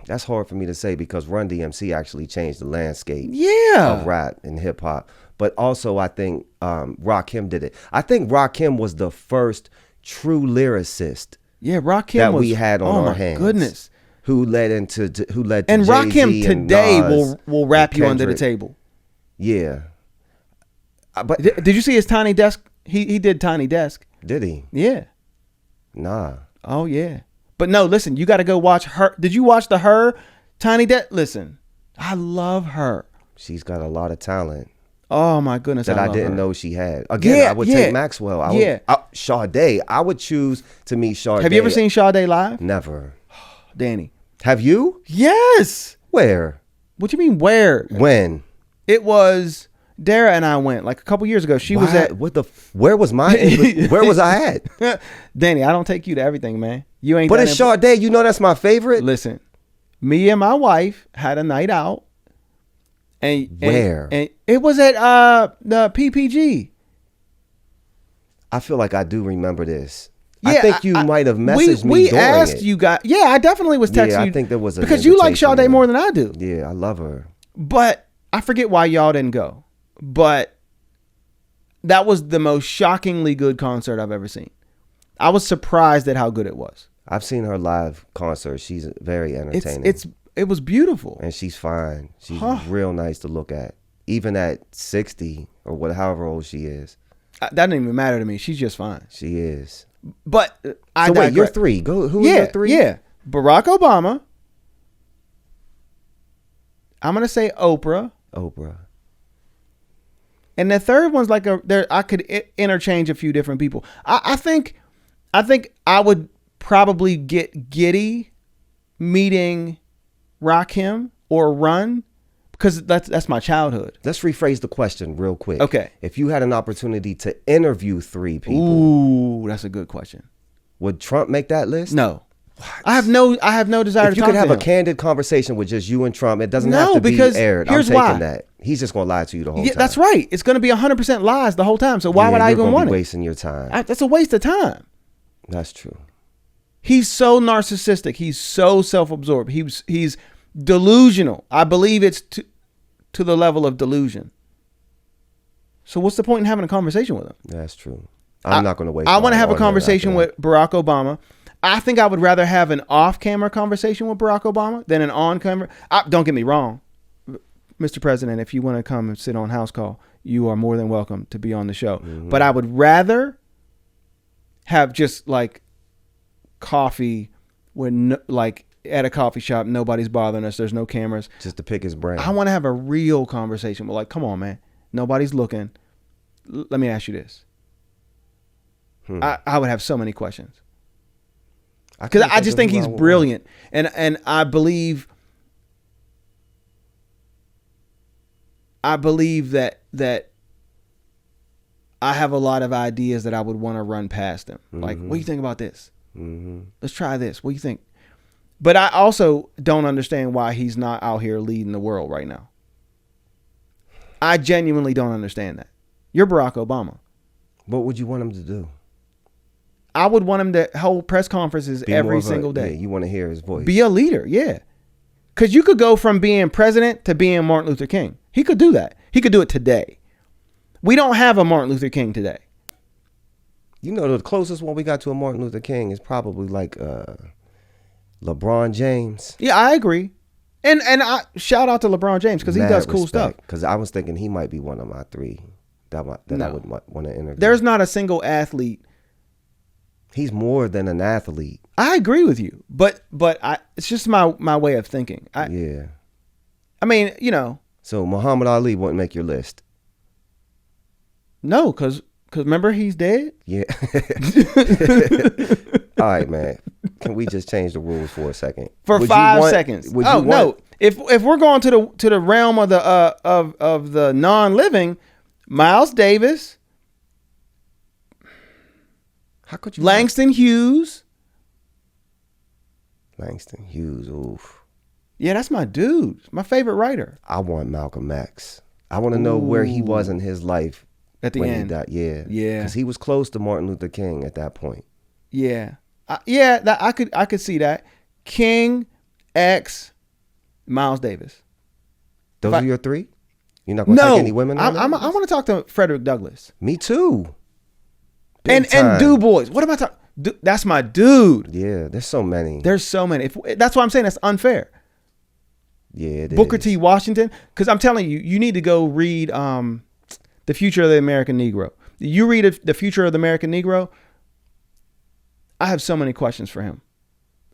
that's hard for me to say because Run DMC actually changed the landscape of rap and hip hop. But also I think Rakim did it. I think Rakim was the first true lyricist. Yeah, Rakim that we had on our hands. Goodness. Who led to and Jay-Z Rakim today and will rap you under the table. Yeah. But did you see his Tiny Desk? He did Tiny Desk. Did he? Yeah. Nah. Oh yeah. But no, listen, you got to go watch her. Did you watch her Tiny Desk? Listen, I love her. She's got a lot of talent. Oh my goodness. That I didn't know she had. Again, I would take Maxwell. Sade. I would choose to meet Sade. Have you ever seen Sade live? Never. Danny. Have you? Yes. Where? What you mean where? When? It was Dara and I went like a couple years ago. She was at where was where was I at? Danny, I don't take you to everything, man. You ain't. But it's Sade. You know that's my favorite. Listen, me and my wife had a night out. And it was at the PPG. I feel like I do remember this. Yeah, I think you might have messaged me. We asked you guys. Yeah, I definitely was texting you. I think there was because you like Sade more than I do. Yeah, I love her. But I forget why y'all didn't go. But that was the most shockingly good concert I've ever seen. I was surprised at how good it was. I've seen her live concert. She's very entertaining. It was beautiful. And she's fine. She's real nice to look at. Even at 60 or however old she is. That doesn't even matter to me. She's just fine. She is. But wait, you're 3. Go. Who are your 3? Yeah. Barack Obama. I'm going to say Oprah. Oprah. And the third one's like I could interchange a few different people. I think I would probably get giddy meeting Rakim or Run, because that's my childhood. Let's rephrase the question real quick. Okay. If you had an opportunity to interview 3 people, Ooh, that's a good question. would Trump make that list? No. I have no desire If to you talk could have to a him. candid conversation with just you and Trump, it doesn't No, have to be because aired. I'm here's taking why. that. He's just going to lie to you the whole Yeah, time. that's right. It's going to be 100% lies the whole time. So why would I you're even gonna want be it? wasting your time. That's a waste of time. That's true. He's so narcissistic. He's so self-absorbed. He's delusional. I believe it's to the level of delusion. So what's the point in having a conversation with him? That's true. I'm not going to waste. I want to have a on him conversation after with Barack Obama. I think I would rather have an off-camera conversation with Barack Obama than an on-camera. Don't get me wrong, Mr. President. If you want to come and sit on house call, you are more than welcome to be on the show. Mm-hmm. But I would rather have just like coffee when like at a coffee shop, nobody's bothering us. There's no cameras. just to pick his brain. I want to have a real conversation. But like, come on, man. Nobody's looking. Let me ask you this. I would have so many questions. Because I just think he's brilliant. And I believe that I have a lot of ideas that I would want to run past him. Like, what do you think about this? Let's try this. What do you think? But I also don't understand why he's not out here leading the world right now. I genuinely don't understand that. You're Barack Obama. What would you want him to do? I would want him to hold press conferences Be more every of a- single day. yeah, you want to hear his voice. Be a leader, yeah. Because you could go from being president to being Martin Luther King. He could do that. He could do it today. We don't have a Martin Luther King today. You know, the closest one we got to a Martin Luther King is probably like LeBron James. Yeah, I agree. And I shout out to LeBron James because he does cool stuff. Because I was thinking he might be one of my 3 that I would want to interview. There's not a single athlete. He's more than an athlete. I agree with you, but it's just my way of thinking. Yeah. I mean, you know. So Muhammad Ali wouldn't make your list. No, because remember he's dead. Yeah. All right, man. Can we just change the rules for a second? For Would you 5 seconds. Would Oh you no! want- If we're going to the realm of the of the non-living, Miles Davis, How could you? Langston Hughes. Langston Hughes. Oof. Yeah, that's my dude. My favorite writer. I want Malcolm X. I want to know where he was in his life At the when end. he died. Yeah. Yeah. Because he was close to Martin Luther King at that point. Yeah, that I could see that. King, X, Miles Davis. Those If are your 3? You're not going to No, take any women on I that? want to talk to Frederick Douglass Me too. and Big time. Du Bois. What am I talking? That's my dude. Yeah, there's so many. There's so many. That's why I'm saying that's unfair. Yeah, it Booker is. T. Washington, because I'm telling you, you need to go read The Future of the American Negro. You read The Future of the American Negro, I have so many questions for him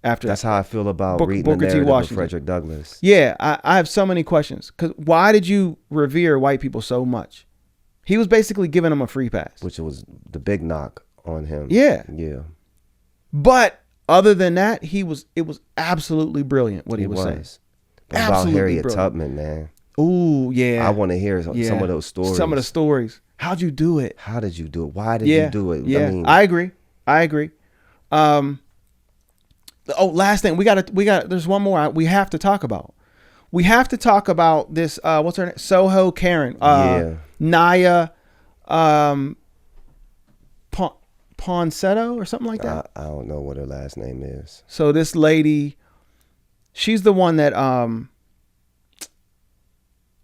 after That's that. how I feel about Booker reading T. the narrative of Washington. Frederick Douglass. Yeah, I have so many questions. Because why did you revere white people so much? He was basically giving them a free pass. Which was the big knock on him. Yeah. Yeah. But other than that, it was absolutely brilliant what he was saying. What about Absolutely Harriet brilliant. Tubman, man? Ooh, yeah. I want to hear Yeah. some of those stories. Some of the stories. How'd you do it? How did you do it? Why did Yeah, you do it? Yeah, I mean, I agree. Last thing we got. There's one more we have to talk about. We have to talk about this. What's her name? SoHo Karen. Yeah. Naya, Ponsetto or something like that. I don't know what her last name is. So this lady, she's the one that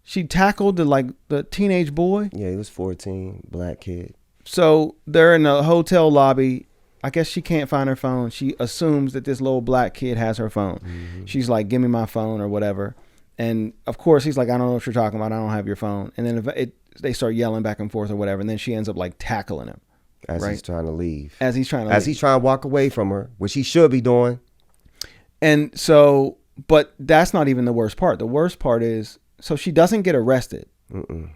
she tackled the teenage boy. Yeah, he was 14, black kid. So they're in a hotel lobby. I guess she can't find her phone. She assumes that this little black kid has her phone. Mm-hmm. She's like, give me my phone or whatever. And of course he's like, I don't know what you're talking about. I don't have your phone. And then they start yelling back and forth or whatever. And then she ends up like tackling him. As right? he's trying to leave. As he's trying to walk away from her, which he should be doing. And so, but that's not even the worst part. The worst part is, so she doesn't get arrested. Mm-mm.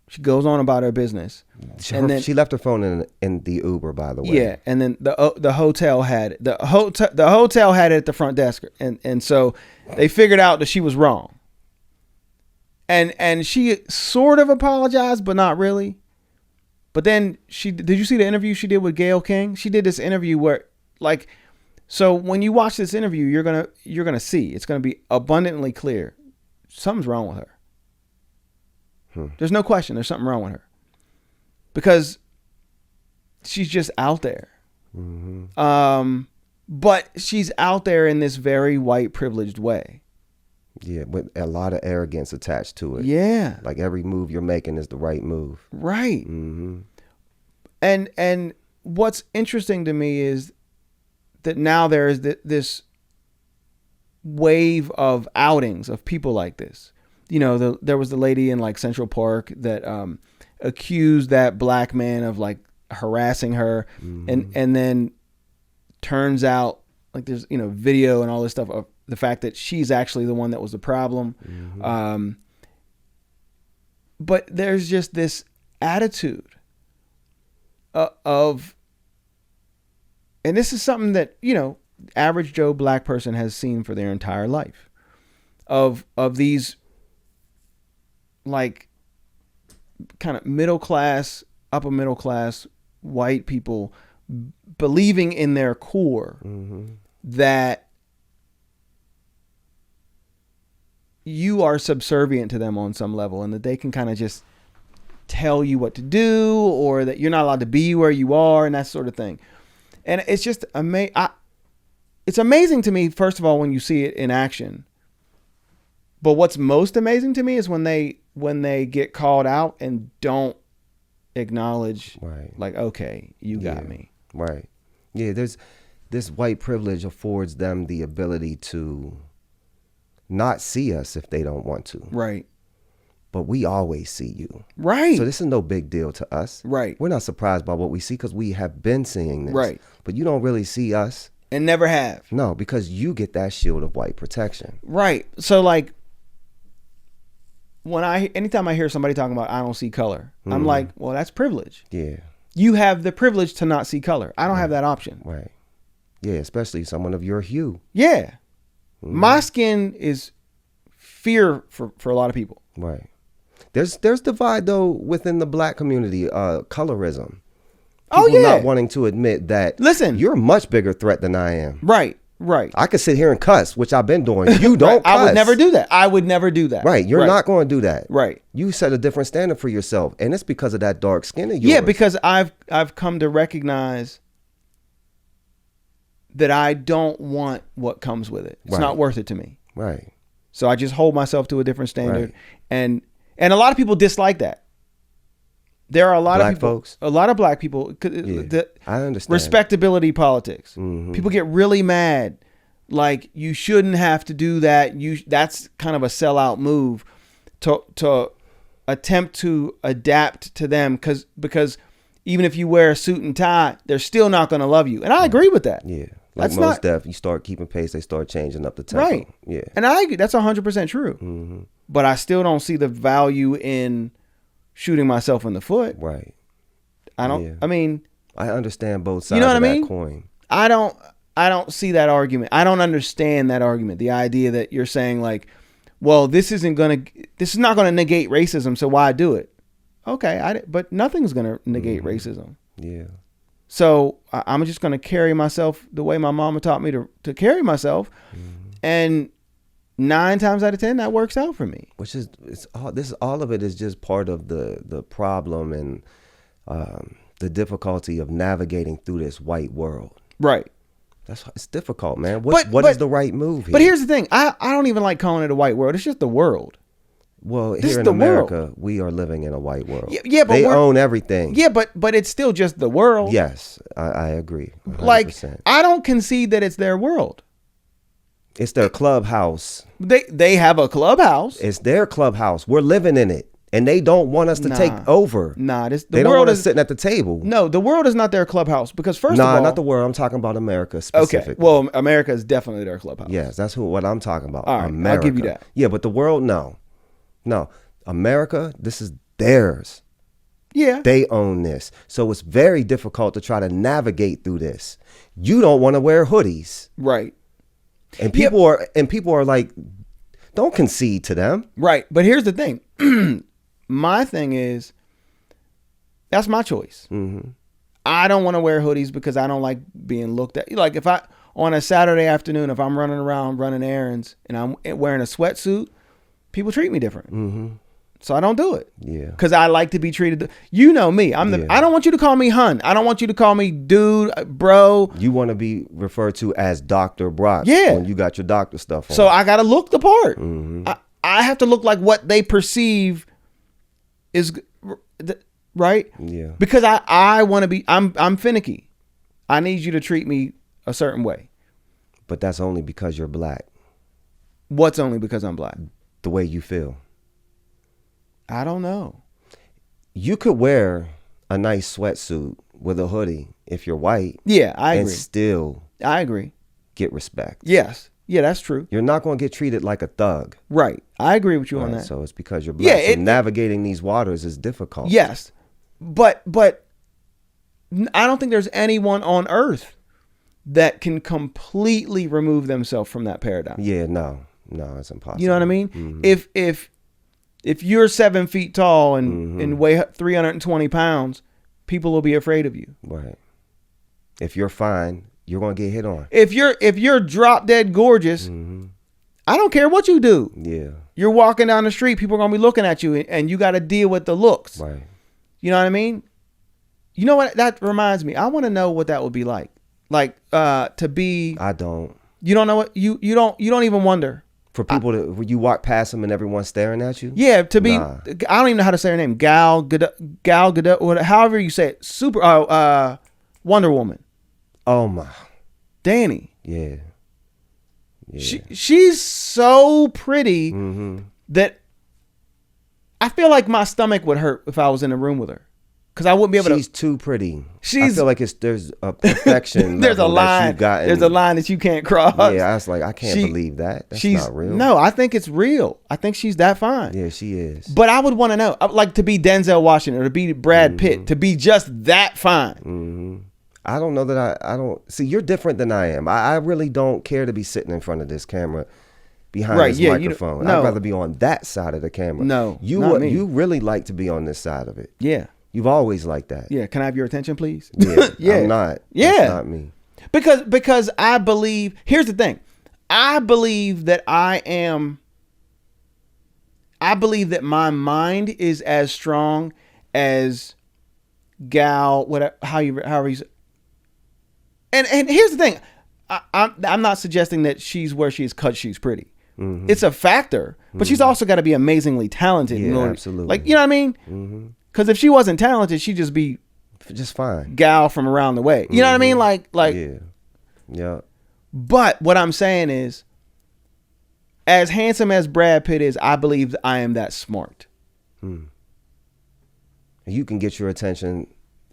She goes on about her business. She left her phone in the Uber, by the way. Yeah, and then the hotel had it. The hotel had it at the front desk, and so they figured out that she was wrong. And she sort of apologized, but not really. But then did you see the interview she did with Gayle King? She did this interview where, like, so when you watch this interview, you're gonna see, it's gonna be abundantly clear something's wrong with her. There's no question there's something wrong with her, because she's just out there. But she's out there in this very white privileged way. Yeah, with a lot of arrogance attached to it. Yeah. Like every move you're making is the right move. Right. And what's interesting to me is that now there is this wave of outings of people like this. You know, there was the lady in like Central Park that accused that black man of like harassing her, and then turns out like there's, you know, video and all this stuff of the fact that she's actually the one that was the problem. But there's just this attitude of, and this is something that, you know, average Joe black person has seen for their entire life, of these like kind of middle class, upper middle class white people believing in their core that you are subservient to them on some level, and that they can kind of just tell you what to do, or that you're not allowed to be where you are, and that sort of thing. And it's just it's amazing to me, first of all, when you see it in action. But what's most amazing to me is when they get called out and don't acknowledge, like, okay, you got me. Right. Yeah, there's this white privilege affords them the ability to not see us if they don't want to. Right. But we always see you. Right. So this is no big deal to us. Right. We're not surprised by what we see because we have been seeing this. Right. But you don't really see us. And never have. No, because you get that shield of white protection. Right. So like, anytime I hear somebody talking about I don't see color, I'm like, well, that's privilege. Yeah. You have the privilege to not see color. I don't have that option. Right. Yeah, especially someone of your hue. Yeah. My skin is fear for a lot of people. Right. There's divide though within the black community, colorism. People not wanting to admit that, listen, you're a much bigger threat than I am. Right. Right. I could sit here and cuss, which I've been doing. You don't cuss. I would never do that. I would never do that. Right. You're not going to do that. Right. You set a different standard for yourself. And it's because of that dark skin of yours. Yeah, because I've come to recognize that I don't want what comes with it. It's not worth it to me. Right. So I just hold myself to a different standard. Right. And a lot of people dislike that. There are a lot of people, folks. A lot of black people. I understand. Respectability politics. People get really mad. Like, you shouldn't have to do that. That's kind of a sellout move to attempt to adapt to them, because even if you wear a suit and tie, they're still not going to love you. And I agree with that. Yeah. Like that's most deaf, you start keeping pace, they start changing up the tempo. Right. Yeah. And I agree. That's 100% true. But I still don't see the value in shooting myself in the foot. Right. I don't. Yeah. I mean, I understand both sides of that coin. I don't see that argument. I don't understand that argument. The idea that you're saying like, well, this is not going to negate racism, so why do it? Okay, but nothing's going to negate racism. Yeah. So I'm just going to carry myself the way my mama taught me to carry myself, and 9 times out of 10 that works out for me. Which is all of it is just part of the problem and the difficulty of navigating through this white world. Right. It's difficult, man. What is the right move here? But here's the thing. I don't even like calling it a white world. It's just the world. Well, here in America, we are living in a white world. Yeah, but they own everything. Yeah, but it's still just the world. Yes, I agree. 100%. Like, I don't concede that it's their world. It's their clubhouse. They have a clubhouse. It's their clubhouse. We're living in it, and they don't want us to take over. They don't want us sitting at the table. No, the world is not their clubhouse, because first of all, not the world. I'm talking about America specifically. Okay, well, America is definitely their clubhouse. Yes, that's what I'm talking about. All right, America. I'll give you that. Yeah, but the world, no. America, this is theirs. Yeah. They own this. So it's very difficult to try to navigate through this. You don't want to wear hoodies. Right. And people are like, don't concede to them. Right. But here's the thing. My thing is, that's my choice. Mm-hmm. I don't want to wear hoodies because I don't like being looked at. Like if on a Saturday afternoon, if I'm running around running errands and I'm wearing a sweatsuit, people treat me different. Mm-hmm. So I don't do it. Yeah. Because I like to be treated. You know me. I don't want you to call me hun. I don't want you to call me dude, bro. You want to be referred to as Dr. Brock. Yeah. When you got your doctor stuff on. So I got to look the part. Mm-hmm. I have to look like what they perceive is right. Yeah. Because I want to be. I'm finicky. I need you to treat me a certain way. But that's only because you're black. What's only because I'm black? The way you feel. I don't know. You could wear a nice sweatsuit with a hoodie if you're white. Yeah, I agree. And still I agree. get respect. Yes. Yeah, that's true. You're not going to get treated like a thug. Right. I agree with you on Right? that. So it's because you're black. Yeah, So navigating these waters is difficult. Yes. But I don't think there's anyone on earth that can completely remove themselves from that paradigm. Yeah, no, it's impossible. You know what I mean? Mm-hmm. If you're 7 feet tall and, Mm-hmm. and weigh 320 pounds, people will be afraid of you. Right. If you're fine, you're going to get hit on. If you're drop dead gorgeous, I don't care what you do. Yeah. You're walking down the street, people are going to be looking at you, and you got to deal with the looks. Right. You know what I mean? You know what? That reminds me. I want to know what that would be like. Like to be. I don't. You don't know what you don't even wonder. For people when you walk past them and everyone's staring at you. Yeah, to be. Nah. I don't even know how to say her name. Gal Gadot, however you say it. Wonder Woman. Oh my. Danny. Yeah. She's so pretty that I feel like my stomach would hurt if I was in a room with her, because I wouldn't be able She's too pretty. She's- I feel like there's a perfection. there's a level that line. you've gotten. There's a line that you can't cross. Yeah, I was like, I can't believe that. That's she's not real. No, I think it's real. I think she's that fine. Yeah, she is. But I would want to know, like to be Denzel Washington or to be Brad Pitt, to be just that fine. I don't know that I don't see. You're different than I am. I really don't care to be sitting in front of this camera behind this microphone. no. I'd rather be on that side of the camera. No, you not me. you really like to be on this side of it. Yeah. You've always liked that. Yeah. Can I have your attention, please? Yeah, Yeah. I'm not. Yeah. That's not me. Because I believe, here's the thing. I believe that my mind is as strong as Gal, whatever, however you say. And here's the thing. I'm not suggesting that she's where she is because she's pretty. It's a factor, but she's also got to be amazingly talented. Yeah, in order, absolutely. Like, you know what I mean? Because if she wasn't talented, she'd just be Just fine. Gal from around the way. You know what I mean? Like. Yeah. But what I'm saying is, as handsome as Brad Pitt is, I believe I am that smart. You can get your attention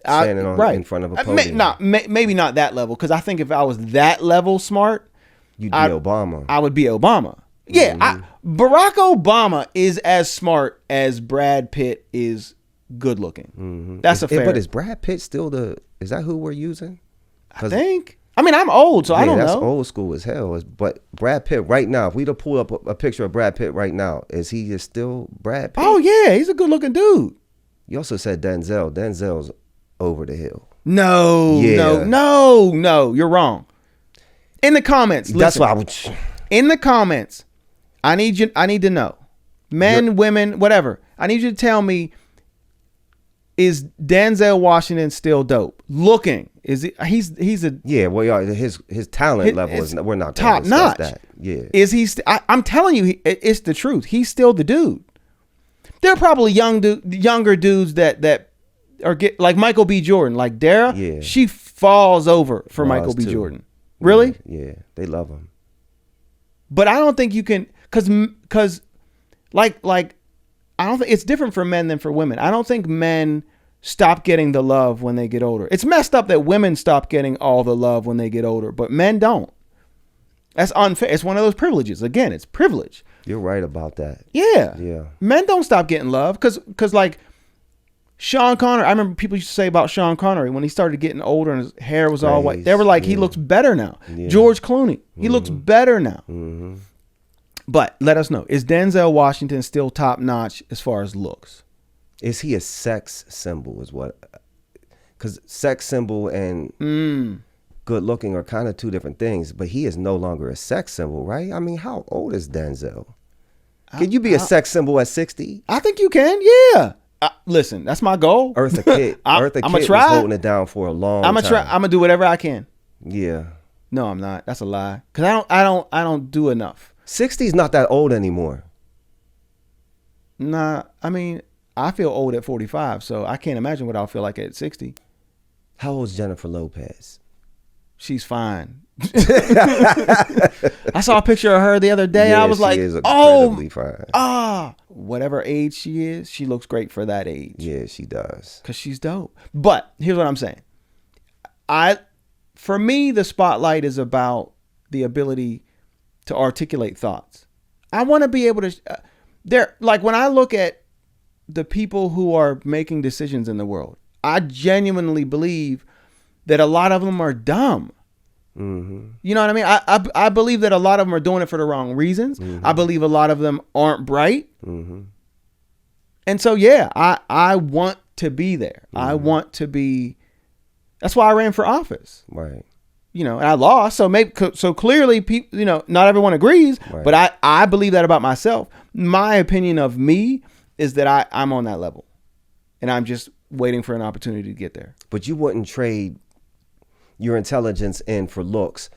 standing in front of a podium. Maybe not that level, because I think if I was that level smart, You'd be Obama. I would be Obama. Yeah, Barack Obama is as smart as Brad Pitt is good looking. That's a fair. But is Brad Pitt still is that who we're using? I think. I mean, I'm old, so I don't know. That's old school as hell. But Brad Pitt right now, if we to pull up a picture of Brad Pitt right now, is he still Brad Pitt? Oh yeah, he's a good looking dude. You also said Denzel. Denzel's over the hill. No, you're wrong. In the comments, That's listen, why I would. in the comments, I need to know. Men, women, whatever. I need you to tell me, is Denzel Washington still dope? Looking. Is he he's a Yeah, well, his talent level is we're not top notch. that. Yeah. Is he I'm telling you, it's the truth. He's still the dude. There are probably younger dudes that are like Michael B. Jordan, like Dara. Yeah. She falls over for Michael B. too. Jordan. Really? Yeah, they love him. But I don't think you can, cause like I don't think it's different for men than for women. I don't think men stop getting the love when they get older. It's messed up that women stop getting all the love when they get older, but men don't. That's unfair. It's one of those privileges. Again, it's privilege. You're right about that. Yeah. Yeah. Men don't stop getting love because like Sean Connery, I remember people used to say about Sean Connery when he started getting older and his hair was all white. They were like, he looks better now. Yeah. George Clooney, he looks better now. Mm-hmm. But let us know, is Denzel Washington still top notch as far as looks? Is he a sex symbol? Is what? Because sex symbol and good looking are kind of two different things. But he is no longer a sex symbol, right? I mean, how old is Denzel? Can you be a sex symbol at 60? I think you can. Yeah. Listen, that's my goal. Eartha Kitt. Eartha Kitt was holding it down for a long time. I'm gonna do whatever I can. Yeah. No, I'm not. That's a lie. Cause I don't do enough. 60 is not that old anymore. Nah, I mean, I feel old at 45, so I can't imagine what I'll feel like at 60. How old is Jennifer Lopez? She's fine. I saw a picture of her the other day. Yeah, and I was she like, is incredibly fine. Whatever age she is, she looks great for that age. Yeah, she does. Because she's dope. But here's what I'm saying. For me, the spotlight is about the ability to articulate thoughts. I want to be able to, like when I look at the people who are making decisions in the world, I genuinely believe that a lot of them are dumb. Mm-hmm. You know what I mean? I believe that a lot of them are doing it for the wrong reasons. Mm-hmm. I believe a lot of them aren't bright. Mm-hmm. And so, yeah, I want to be there. Mm-hmm. I want to be. That's why I ran for office. Right. You know, and I lost. So clearly, people, you know, not everyone agrees. Right. But I believe that about myself. My opinion of me is that I'm on that level, and I'm just waiting for an opportunity to get there. But you wouldn't trade your intelligence in for looks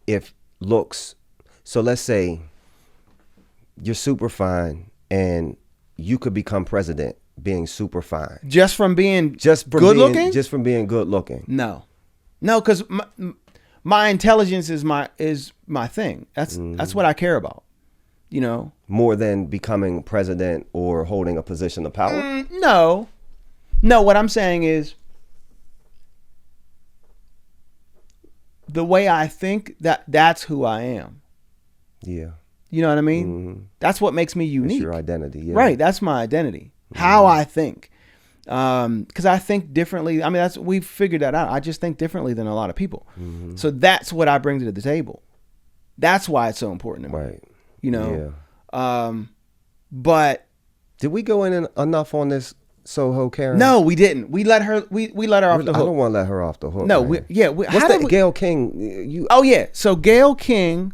if looks. So let's say you're super fine and you could become president being super fine. Just from being good looking? Just from being good looking. No, because my intelligence is my thing. That's what I care about. You know, more than becoming president or holding a position of power. No. What I'm saying is the way I think, that's who I am. Yeah. You know what I mean? Mm-hmm. That's what makes me unique. It's your identity. Yeah. Right. That's my identity. Mm-hmm. How I think. Because I think differently. I mean, we've figured that out. I just think differently than a lot of people. Mm-hmm. So that's what I bring to the table. That's why it's so important to me. Right. You know? Yeah. But did we go in enough on this SoHo Karen? No, we didn't. We let her. We let her off the hook. I don't want to let her off the hook. No. What's that? Gayle King. Oh yeah. So Gayle King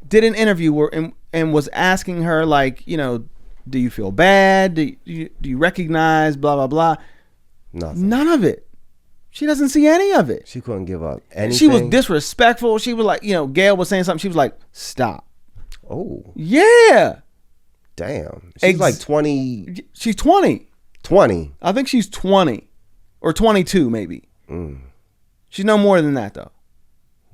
did an interview and was asking her, like, you know, do you feel bad? Do you recognize blah blah blah? Nothing. None of it. She doesn't see any of it. She couldn't give up anything. She was disrespectful. She was like, you know, Gayle was saying something. She was like, stop. Oh. Yeah. Damn. She's like 20. She's 20. 20. I think she's 20 or 22 maybe. She's no more than that though.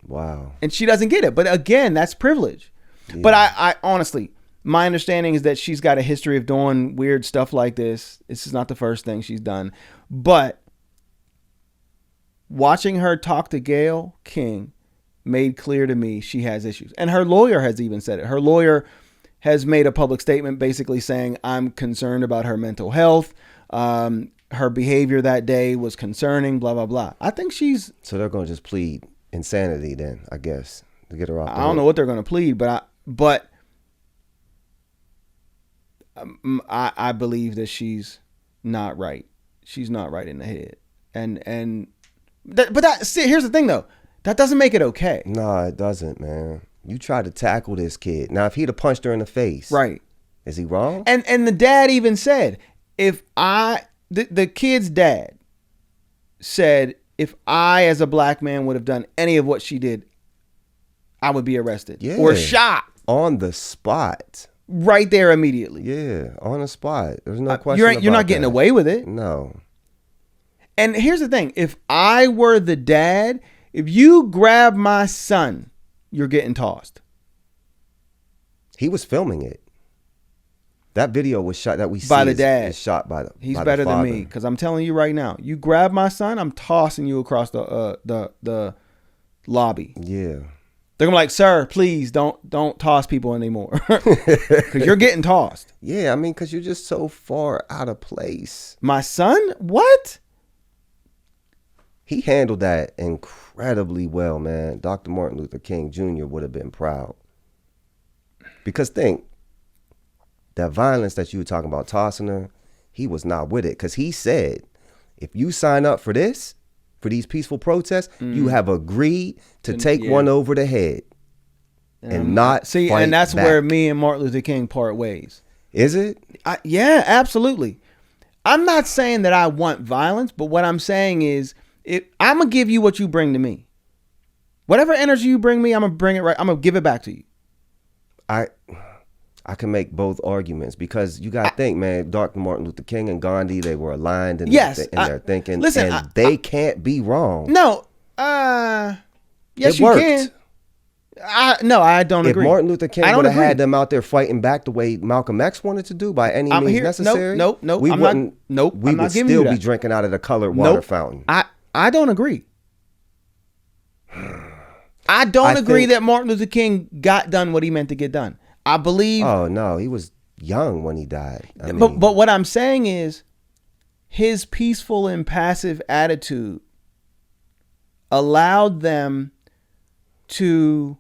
Wow. And she doesn't get it. But again, that's privilege. Yeah. But I honestly, my understanding is that she's got a history of doing weird stuff like this. This is not the first thing she's done. But watching her talk to Gayle King made clear to me she has issues. And her lawyer has even said it. Her lawyer has made a public statement basically saying, I'm concerned about her mental health. Her behavior that day was concerning, blah, blah, blah. I think she's... So they're going to just plead insanity then, I guess, to get her off the I don't know what they're going to plead, but I believe that she's not right. She's not right in the head. Here's the thing though. That doesn't make it okay. No, it doesn't, man. You tried to tackle this kid. Now, if he'd have punched her in the face, right? Is he wrong? And the dad even said, the kid's dad said, if I as a black man would have done any of what she did, I would be arrested or shot on the spot, right there immediately. Yeah, on the spot. There's no question. You're not getting away with it. No. And here's the thing: if I were the dad, if you grab my son, you're getting tossed. He was filming it. That video was shot that we see by the dad. Is shot by the. He's by better the than me because I'm telling you right now. You grab my son, I'm tossing you across the lobby. Yeah. They're gonna be like, sir, please don't toss people anymore, because you're getting tossed. Yeah, I mean, because you're just so far out of place. My son, what? He handled that incredibly well, man. Dr. Martin Luther King Jr. would have been proud. Because think, that violence that you were talking about, tossing her, he was not with it. Because he said, if you sign up for this, for these peaceful protests, you have agreed to take one over the head and not see. fight And that's back. where me and Martin Luther King part ways. Is it? Yeah, absolutely. I'm not saying that I want violence, but what I'm saying is, I'm gonna give you what you bring to me. Whatever energy you bring me, I'm gonna bring it right. I'm gonna give it back to you. I can make both arguments, because you got to think, man, Dr. Martin Luther King and Gandhi, they were aligned in their thinking. Listen, and they can't be wrong. No. Yes, you can. No, I don't agree. If Martin Luther King would have had them out there fighting back the way Malcolm X wanted to do, by any means necessary, Nope. we wouldn't. We would still be drinking out of the colored water fountain. I don't agree. I don't agree that Martin Luther King got done what he meant to get done. I believe. Oh no, he was young when he died. But what I'm saying is, his peaceful and passive attitude allowed them to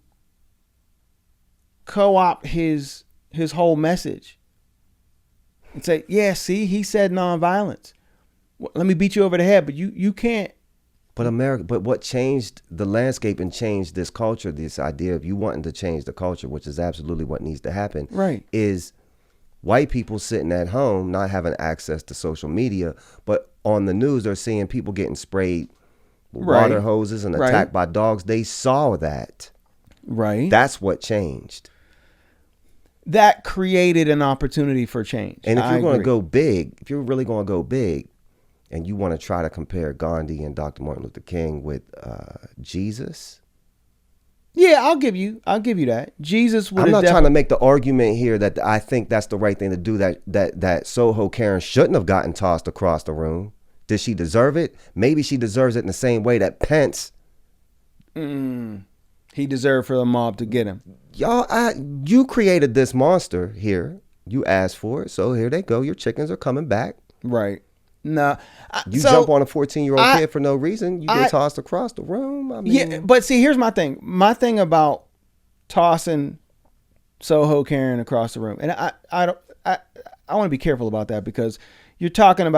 co-opt his whole message and say, yeah, see, he said nonviolence. Let me beat you over the head, but you can't. But what changed the landscape and changed this culture, this idea of you wanting to change the culture, which is absolutely what needs to happen, right, is white people sitting at home, not having access to social media, but on the news, they're seeing people getting sprayed with water hoses and attacked by dogs. They saw that. Right. That's what changed. That created an opportunity for change. And if you're going to go big, if you're really going to go big, and you want to try to compare Gandhi and Dr. Martin Luther King with Jesus? Yeah, I'll give you that. Jesus would. I'm not trying to make the argument here that I think that's the right thing to do, that SoHo Karen shouldn't have gotten tossed across the room. Did she deserve it? Maybe she deserves it in the same way that Pence. He deserved for the mob to get him. Y'all, you created this monster here. You asked for it, so here they go. Your chickens are coming back. Right. No, you jump on a 14-year-old kid for no reason. You get tossed across the room. I mean, yeah, but see, here's my thing. My thing about tossing SoHo Karen across the room, and I want to be careful about that, because you're talking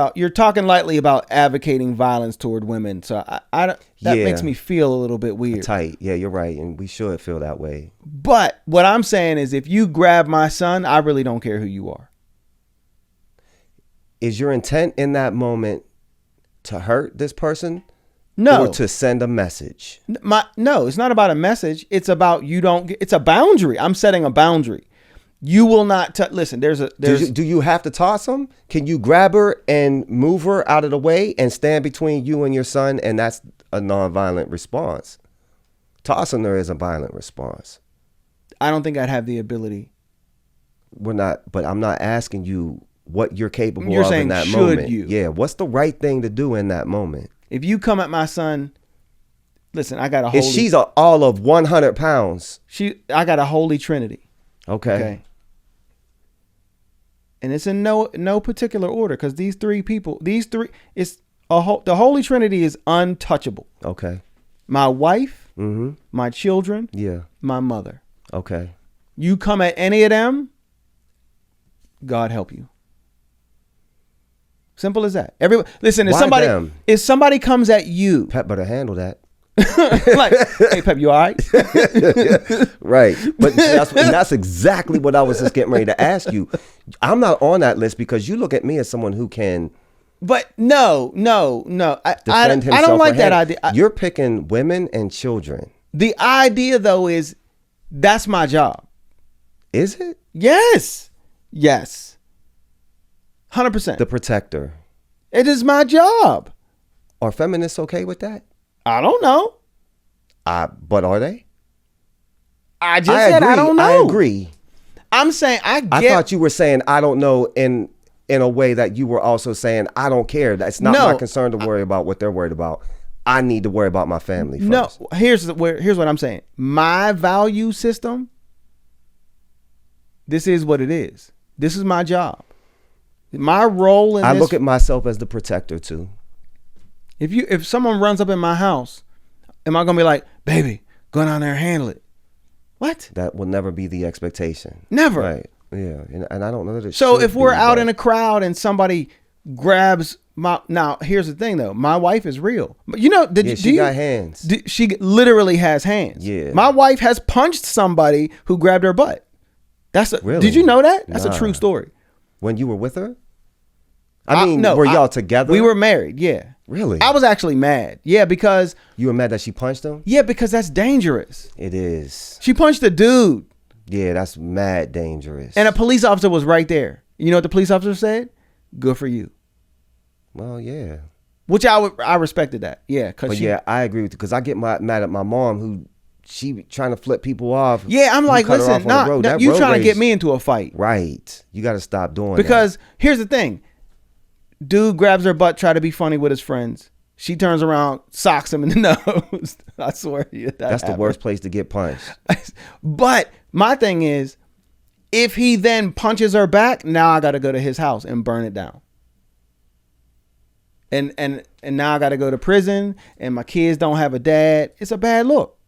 lightly about advocating violence toward women. So that makes me feel a little bit weird. Tight. Yeah, you're right, and we should feel that way. But what I'm saying is, if you grab my son, I really don't care who you are. Is your intent in that moment to hurt this person? No. Or to send a message? No, it's not about a message. It's about it's a boundary. I'm setting a boundary. You will not listen, do you have to toss them? Can you grab her and move her out of the way and stand between you and your son, and that's a nonviolent response? Tossing her is a violent response. I don't think I'd have the ability. But I'm not asking you what you're capable You're of saying, in that should moment. you? Yeah, what's the right thing to do in that moment? If you come at my son, listen, I got a holy... If she's all of 100 pounds. I got a holy trinity. Okay. And it's in no particular order, because the holy trinity is untouchable. Okay. My wife, my children, my mother. Okay. You come at any of them, God help you. Simple as that. Listen, if somebody comes at you, Pep better handle that. like, hey Pep, you all right? Right. But that's exactly what I was just getting ready to ask you. I'm not on that list, because you look at me as someone who can. But no. Defend himself. I don't like that idea. You're picking women and children. The idea, though, is that's my job. Is it? Yes. 100%. The protector. It is my job. Are feminists okay with that? I don't know. But are they? I don't know. I agree. I'm saying I thought you were saying I don't know in a way that you were also saying I don't care. That's not my concern to worry about what they're worried about. I need to worry about my family first. No, here's what I'm saying. My value system, this is what it is. This is my job. My role in I this, look at myself as the protector too. if someone runs up in my house, am I gonna be like, baby, go down there and handle it? What? That will never be the expectation. Never. Right. Yeah. And I don't know that it So should if we're be, out but in a crowd and somebody grabs now here's the thing though, my wife is real. But you know, she got hands. She literally has hands. Yeah. My wife has punched somebody who grabbed her butt. Really? Did you know that? That's Nah. a true story. When you were with her? I mean, were y'all together? We were married, yeah. Really? I was actually mad. Yeah, because You were mad that she punched him? because that's dangerous. It is. She punched a dude Yeah, that's mad dangerous. and a police officer was right there. You know what the police officer said? Good for you. Well, yeah. Which I respected that. Yeah, But yeah, I agree with you because I get mad at my mom who she trying to flip people off. Yeah, I'm You like, cut her listen, off on the road. That you road trying to get rage- me into a fight. Right. You got to stop doing Because here's the thing. Dude grabs her butt, try to be funny with his friends. She turns around, socks him in the nose. I swear to you. That's the worst place to get punched. But my thing is, if he then punches her back, now I got to go to his house and burn it down. And now I got to go to prison and my kids don't have a dad. It's a bad look.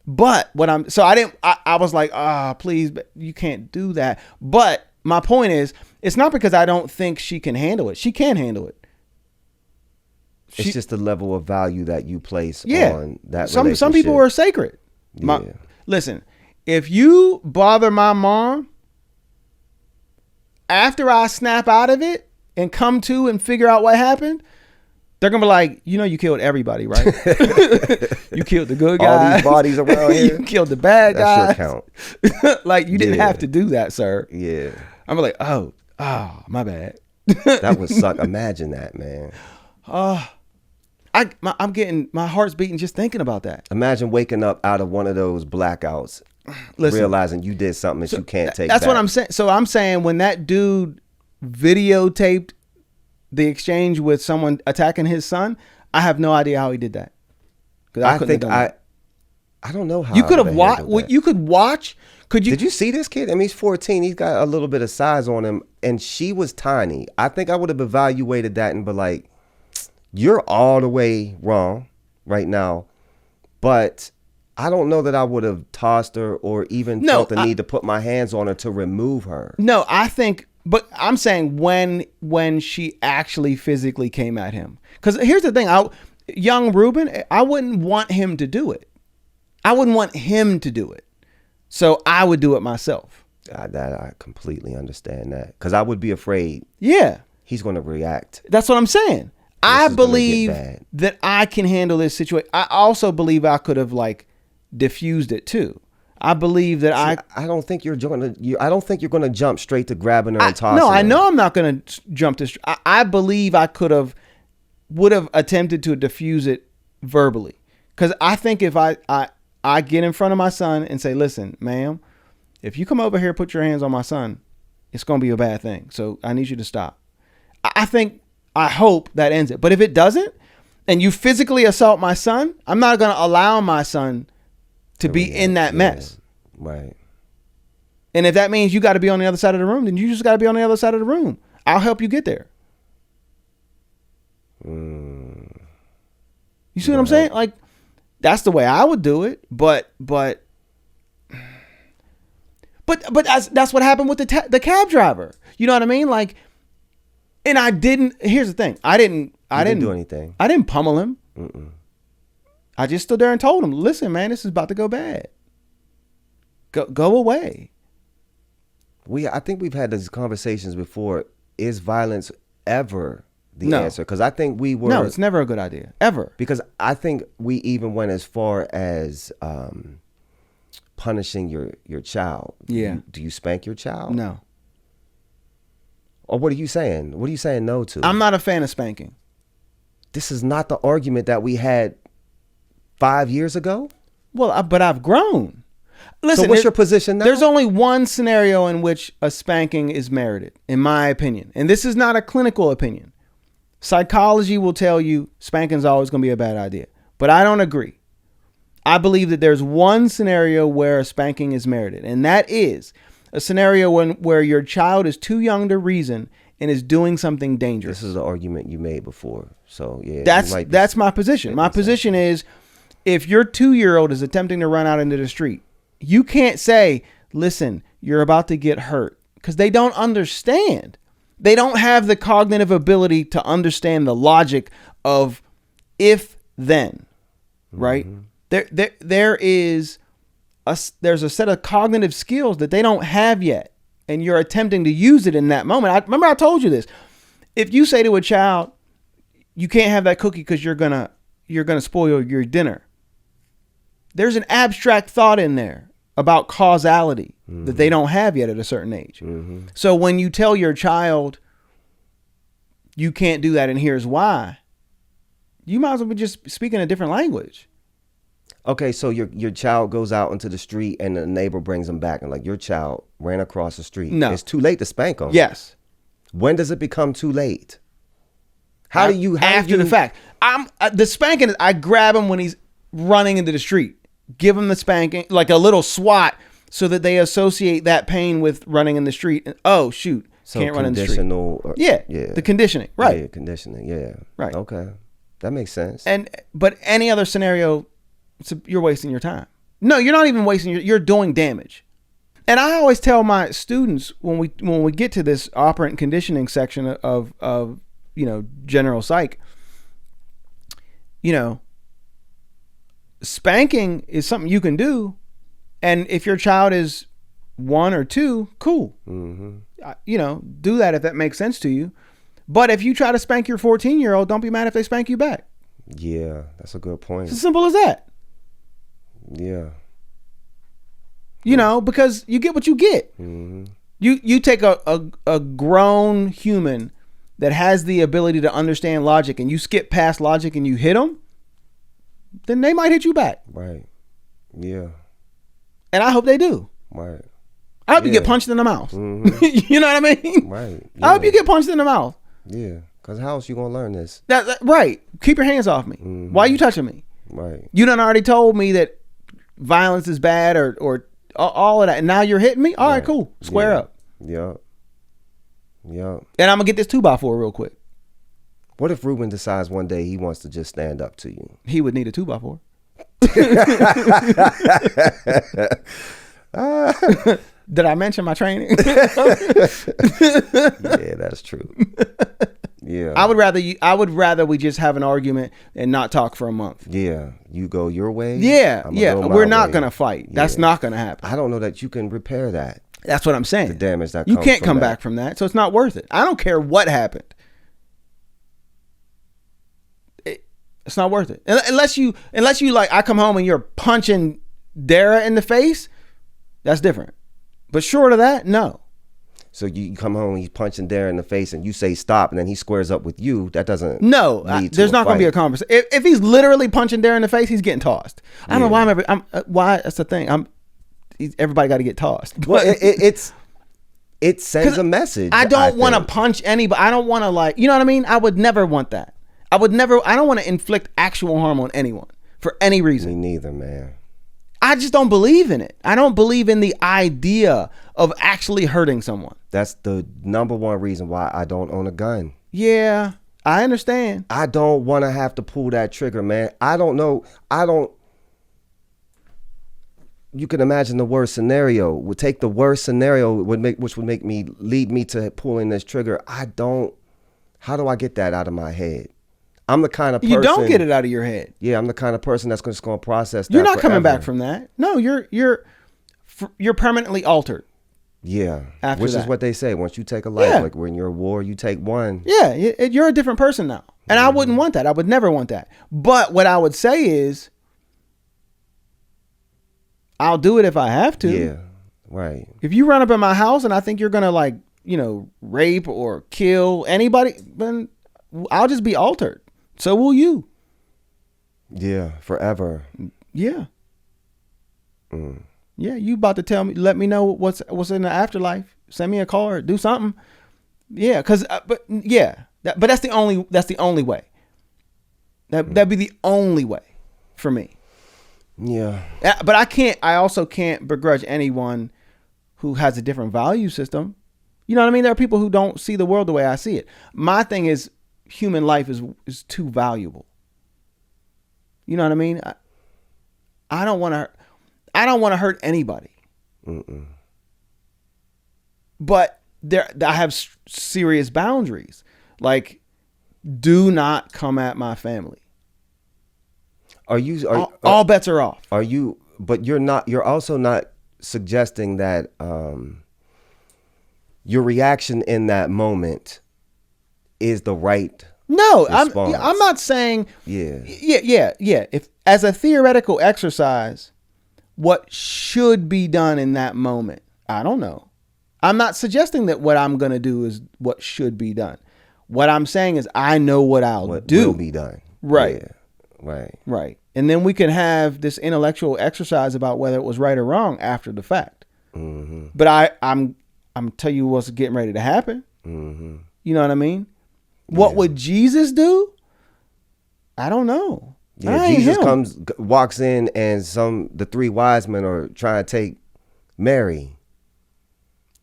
But I was like, please, you can't do that. But my point is, it's not because I don't think she can handle it. She can handle it. It's just the level of value that you place Yeah. on that Some relationship. people are sacred. Yeah. Listen, if you bother my mom after I snap out of it and come to and figure out what happened, they're gonna be like, you killed everybody, right? You killed the good guys. All these bodies around here. You killed the bad That's guys. your count. Like you didn't Yeah. have to do that, sir. Yeah. I'm like, oh, my bad. That would suck. Imagine that, man. I'm getting my heart's beating just thinking about that. Imagine waking up out of one of those blackouts, realizing you did something that you can't take That's back. what I'm saying. So I'm saying when that dude videotaped the exchange with someone attacking his son, I have no idea how he did that. 'Cause I couldn't think have done that. I don't know how You could I have would've handled watched. that. You could watch. Could you? Did you see this kid? I mean, he's 14. He's got a little bit of size on him, and she was tiny. I think I would have evaluated that and be like, you're all the way wrong right now, but I don't know that I would have tossed her or even felt the need to put my hands on her to remove her. No, I think. But I'm saying when she actually physically came at him, because here's the thing: young Rueben, I wouldn't want him to do it. I wouldn't want him to do it. So I would do it myself. I completely understand that because I would be afraid. Yeah. He's going to react. That's what I'm saying. I is gonna believe get bad. that I can handle this situation. I also believe I could have diffused it too. I believe that I don't think you're going to. I don't think you're going to jump straight to grabbing her and tossing her. No, I know I'm not going to jump to. I believe I would have attempted to diffuse it verbally, because I think if I get in front of my son and say, "Listen, ma'am, if you come over here, put your hands on my son, it's going to be a bad thing. So I need you to stop." I hope that ends it. But if it doesn't, and you physically assault my son, I'm not going to allow my son to be in that mess. Right. And if that means you got to be on the other side of the room, then you just got to be on the other side of the room. I'll help you get there. You see what I'm saying? That's the way I would do it. But that's what happened with the cab driver. You know what I mean? And I didn't. Here's the thing. I didn't do anything. I didn't pummel him. I just stood there and told him, "Listen, man, this is about to go bad. Go away." I think we've had these conversations before. Is violence ever the No. answer? Because I think we were. No, it's never a good idea. Ever. Because I think we even went as far as punishing your child. Yeah. Do you spank your child? No. Or what are you saying? What are you saying no to? I'm not a fan of spanking. This is not the argument that we had 5 years ago. Well, but I've grown. Listen, So what's your position now? There's only one scenario in which a spanking is merited, in my opinion. And this is not a clinical opinion. Psychology will tell you spanking is always going to be a bad idea. But I don't agree. I believe that there's one scenario where a spanking is merited, and that is a scenario where your child is too young to reason and is doing something dangerous. This is the argument you made before. So, yeah. That's my position. My position is, if your 2-year-old is attempting to run out into the street, you can't say, listen, you're about to get hurt, because they don't understand. They don't have the cognitive ability to understand the logic of if then, right? There's a set of cognitive skills that they don't have yet, and you're attempting to use it in that moment. Remember I told you this. If you say to a child, you can't have that cookie because you're gonna spoil your dinner, there's an abstract thought in there about causality that they don't have yet at a certain age. So when you tell your child you can't do that and here's why, you might as well be just speaking a different language. Okay, so your child goes out into the street and the neighbor brings them back, and like, your child ran across the street. No. It's too late to spank them. Yes. When does it become too late? After the fact. The spanking, I grab him when he's running into the street. Give him the spanking, like a little swat, so that they associate that pain with running in the street. And, oh, shoot, So can't run in the street. Yeah. The conditioning. Right. Yeah, conditioning. Yeah. Right. Okay. That makes sense. But any other scenario, you're wasting your time. No, you're not even wasting. You're doing damage. And I always tell my students when we get to this operant conditioning section of general psych, spanking is something you can do, and if your child is 1 or 2, cool. Do that if that makes sense to you. But if you try to spank your 14-year-old, don't be mad if they spank you back. Yeah, that's a good point. It's as simple as that. Yeah. Because you get what you get. You take a grown human that has the ability to understand logic, and you skip past logic and you hit them, then they might hit you back. Right. Yeah. And I hope they do. Right. I hope you get punched in the mouth. You know what I mean? Right. Yeah. I hope you get punched in the mouth. Yeah. Because how else you going to learn this? Right. Keep your hands off me. Why are you touching me? Right. You done already told me that violence is bad or all of that. And now you're hitting me? All right, cool. Square up. Yep. And I'm going to get this 2x4 real quick. What if Rueben decides one day he wants to just stand up to you? He would need a 2x4. Did I mention my training? Yeah, that's true. Yeah. I would rather we just have an argument and not talk for a month. Yeah. You go your way. Yeah. We're not going to fight. Yeah. That's not going to happen. I don't know that you can repair that. That's what I'm saying. The damage that you comes can't from come that. back from that. So it's not worth it. I don't care what happened. It's not worth it. Unless you like, I come home and you're punching Dara in the face. That's different. But short of that, no. So you come home and he's punching Dara in the face and you say stop and then he squares up with you. That doesn't. No, there's not going to be a conversation. If he's literally punching Dara in the face, he's getting tossed. I don't know why why that's the thing. Everybody got to get tossed. Well, it sends a message. I don't want to punch anybody. I don't want to you know what I mean? I would never want that. I don't want to inflict actual harm on anyone for any reason. Me neither, man. I just don't believe in it. I don't believe in the idea of actually hurting someone. That's the number one reason why I don't own a gun. Yeah, I understand. I don't want to have to pull that trigger, man. I don't know. You can imagine the worst scenario. Would take the worst scenario which would lead me to pulling this trigger. How do I get that out of my head? I'm the kind of person. You don't get it out of your head. Yeah, I'm the kind of person that's just going to process that. You're not forever. coming back from that. No, you're permanently altered. Yeah, which is what they say. Once you take a life, like when you're at war, you take one. Yeah, you're a different person now. And I wouldn't want that. I would never want that. But what I would say is, I'll do it if I have to. Yeah, right. If you run up in my house and I think you're going to rape or kill anybody, then I'll just be altered. So will you. Yeah, forever. Yeah. Yeah, you about to let me know what's in the afterlife. Send me a card, do something. Yeah, But that's the only way. That'd be the only way for me. Yeah. But I also can't begrudge anyone who has a different value system. You know what I mean? There are people who don't see the world the way I see it. My thing is human life is too valuable. You know what I mean? I don't want to hurt anybody. Mm-mm. But I have serious boundaries. Like, do not come at my family. All bets are off. But you're also not suggesting that your reaction in that moment is the right response. I'm not saying yeah. If as a theoretical exercise, what should be done in that moment, I don't know. I'm not suggesting that what I'm going to do is what should be done. What I'm saying is I know what I'll do. Will be done. Right. Yeah. Right. And then we can have this intellectual exercise about whether it was right or wrong after the fact. Mm-hmm. But I'm telling you what's getting ready to happen. Mm-hmm. You know what I mean? What would Jesus do? I don't know. Yeah, Jesus walks in, and the three wise men are trying to take Mary.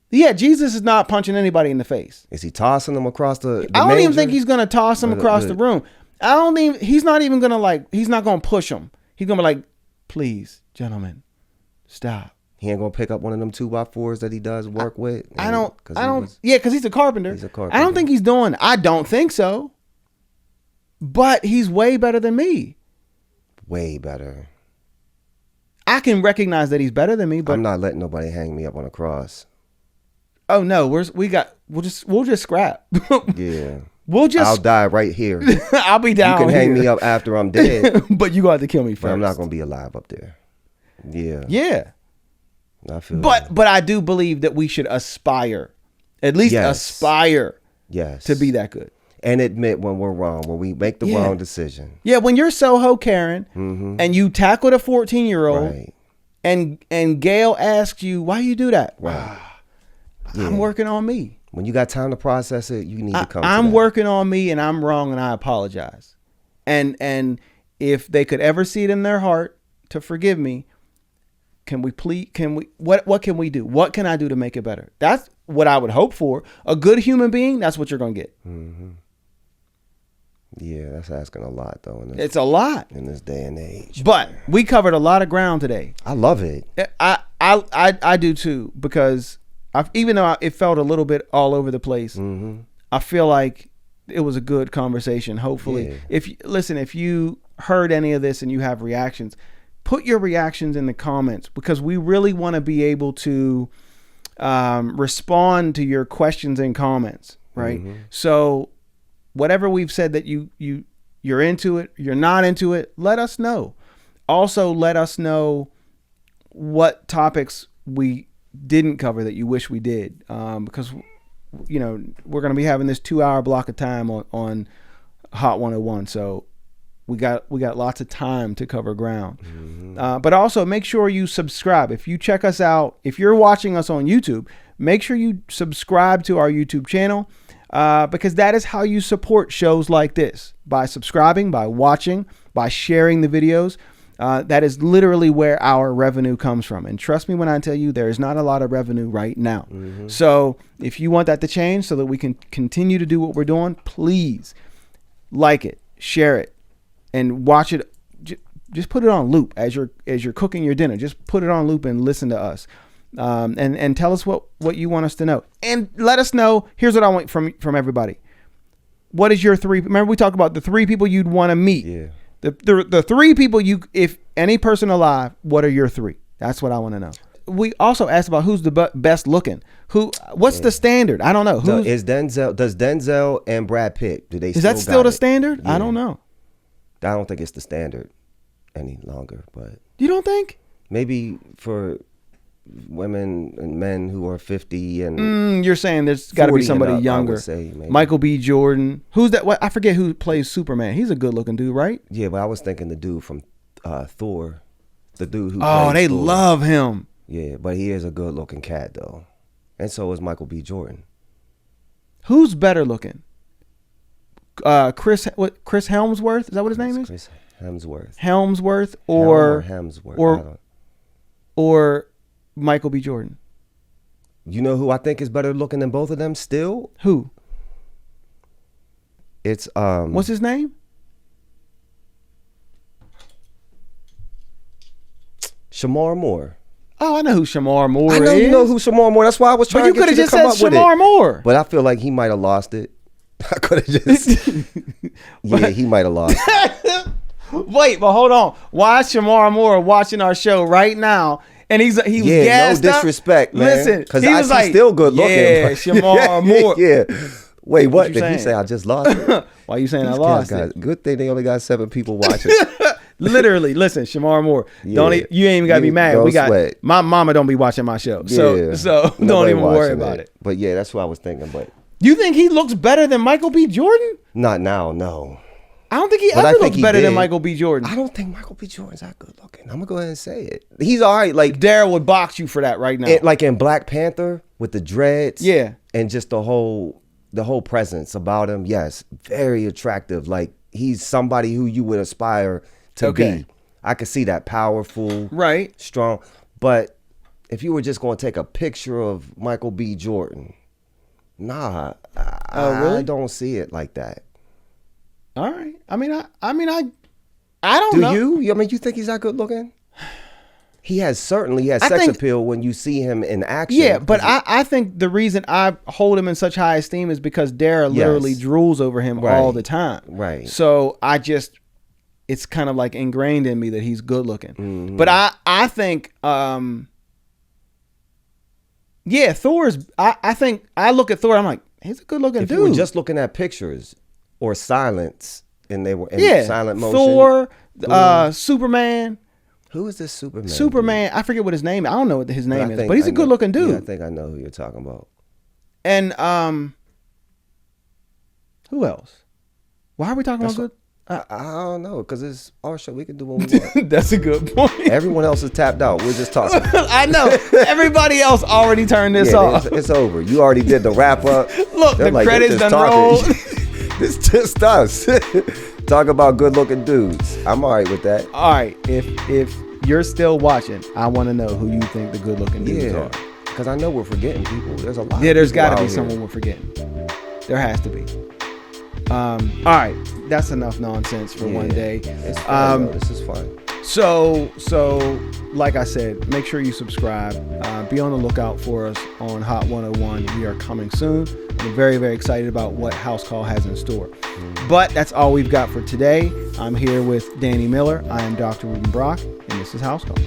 Yeah, Jesus is not punching anybody in the face. Is he tossing them across the I don't manger? even think he's gonna toss them across the room. He's not even gonna he's not gonna push them. He's gonna be like, please, gentlemen, stop. He ain't gonna pick up one of them 2x4s that he does work with. Because he's a carpenter. He's a carpenter. I don't think he's doing. I don't think so. But he's way better than me. Way better. I can recognize that he's better than me, but I'm not letting nobody hang me up on a cross. Oh no, we'll just scrap. Yeah. I'll die right here. I'll be down. You can hang here. me up after I'm dead. But you got to kill me first. But I'm not gonna be alive up there. Yeah. Yeah. I feel but I do believe that we should aspire. At least aspire. Yes. To be that good. And admit when we're wrong, when we make the wrong decision. Yeah, when you're SoHo Karen and you tackled a 14-year-old right. and Gail asks you, why you do that? Right. I'm working on me. When you got time to process it, you need to come I'm working on me, and I'm wrong, and I apologize. And if they could ever see it in their heart to forgive me, what can we do? What can I do to make it better? That's what I would hope for. A good human being, that's what you're going to get. Mm-hmm. Yeah, that's asking a lot, though. It's a lot. In this day and age. But we covered a lot of ground today. I love it. I do, too, because even though it felt a little bit all over the place, I feel like it was a good conversation. Hopefully, if you heard any of this and you have reactions, put your reactions in the comments, because we really want to be able to respond to your questions and comments. Right. So whatever we've said that you're into it, you're not into it, let us know. Also, let us know what topics we didn't cover that you wish we did, because we're going to be having this 2-hour block of time on Hot 101, so we got lots of time to cover ground. But also make sure you subscribe. If you check us out, if you're watching us on YouTube, make sure you subscribe to our YouTube channel, because that is how you support shows like this, by subscribing, by watching, by sharing the videos. That is literally where our revenue comes from. And trust me when I tell you, there is not a lot of revenue right now. So if you want that to change so that we can continue to do what we're doing, please like it, share it, and watch it. Just put it on loop as you're cooking your dinner. Just put it on loop and listen to us. And tell us what you want us to know. And let us know. Here's what I want from everybody. What is your 3? Remember we talked about the 3 people you'd want to meet. Yeah. The 3 people if any person alive, what are your 3? That's what I want to know. We also asked about who's the best looking. What's the standard? I don't know. Does Denzel and Brad Pitt, do they is that still the standard? Yeah. I don't know. I don't think it's the standard any longer, but you don't think? Maybe for women and men who are 50 and you're saying there's got to be somebody younger. I would say maybe. Michael B. Jordan. Who's that? I forget who plays Superman. He's a good looking dude, right? Yeah, but I was thinking the dude from Thor, the dude who. Oh, they Thor. love him. Yeah, but he is a good looking cat though, and so is Michael B. Jordan. Who's better looking? Chris Helmsworth. Is that what his name is? Chris Hemsworth. Helmsworth or Hemsworth. or Michael B. Jordan. You know who I think is better looking than both of them still? Who? It's What's his name? Shamar Moore. Oh, I know who Shamar Moore is. I know you know who Shamar Moore. That's why I was trying But you to get could you have to just come said up with Shamar it. Moore. But I feel like he might have lost it. I could have just. Yeah, he might have lost it. Wait, but hold on. Why is Shamar Moore watching our show right now? And he was Yeah, gassed no up? disrespect, man. Listen, because he was like, still good looking. Yeah, but- Shamar Moore. Yeah. Wait, what you did he saying? say? I just lost it. Why you saying I These lost guys it? got- Good thing they only got 7 people watching. Literally, listen, Shamar Moore. Yeah. You ain't even gotta be mad. Don't We got sweat. my mama don't be watching my show, so Yeah. don't Nobody even worry watching about it. But yeah, that's what I was thinking. But You think he looks better than Michael B. Jordan? not now, no. I don't think he But I ever think looked he better than did. Michael B. Jordan. I don't think Michael B. Jordan's that good looking. I'm gonna go ahead and say it. He's all right. Like Daryl would box you for that right now. like in Black Panther with the dreads. Yeah. And just the whole presence about him. Yes, very attractive. Like he's somebody who you would aspire to Okay. be. I could see that powerful, Right. strong. But if you were just going to take a picture of Michael B. Jordan, nah, really? I don't see it like that. All right. I don't Do know. you? I mean, you think he's that good looking? He has I sex think- appeal when you see him in action. Yeah, but I think the reason I hold him in such high esteem is because Dara literally Yes. drools over him Right. all the time. Right. So it's kind of like ingrained in me that he's good looking. Mm-hmm. But I think yeah, Thor's I think I look at Thor, I'm like, he's a good looking if dude. you were just looking at pictures or silence, and they were in yeah, silent motion. Thor, Superman. Who is this Superman? Superman, I forget what his name is. I don't know what his dude? name I is, think but he's I a good looking know- dude. Yeah, I think I know who you're talking about. And who else? Why are we talking about good? I don't know, because it's our show. We can do what we want. That's a good point. Everyone else is tapped out. We're just talking. I know. Everybody else already turned this Yeah, off. it's over. You already did the wrap up. Look, They're the they credits just done rolled. It's just us. Talk about good looking dudes. I'm all right with that. All right, if you're still watching, I want to know who you think the good looking dudes Yeah. are. Because I know we're forgetting people. There's a lot. Yeah, there's got got to be someone we're forgetting. There has to be. All right, that's enough nonsense for one day. It's fun, this is fun. So like I said, make sure you subscribe. Be on the lookout for us on Hot 101. We are coming soon. I'm very, very excited about what House Call has in store. But that's all we've got for today. I'm here with Danny Miller. I am Dr. Rueben Brock, and this is House Call.